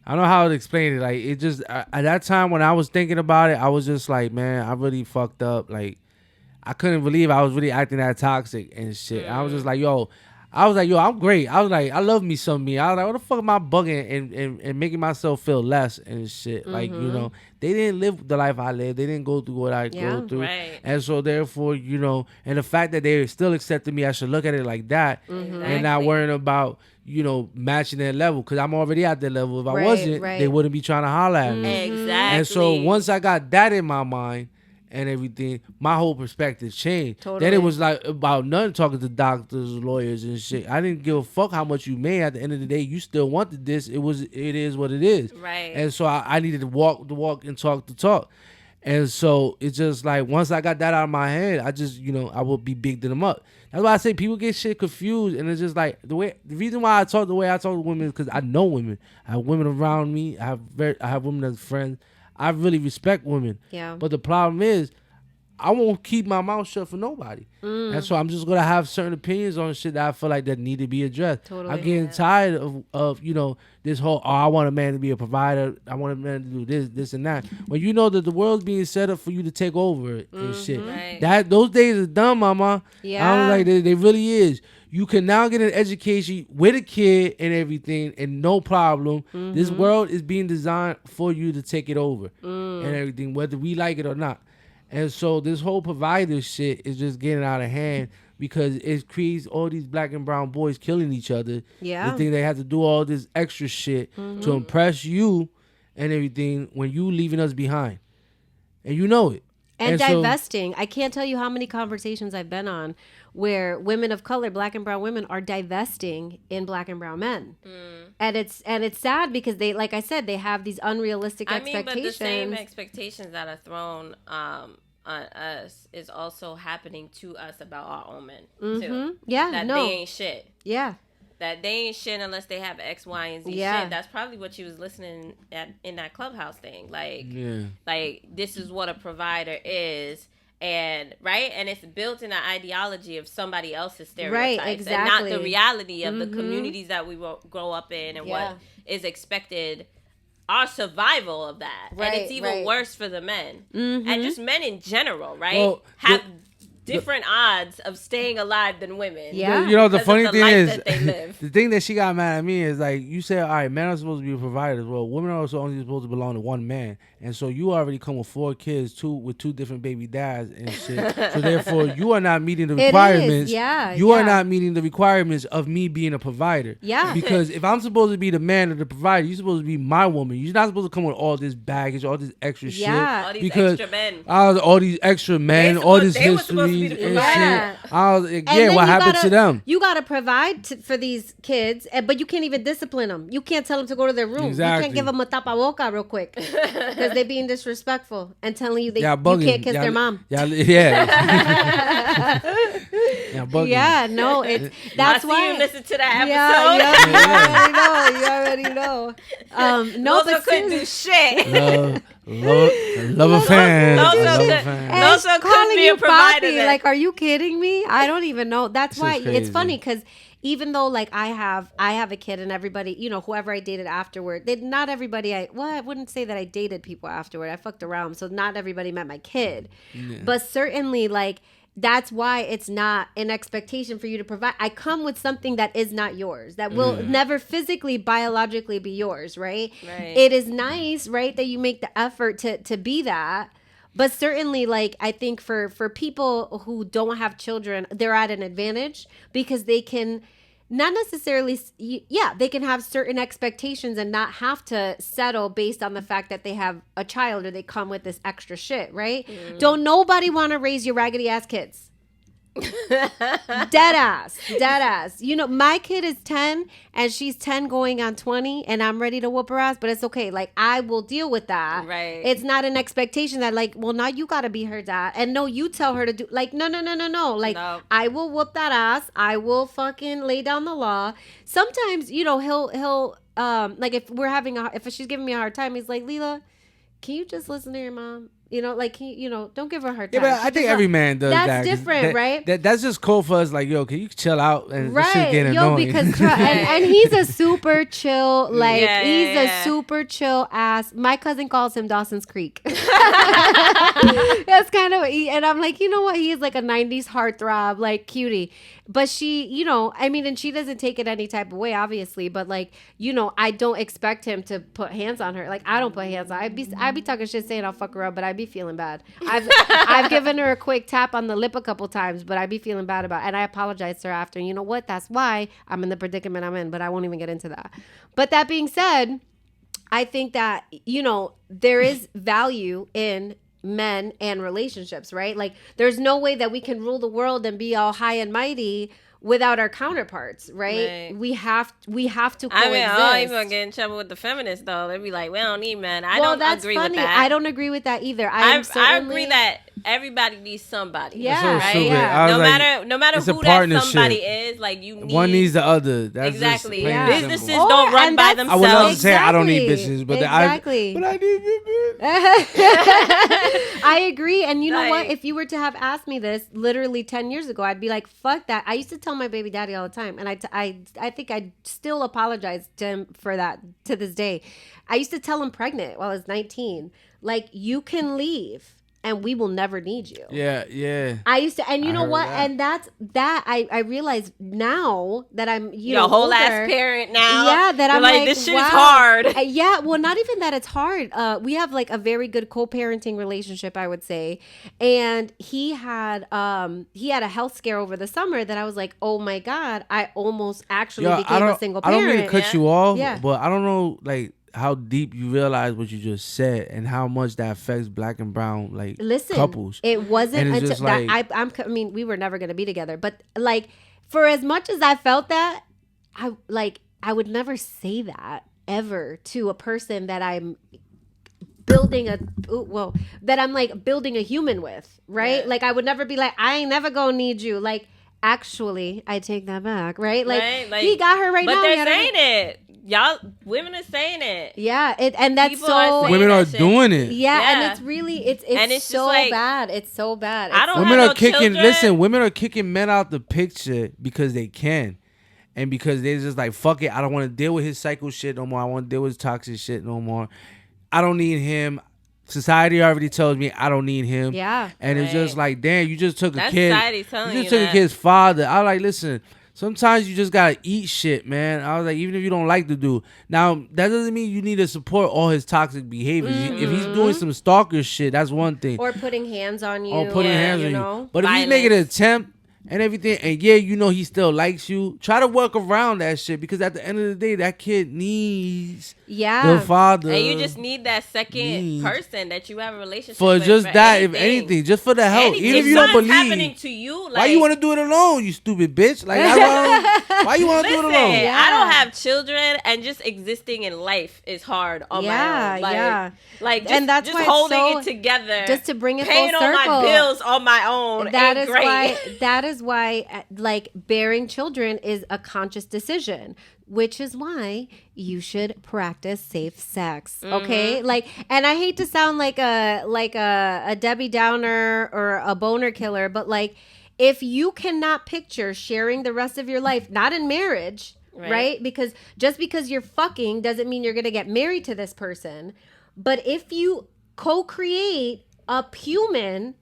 I don't know how to explain it. Like, it just at that time when I was thinking about it, I was just like, man, I really fucked up. Like, I couldn't believe I was really acting that toxic and shit. I was just like, yo, I'm great. I was like, I love me some me. I was like, what the fuck am I bugging and making myself feel less and shit? Like, they didn't live the life I lived. They didn't go through what I go through. Right. And so therefore, and the fact that they still accepted me, I should look at it like that and not worrying about, matching their level, because I'm already at their level. If I Right, wasn't, right. they wouldn't be trying to holler at me. Exactly. And so once I got that in my mind and everything, my whole perspective changed. Totally. Then it was like about nothing talking to doctors, lawyers, and shit. I didn't give a fuck how much you made. At the end of the day, you still wanted this. It is what it is. Right. And so I needed to walk the walk and talk the talk. And so it's just like once I got that out of my head, I just I would be big them up. That's why I say people get shit confused, and it's just like the reason why I talk the way I talk to women is because I know women. I have women around me. I have women as friends. I really respect women. Yeah. But the problem is, I won't keep my mouth shut for nobody. And so I'm just gonna have certain opinions on shit that I feel like that need to be addressed. Totally. I'm getting tired of this whole I want a man to be a provider. I want a man to do this and that. When you know that the world's being set up for you to take over it and shit. Right. Those days are done, mama. Yeah. I was like, they really is. You can now get an education with a kid and everything, and no problem. This world is being designed for you to take it over and everything, whether we like it or not. And so this whole provider shit is just getting out of hand because it creates all these black and brown boys killing each other. Yeah. They think they have to do all this extra shit to impress you and everything when you leaving us behind. And you know it. And so- divesting. I can't tell you how many conversations I've been on where women of color, black and brown women, are divesting in black and brown men. And it's sad because they, like I said, they have these unrealistic expectations. But the same expectations that are thrown on us is also happening to us about our own men too. Yeah, That no. they ain't shit. Yeah. That they ain't shit unless they have X, Y, and Z Yeah. shit. That's probably what you was listening at in that Clubhouse thing. Like, Yeah. like this is what a provider is, and right, and it's built in an ideology of somebody else's stereotypes, Right, and not the exactly. reality of the communities that we grow up in and Yeah. what is expected. Our survival of that, and it's Right, even right. worse for the men, and just men in general, right? Well, have different odds of staying alive than women. Yeah. The because funny of thing life is, that they live. the thing that she got mad at me is like, you said, all right, men are supposed to be providers. Well, women are also only supposed to belong to one man. And so you already come with 4 kids, with 2 different baby dads and shit. So therefore, you are not meeting the It is, requirements. yeah, You are yeah. not meeting the requirements of me being a provider. Yeah. Because if I'm supposed to be the man or the provider, you're supposed to be my woman. You're not supposed to come with all this baggage, all this extra Yeah. All these because extra men. all these extra men, all this they were supposed to be history the and provider. shit. I was like, And yeah, then what you happened gotta- to them? You got to provide for these kids, but you can't even discipline them. You can't tell them to go to their room. You Exactly. can't give them a tapaboca real quick because they're being disrespectful and telling you Y'all you bugging. can't kiss Y'all- their mom. Yeah. Y'all bugging. Yeah, no, that's I see why. you listen to that Yeah, episode. you already know. No, Those but couldn't do seriously- shit. Love a fan. Those Love are a good. fan. And Those are calling could be you a provider. papi, then. like, are you kidding me? I don't even know. That's This why is it's crazy. funny because even though like I have a kid and everybody, whoever I dated afterward, not everybody I wouldn't say that I dated people afterward. I fucked around, so not everybody met my kid, but certainly like. That's why it's not an expectation for you to provide. I come with something that is not yours, that will never physically, biologically be yours, right? Right. It is nice, right, that you make the effort to be that. But certainly, like, I think for people who don't have children, they're at an advantage because they can not necessarily, they can have certain expectations and not have to settle based on the fact that they have a child or they come with this extra shit, right? Don't nobody want to raise your raggedy ass kids. Dead ass. My kid is 10 and she's 10 going on 20 and I'm ready to whoop her ass, but it's okay. Like, I will deal with that. Right. It's not an expectation that like, well, now you got to be her dad. And no, you tell her to do like, no. Like, No. I will whoop that ass. I will fucking lay down the law. Sometimes, he'll like if she's giving me a hard time, he's like, Leela, can you just listen to your mom? Don't give her a hard Yeah, time. but I think every man does That's that. 'cause different, right? That's just cool for us. Like, yo, can you chill out? And this shit Right, getting annoying. because and he's a super chill, like Yeah, he's yeah, a yeah. super chill ass. My cousin calls him Dawson's Creek. That's kind of, and I'm like, you know what? He is like a '90s heartthrob, like cutie. But she, you know, I mean, and she doesn't take it any type of way, obviously. But like, you know, I don't expect him to put hands on her. Like, I don't put hands on. I'd be talking shit saying I'll fuck her up, but I'd be feeling bad. I've given her a quick tap on the lip a couple times, but I'd be feeling bad about it. And I apologized to her after. And you know what? That's why I'm in the predicament I'm in. But I won't even get into that. But that being said, I think that, you know, there is value in men and relationships, right? Like, there's no way that we can rule the world and be all high and mighty without our counterparts, right? We have to coexist. I mean, I don't even get in trouble with the feminists, though. They'd be like, we don't need men. I don't agree with that. I don't agree with that either. I agree that everybody needs somebody. That's so right? stupid. Yeah. No matter it's a who that partnership. somebody is, like, you need one needs the other. That's exactly. Just plain Businesses simple. don't run by themselves. I would love to say I don't need bitches, but exactly. but I need bitches. I agree. And you know what? If you were to have asked me this literally 10 years ago, I'd be like, fuck that. I used to tell my baby daddy all the time. And I think I still apologize to him for that to this day. I used to tell him pregnant while I was 19. Like, you can leave and we will never need you. Yeah. I used to, and you know what? That. And that's that. I realize now that I'm, You're a whole older, ass parent now. Yeah, that I'm like, this shit wow. is hard. Yeah, well, not even that it's hard. We have like a very good co-parenting relationship, I would say. And he had a health scare over the summer that I was like, oh my God, I almost actually became a single parent. I don't mean to cut you off, yeah. but I don't know, like, how deep you realize what you just said and how much that affects black and brown couples. It wasn't until that I mean, we were never going to be together, but like, for as much as I felt that, I would never say that ever to a person that I'm building building a human with, right? Yeah. Like, I would never be like, I ain't never gonna need you. Like, actually, I take that back, right? Like, he got her right now. But they're saying it. Y'all, women are saying it. Yeah, and that's People so. Women are doing it. Yeah, and it's really, it's so like, bad. It's so bad. I don't women have are kicking. children. Listen, women are kicking men out the picture because they can, and because they're just like, fuck it. I don't want to deal with his psycho shit no more. I want to deal with his toxic shit no more. I don't need him. Society already tells me I don't need him. Yeah, and it's just like, damn, you just took a kid. Society telling you just took a kid's father. I was like, listen. Sometimes you just gotta eat shit, man. I was like, even if you don't like the dude. Now, that doesn't mean you need to support all his toxic behaviors. Mm-hmm. If he's doing some stalker shit, that's one thing. Or putting hands on you. Or putting hands on you. But Violence. if he's making an attempt and everything, and yeah, you know he still likes you, try to work around that shit, because at the end of the day, that kid needs the father. And you just need that second person that you have a relationship for with. Just for that, anything. if anything, just for the help. Even if you don't believe. Happening to you, like, why you want to do it alone, you stupid bitch? Like, why you want to do it alone? Yeah. I don't have children, and just existing in life is hard on my own. Like, just, and that's just why holding it together, just to bring it paying full circle. all my bills on my own. That is why, like, bearing children is a conscious decision. Which is why you should practice safe sex, okay? Mm-hmm. Like, and I hate to sound like a Debbie Downer or a boner killer, but like, if you cannot picture sharing the rest of your life, not in marriage, right? Because just because you're fucking doesn't mean you're gonna get married to this person. But if you co-create a human,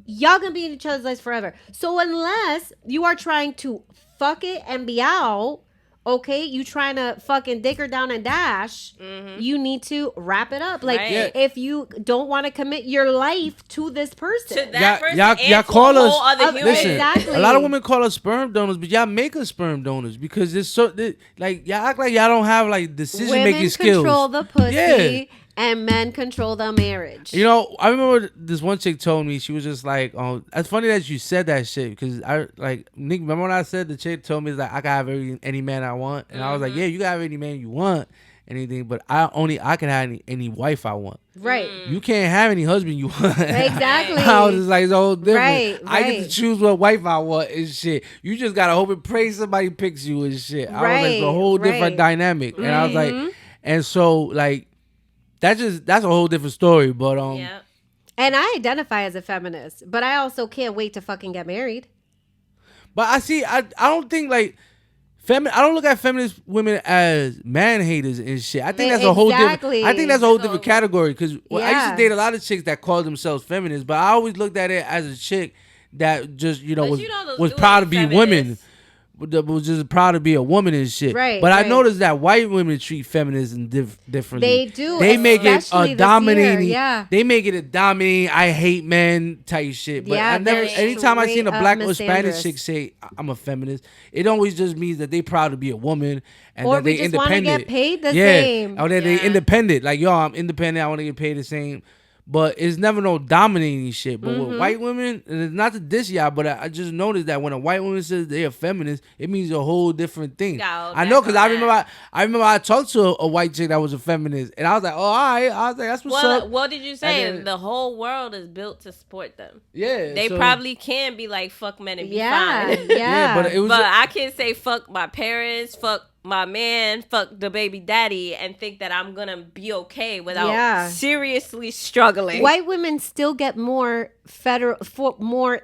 y'all gonna be in each other's lives forever. So unless you are trying to fuck it and be out, okay, you trying to fucking dick her down and dash, you need to wrap it up. Like, if you don't want to commit your life to this person. To that person y'all call us, other human. Listen, exactly. A lot of women call us sperm donors, but y'all make us sperm donors because it's so, like, y'all act like y'all don't have, like, decision-making skills. Women control the pussy. And men control the marriage. You know, I remember this one chick told me, she was just like, "Oh, it's funny that you said that shit." Because I, like, Nick, remember when I said the chick told me, like, I can have any man I want? And I was like, yeah, you can have any man you want, anything, but I can have any wife I want. Right. You can't have any husband you want. Exactly. I was just like, it's all different. Right. I get to choose what wife I want and shit. You just got to hope and pray somebody picks you and shit. I was like, it's a whole different dynamic. And I was like, and so, like, that's a whole different story, but And I identify as a feminist, but I also can't wait to fucking get married. But I don't think, like, I don't look at feminist women as man haters and shit. I think that's a whole different. I think that's a whole different category, because I used to date a lot of chicks that called themselves feminists, but I always looked at it as a chick that just was proud to be women. that was just proud to be a woman and shit. Right, But right. I noticed that white women treat feminism differently. They do. They make it especially a this dominating. year, yeah. They make it a dominating. I hate men type shit. But Yeah, I never. they're Anytime I seen a straight black up or Spanish misandrous. chick say I'm a feminist, it always just means that they proud to be a woman and Or that we they just wanna independent. get paid the yeah. same. Or that they Yeah. independent. Like yo, I'm independent. I want to get paid the same. But it's never no dominating shit. But with white women, and it's not to diss y'all, but I just noticed that when a white woman says they're a feminist, it means a whole different thing. No, I know because I that's remember I talked to a white chick that was a feminist, and I was like, oh, all right. I was like, that's what's Well, up. what did you say? And then- The whole world is built to support them. Yeah, They so- probably can be like, fuck men and be Yeah, fine. yeah. Yeah, but it was. But I can't say fuck my parents, fuck my man, fuck the baby daddy, and think that I'm gonna be okay without Yeah. seriously struggling. White women still get more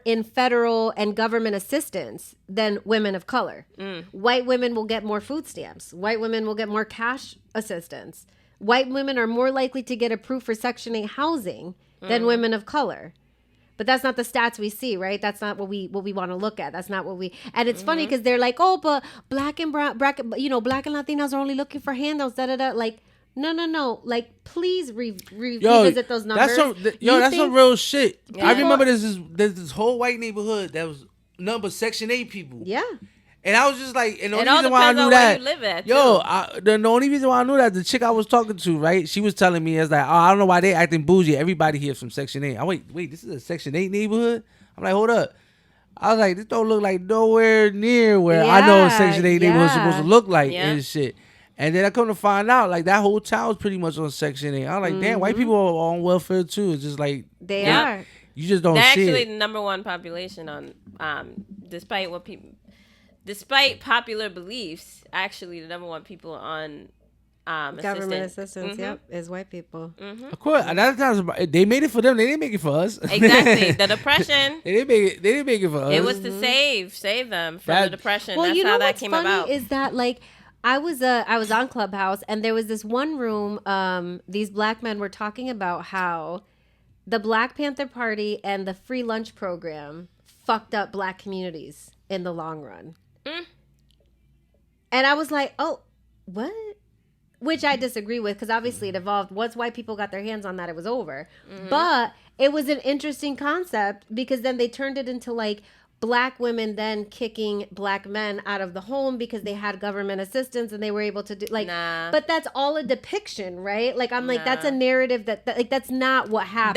in federal and government assistance than women of color. White women will get more food stamps. White women will get more cash assistance. White women are more likely to get approved for Section 8 housing than women of color. But that's not the stats we see, right? That's not what we want to look at. That's not what we. And it's funny because they're like, oh, but black and brown, black and Latinos are only looking for handouts. Da da da. Like, no. Like, please revisit those numbers. That's some real shit. Yeah. I remember there's this whole white neighborhood that was number Section 8 people. Yeah. And I was just like, and the It only all reason why I depends knew on where that, you live at, yo, the only reason why I knew that, the chick I was talking to, right? She was telling me, it's like, oh, I don't know why they acting bougie. Everybody here from Section 8. I wait, this is a Section 8 neighborhood? I'm like, hold up. I was like, this don't look like nowhere near where I know a Yeah, Section 8 neighborhood supposed to look like Yeah. and shit. And then I come to find out, like, that whole town's pretty much on Section 8. I was like, damn, white people are on welfare too. It's just like, They Yeah. are. you just don't They're see actually it. the number one population on, despite popular beliefs, actually the number one people on Government assistance. assistance, yep, is white people. Of course, and that's not, they made it for them. They didn't make it for us. Exactly. The depression. They didn't make it for us. It was to save them from That- the depression. Well, That's you know how that what's came funny about. is that like I was on Clubhouse and there was this one room. These black men were talking about how the Black Panther Party and the free lunch program fucked up black communities in the long run. And I was like, oh, what? Which I disagree with because obviously it evolved. Once white people got their hands on that, it was over. But it was an interesting concept because then they turned it into like black women then kicking black men out of the home because they had government assistance and they were able to do like. Nah. But that's all a depiction, right? Like I'm like that's a Nah. narrative that like that's not what happened.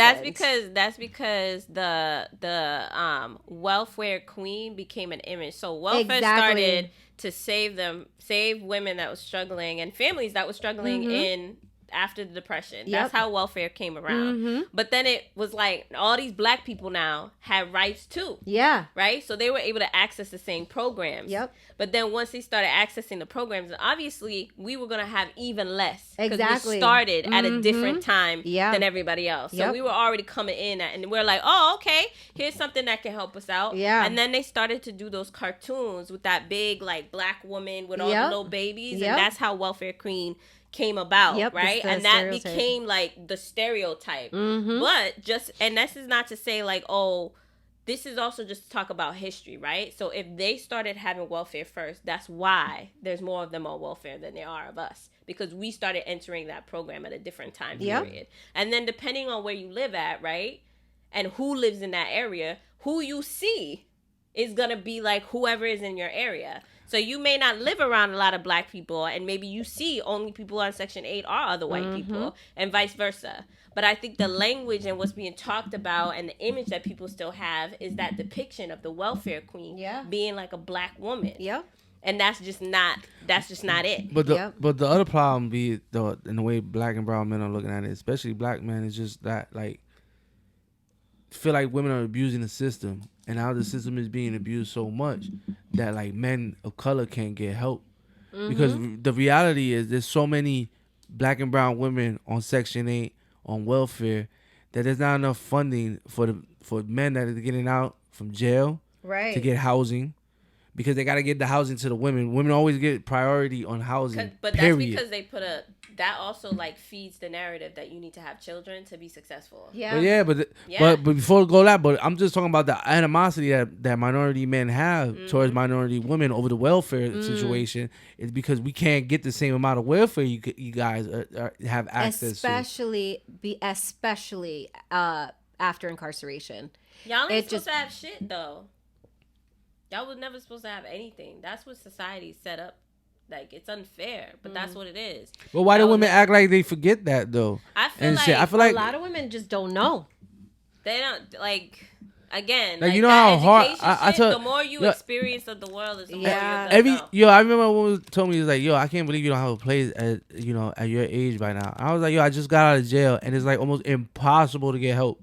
That's because the welfare queen became an image. So welfare Exactly. started to save women that was struggling and families that was struggling in after the depression. Yep. That's how welfare came around. But then it was like all these black people now had rights too. Yeah. Right? So they were able to access the same programs. Yep. But then once they started accessing the programs, obviously we were going to have even less. 'Cause Exactly. we started at a different time Yeah. than everybody else. So Yep. we were already coming in and we're like, oh, okay, here's something that can help us out. Yeah. And then they started to do those cartoons with that big, like, black woman with all Yep. the little babies. Yep. And that's how Welfare Queen came about, Yep, right? it's the And that stereotype. became, like, the stereotype. But and this is not to say, like, oh, this is also just to talk about history, right? So if they started having welfare first, that's why there's more of them on welfare than there are of us. Because we started entering that program at a different time Yep. period. And then depending on where you live at, right? And who lives in that area, who you see is going to be like whoever is in your area. So you may not live around a lot of black people and maybe you see only people on Section 8 are other white people and vice versa. But I think the language and what's being talked about and the image that people still have is that depiction of the welfare queen being like a black woman. Yep. And that's just not it. But the Yep. but the other problem be in the way black and brown men are looking at it, especially black men, is just that like feel like women are abusing the system, and how the system is being abused so much that like men of color can't get help because the reality is there's so many black and brown women on Section 8 on welfare that there's not enough funding for men that are getting out from jail Right. to get housing. because they got to get the housing to the women. Women always get priority on housing. But period. that's because they put that also like feeds the narrative that you need to have children to be successful. Yeah. But before we go that, but I'm just talking about the animosity that minority men have towards minority women over the welfare situation is because we can't get the same amount of welfare you guys have access especially after incarceration. Y'all ain't supposed to have shit though. Y'all was never supposed to have anything. That's what society set up. Like, it's unfair, but that's what it is. Well, why do women act like they forget that though? I feel like a lot of women just don't know. They don't like. Again, like you know how hard I the more you experience of the world is the more I remember when was told me, he was like, yo, I can't believe you don't have a place at your age by now. I was like, yo, I just got out of jail and it's like almost impossible to get help.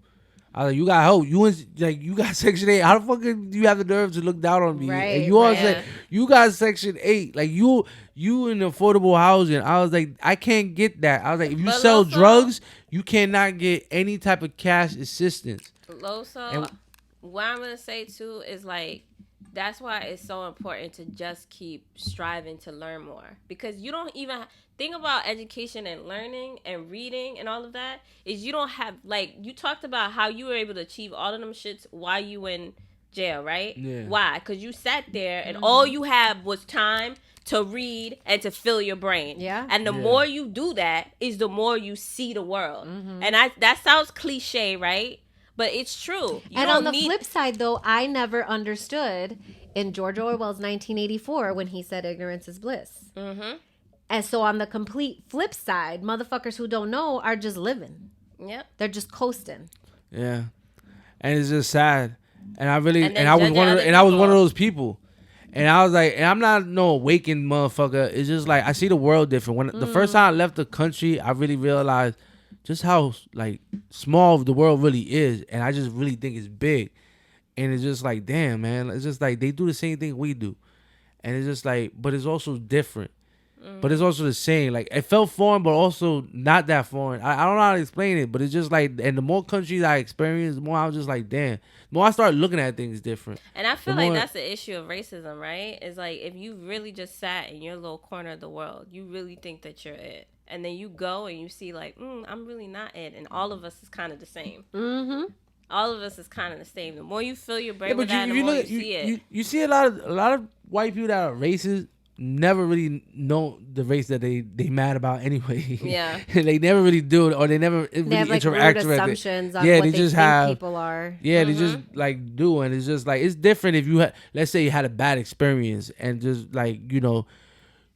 I was like, you got help. You got Section 8. How the fuck do you have the nerve to look down on me? Right, and you all said you got Section 8. Like you in affordable housing. I was like, I can't get that. I was like, if you sell drugs, you cannot get any type of cash assistance. Loso, what I'm gonna say too is like that's why it's so important to just keep striving to learn more, because you don't even think about education and learning and reading and all of that is you don't have, like, you talked about how you were able to achieve all of them shits while you in jail, right? Yeah. Why? Because you sat there and all you had was time to read and to fill your brain. Yeah. And the more you do that is the more you see the world. And that sounds cliche, right? But it's true. And on the flip side, though, I never understood in George Orwell's 1984 when he said ignorance is bliss. And so on the complete flip side, motherfuckers who don't know are just living. Yep. They're just coasting. Yeah. And it's just sad. And I really I was one of those people. And I was like, and I'm not no awakened motherfucker. It's just like I see the world different. When the first time I left the country, I really realized just how like small the world really is, and I just really think it's big. And it's just like, damn, man, it's just like they do the same thing we do, and it's just like, but it's also different, but it's also the same. Like it felt foreign, but also not that foreign. I don't know how to explain it, but it's just like, and the more countries I experience, the more I was just like, damn. The more I start looking at things different. And I feel like that's the issue of racism, right? It's like if you really just sat in your little corner of the world, you really think that you're it. And then you go and you see like, I'm really not it. And all of us is kind of the same. All of us is kind of the same. The more you fill your brain with that, the more you see it. You see a lot of white people that are racist never really know the race that they mad about anyway. Yeah. They never really do it, or they never really have like interact rude with assumptions it. on Yeah, what they just have people are. Yeah, they just like do, and it's just like it's different if you let's say you had a bad experience and just like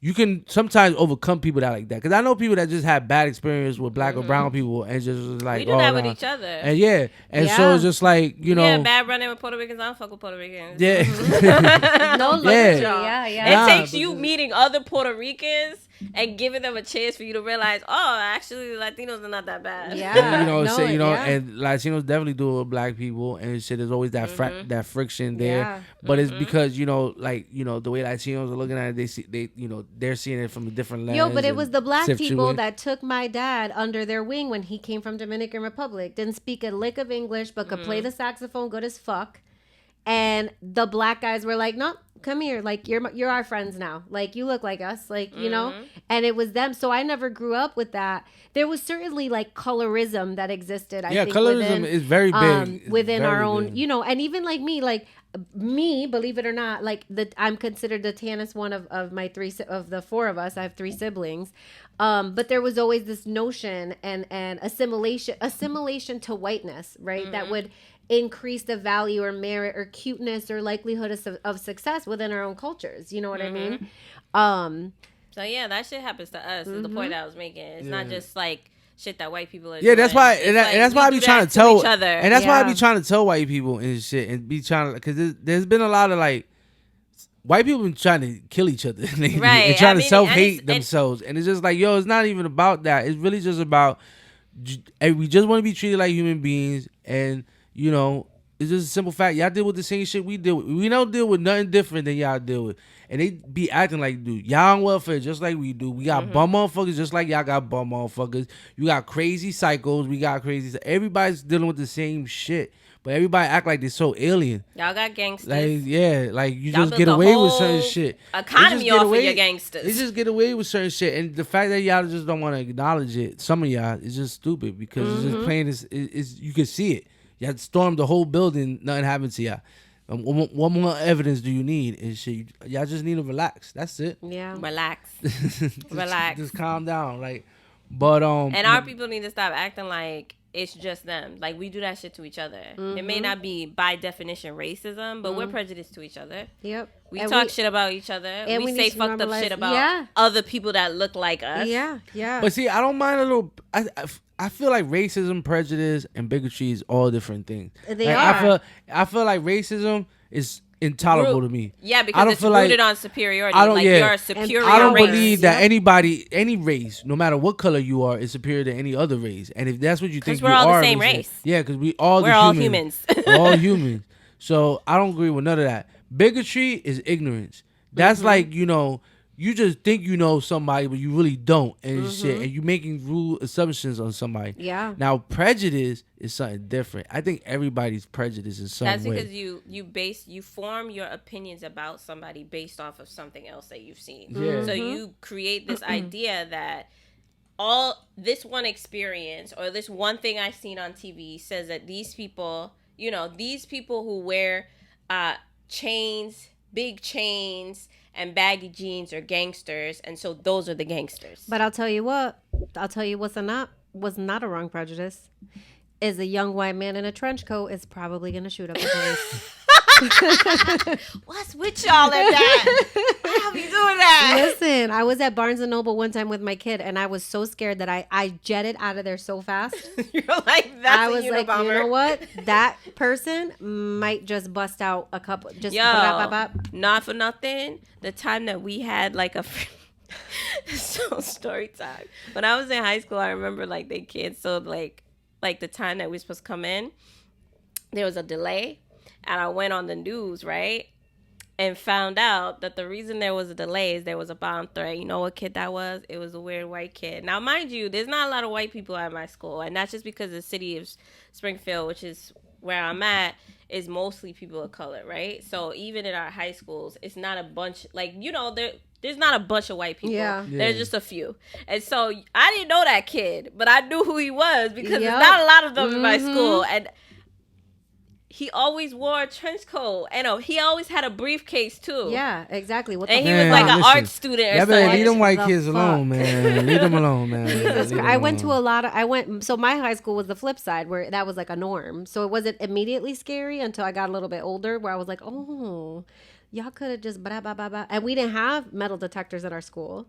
you can sometimes overcome people that like that. Because I know people that just have bad experience with black or brown people and just like, we do that with each other. And so it's just like, Yeah, bad running with Puerto Ricans. I don't fuck with Puerto Ricans. Yeah. No luxury. Yeah. It takes you meeting other Puerto Ricans and giving them a chance for you to realize, actually, Latinos are not that bad. Yeah. And Latinos definitely do it with black people and shit. There's always that that friction there. Yeah. But it's because, the way Latinos are looking at it, they're seeing it from a different lens. But it was the black people that took my dad under their wing when he came from Dominican Republic. Didn't speak a lick of English, but could play the saxophone good as fuck. And the black guys were like, no, come here. Like, you're our friends now. Like, you look like us. Like, and it was them. So I never grew up with that. There was certainly like colorism that existed. I think colorism is very big. Within very our own, big. And even like me, believe it or not, like I'm considered the tannest one of the four of us. I have 3 siblings. But there was always this notion and assimilation to whiteness, right? That would increase the value or merit or cuteness or likelihood of success within our own cultures. You know what I mean? So yeah, that shit happens to us. Is the point I was making. It's not just like shit that white people are doing. Yeah, that's why, and that's why I be trying to tell each other. And that's why I be trying to tell white people and shit, and be trying to, because there's been a lot of like white people been trying to kill each other, right? And trying to self-hate themselves, and it's just like, yo, it's not even about that. It's really just about we just want to be treated like human beings, and it's just a simple fact. Y'all deal with the same shit we deal with. We don't deal with nothing different than y'all deal with. And they be acting like, dude, y'all on welfare just like we do. We got bum motherfuckers just like y'all got bum motherfuckers. You got crazy psychos. We got crazy. Everybody's dealing with the same shit. but everybody act like they're so alien. Y'all got gangsters. Like like you Y'all just built get the away with whole certain shit. economy off of your gangsters. They just get away with certain shit, and the fact that y'all just don't want to acknowledge it, some of y'all, is just stupid because it's just plain. It's you can see it. Y'all stormed the whole building, nothing happened to y'all. What more evidence do you need? And shit, y'all just need to relax. That's it. Yeah. Relax. Relax. Just calm down, like. But and our people need to stop acting like it's just them. Like, we do that shit to each other. It may not be by definition racism, but we're prejudiced to each other. Yep. We talk shit about each other. And we say fucked up shit about yeah. other people that look like us. Yeah. Yeah. But see, I don't mind a little. I feel like racism, prejudice, and bigotry is all different things. They like, are. I feel like racism is intolerable to me. Yeah, because it's rooted on superiority. You're a superior I don't race. believe that anybody, any race, no matter what color you are, is superior to any other race. And if that's what you think you are, we're all the same race. Yeah, because we're all humans. We're all humans. So I don't agree with none of that. Bigotry is ignorance. That's like, you just think you know somebody, but you really don't, and shit. And you making rule assumptions on somebody. Yeah. Now prejudice is something different. I think everybody's prejudice in some way. That's because you form your opinions about somebody based off of something else that you've seen. Yeah. So you create this idea that this one experience or this one thing I've seen on TV says that these people who wear chains, big chains, and baggy jeans are gangsters, and so those are the gangsters. But I'll tell you what's not a wrong prejudice is a young white man in a trench coat is probably gonna shoot up the place. What's with y'all in that? How you doing that? Listen, I was at Barnes & Noble one time with my kid, and I was so scared that I jetted out of there so fast. You're like, that's I was like, you know what? That person might just bust out a couple. Just not for nothing. The time that we had like a so story time. When I was in high school, I remember like they canceled like the time that we were supposed to come in. There was a delay. And I went on the news, right? And found out that the reason there was a delay is there was a bomb threat. You know what kid that was? It was a weird white kid. Now, mind you, there's not a lot of white people at my school. And that's just because the city of Springfield, which is where I'm at, is mostly people of color, right? So even in our high schools, it's not a bunch, there's not a bunch of white people. Yeah. There's just a few. And so I didn't know that kid, but I knew who he was because there's not a lot of them in my school. And he always wore a trench coat. And he always had a briefcase, too. Yeah, exactly. And he was like an art student or something. Yeah, leave them white kids alone, man. Leave them alone, man. I went to so my high school was the flip side where that was like a norm. So it wasn't immediately scary until I got a little bit older where I was like, oh, y'all could have just blah, blah, blah, blah. And we didn't have metal detectors at our school.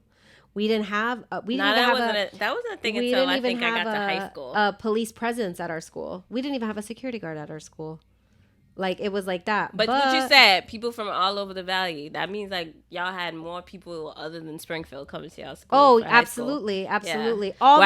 We didn't have. That wasn't a thing until I think I got to high school. A police presence at our school. We didn't even have a security guard at our school. Like, it was like that. But what you said, people from all over the valley, that means, like, y'all had more people other than Springfield coming to y'all school. Oh, absolutely. Absolutely. Yeah.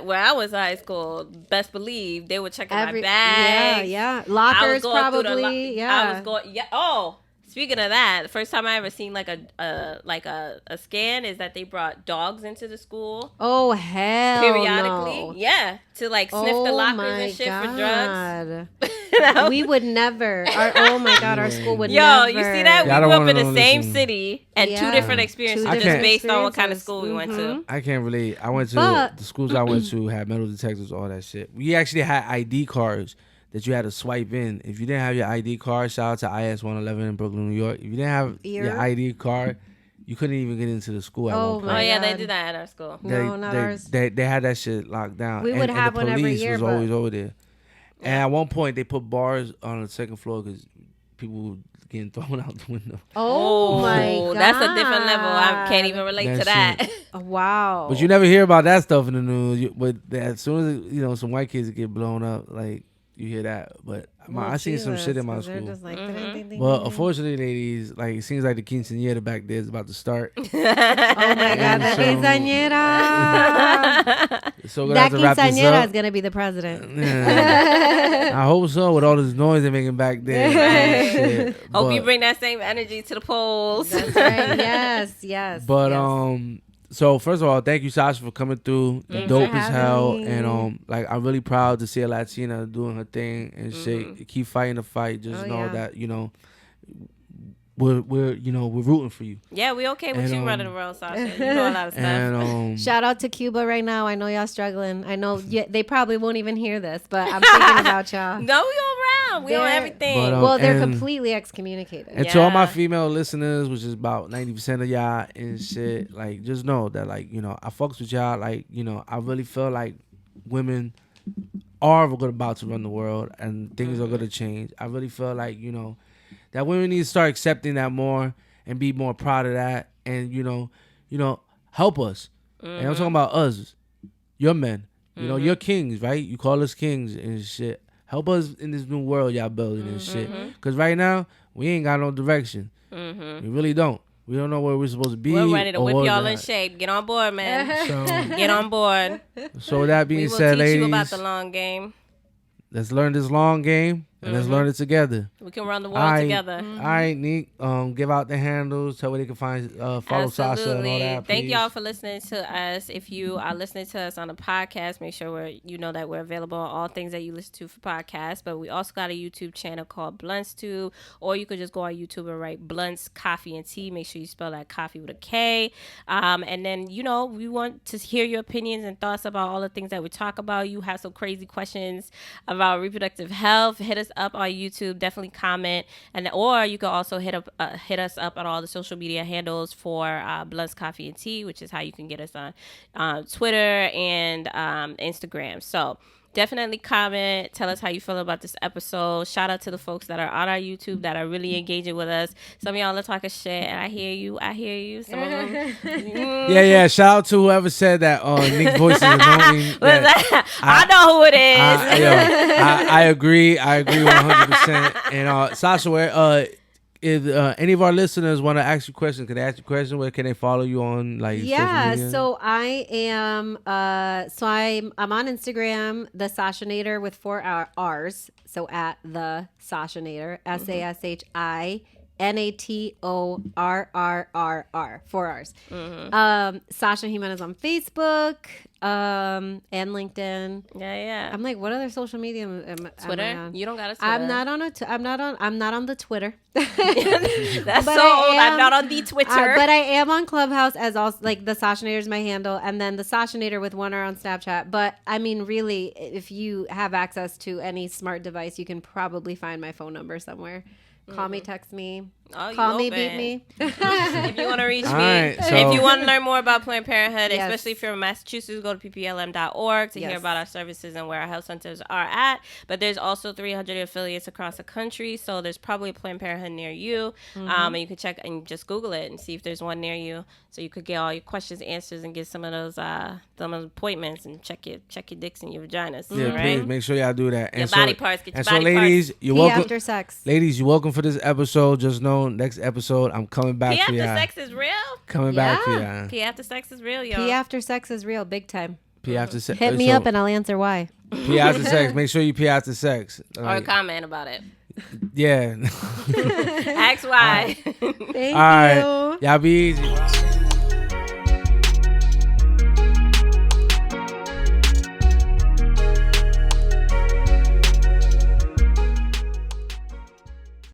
Where I was high school, best believe, they were checking my bags. Yeah. Lockers, probably. I was going, oh. Speaking of that, the first time I ever seen like a scan is that they brought dogs into the school. Oh hell! Periodically, no. Yeah, to like sniff the lockers and shit for drugs. We would never. Oh my god, our school would never. Yo, you see that? We grew up in the same city and two different experiences just based on what kind of school we went to. I can't relate. I went to the schools I went to had metal detectors, all that shit. We actually had ID cards that you had to swipe in. If you didn't have your ID card, shout out to IS 111 in Brooklyn, New York. If you didn't have your ID card, you couldn't even get into the school at one point. Oh yeah, they did that at our school. Not ours. They had that shit locked down. We would have one every year. The police was always over there. And at one point, they put bars on the second floor because people were getting thrown out the window. Oh my god, that's a different level. I can't even relate to that. Wow. But you never hear about that stuff in the news. But as soon as some white kids get blown up, like, you hear that. But I seen some shit in my school. Just like, But unfortunately, ladies, like, it seems like the quinceañera back there is about to start. Oh my god, the quinceañera. So that quinceañera is gonna be the president. Yeah. I hope so. With all this noise they're making back there. Hope you bring that same energy to the polls. That's right. Yes. But So first of all, thank you, Sasha, for coming through. Thanks Dope for as having hell, me. and like I'm really proud to see a Latina doing her thing and shit. Keep fighting the fight. Just know that we're rooting for you. Yeah, we okay with And, you running the world, Sasha. You know a lot of stuff. And Shout out to Cuba right now. I know y'all struggling. I know they probably won't even hear this, but I'm thinking about y'all. No, we all around. We on They're- everything. But, Well, they're and- completely excommunicated. And to all my Yeah. female listeners, which is about 90% of y'all and shit, like just know that I fucks with y'all. Like I really feel like women are about to run the world and things are gonna change. I really feel like that women need to start accepting that more and be more proud of that, and help us. And I'm talking about us, your men. You're kings, right? You call us kings and shit. Help us in this new world y'all building and shit. Cause right now we ain't got no direction. We really don't. We don't know where we're supposed to be. We're ready to or whip what y'all not. in shape. Get on board, man. So, Get on board. so with that We being will said, teach ladies, you about the long game. let's learn this long game and let's learn it together. We can run the world together. All right, Neek. Give out the handles. Tell where they can find follow Sasha and all that. Thank please. y'all for listening to us. If you are listening to us on a podcast, make sure that we're available on all things that you listen to for podcasts. But we also got a YouTube channel called Bluntz Too, or you could just go on YouTube and write Bluntz Coffee and Tea. Make sure you spell that coffee with a K. And then we want to hear your opinions and thoughts about all the things that we talk about. You have some crazy questions about reproductive health, hit us up on YouTube. Definitely comment, or you can also hit us up on all the social media handles for Bluntz Coffee and Tea, which is how you can get us on Twitter and Instagram. So definitely comment. Tell us how you feel about this episode. Shout out to the folks that are on our YouTube that are really engaging with us. Some of y'all are talking shit, and I hear you. Some of them. Yeah. Shout out to whoever said that. Nick's voice is annoying. I know who it is. I agree. I agree 100%. And Sasha, where if any of our listeners want to ask you questions, can they ask you questions? Where can they follow you on social media? So I am I'm on Instagram, the Sashanator with 4 R's. So at the Sashanator, SASHINATORRRR, 4 R's. Sasha Jimenez on Facebook and LinkedIn. Yeah. I'm like, what other social media am I Twitter. on? You don't got a Twitter. I'm not on the Twitter. That's But so I old. am- I'm not on the Twitter. But I am on Clubhouse as also like the Sashanator is my handle, and then the Sashanator with 1 R on Snapchat. But I mean, really, if you have access to any smart device, you can probably find my phone number somewhere. Call me, text me, Oh, call me, open. beat me. If you want to reach me, right, so- if you want to learn more about Planned Parenthood, Yes. especially if you're in Massachusetts, go to pplm.org to hear Yes. about our services and where our health centers are at. But there's also 300 affiliates across the country, so there's probably a Planned Parenthood near you. And you can check and just Google it and see if there's one near you, so you could get all your questions answered and get some of those appointments and check your dicks and your vaginas. Yeah, right? please make sure y'all do that. Your body parts. Get your And body so, ladies, parts. you're Pee welcome. after sex. Ladies, you're welcome for this episode. Just know next episode I'm coming back Pee for after y'all. sex is real. Coming back for Yeah. y'all. Pee after sex is real, y'all. Pee after sex is real, big time. Pee after sex. Hit me up and I'll answer why. pee after sex. Make sure you pee after sex. Or Like, comment about it. yeah. Ask why. Thank All right. you. Y'all be easy.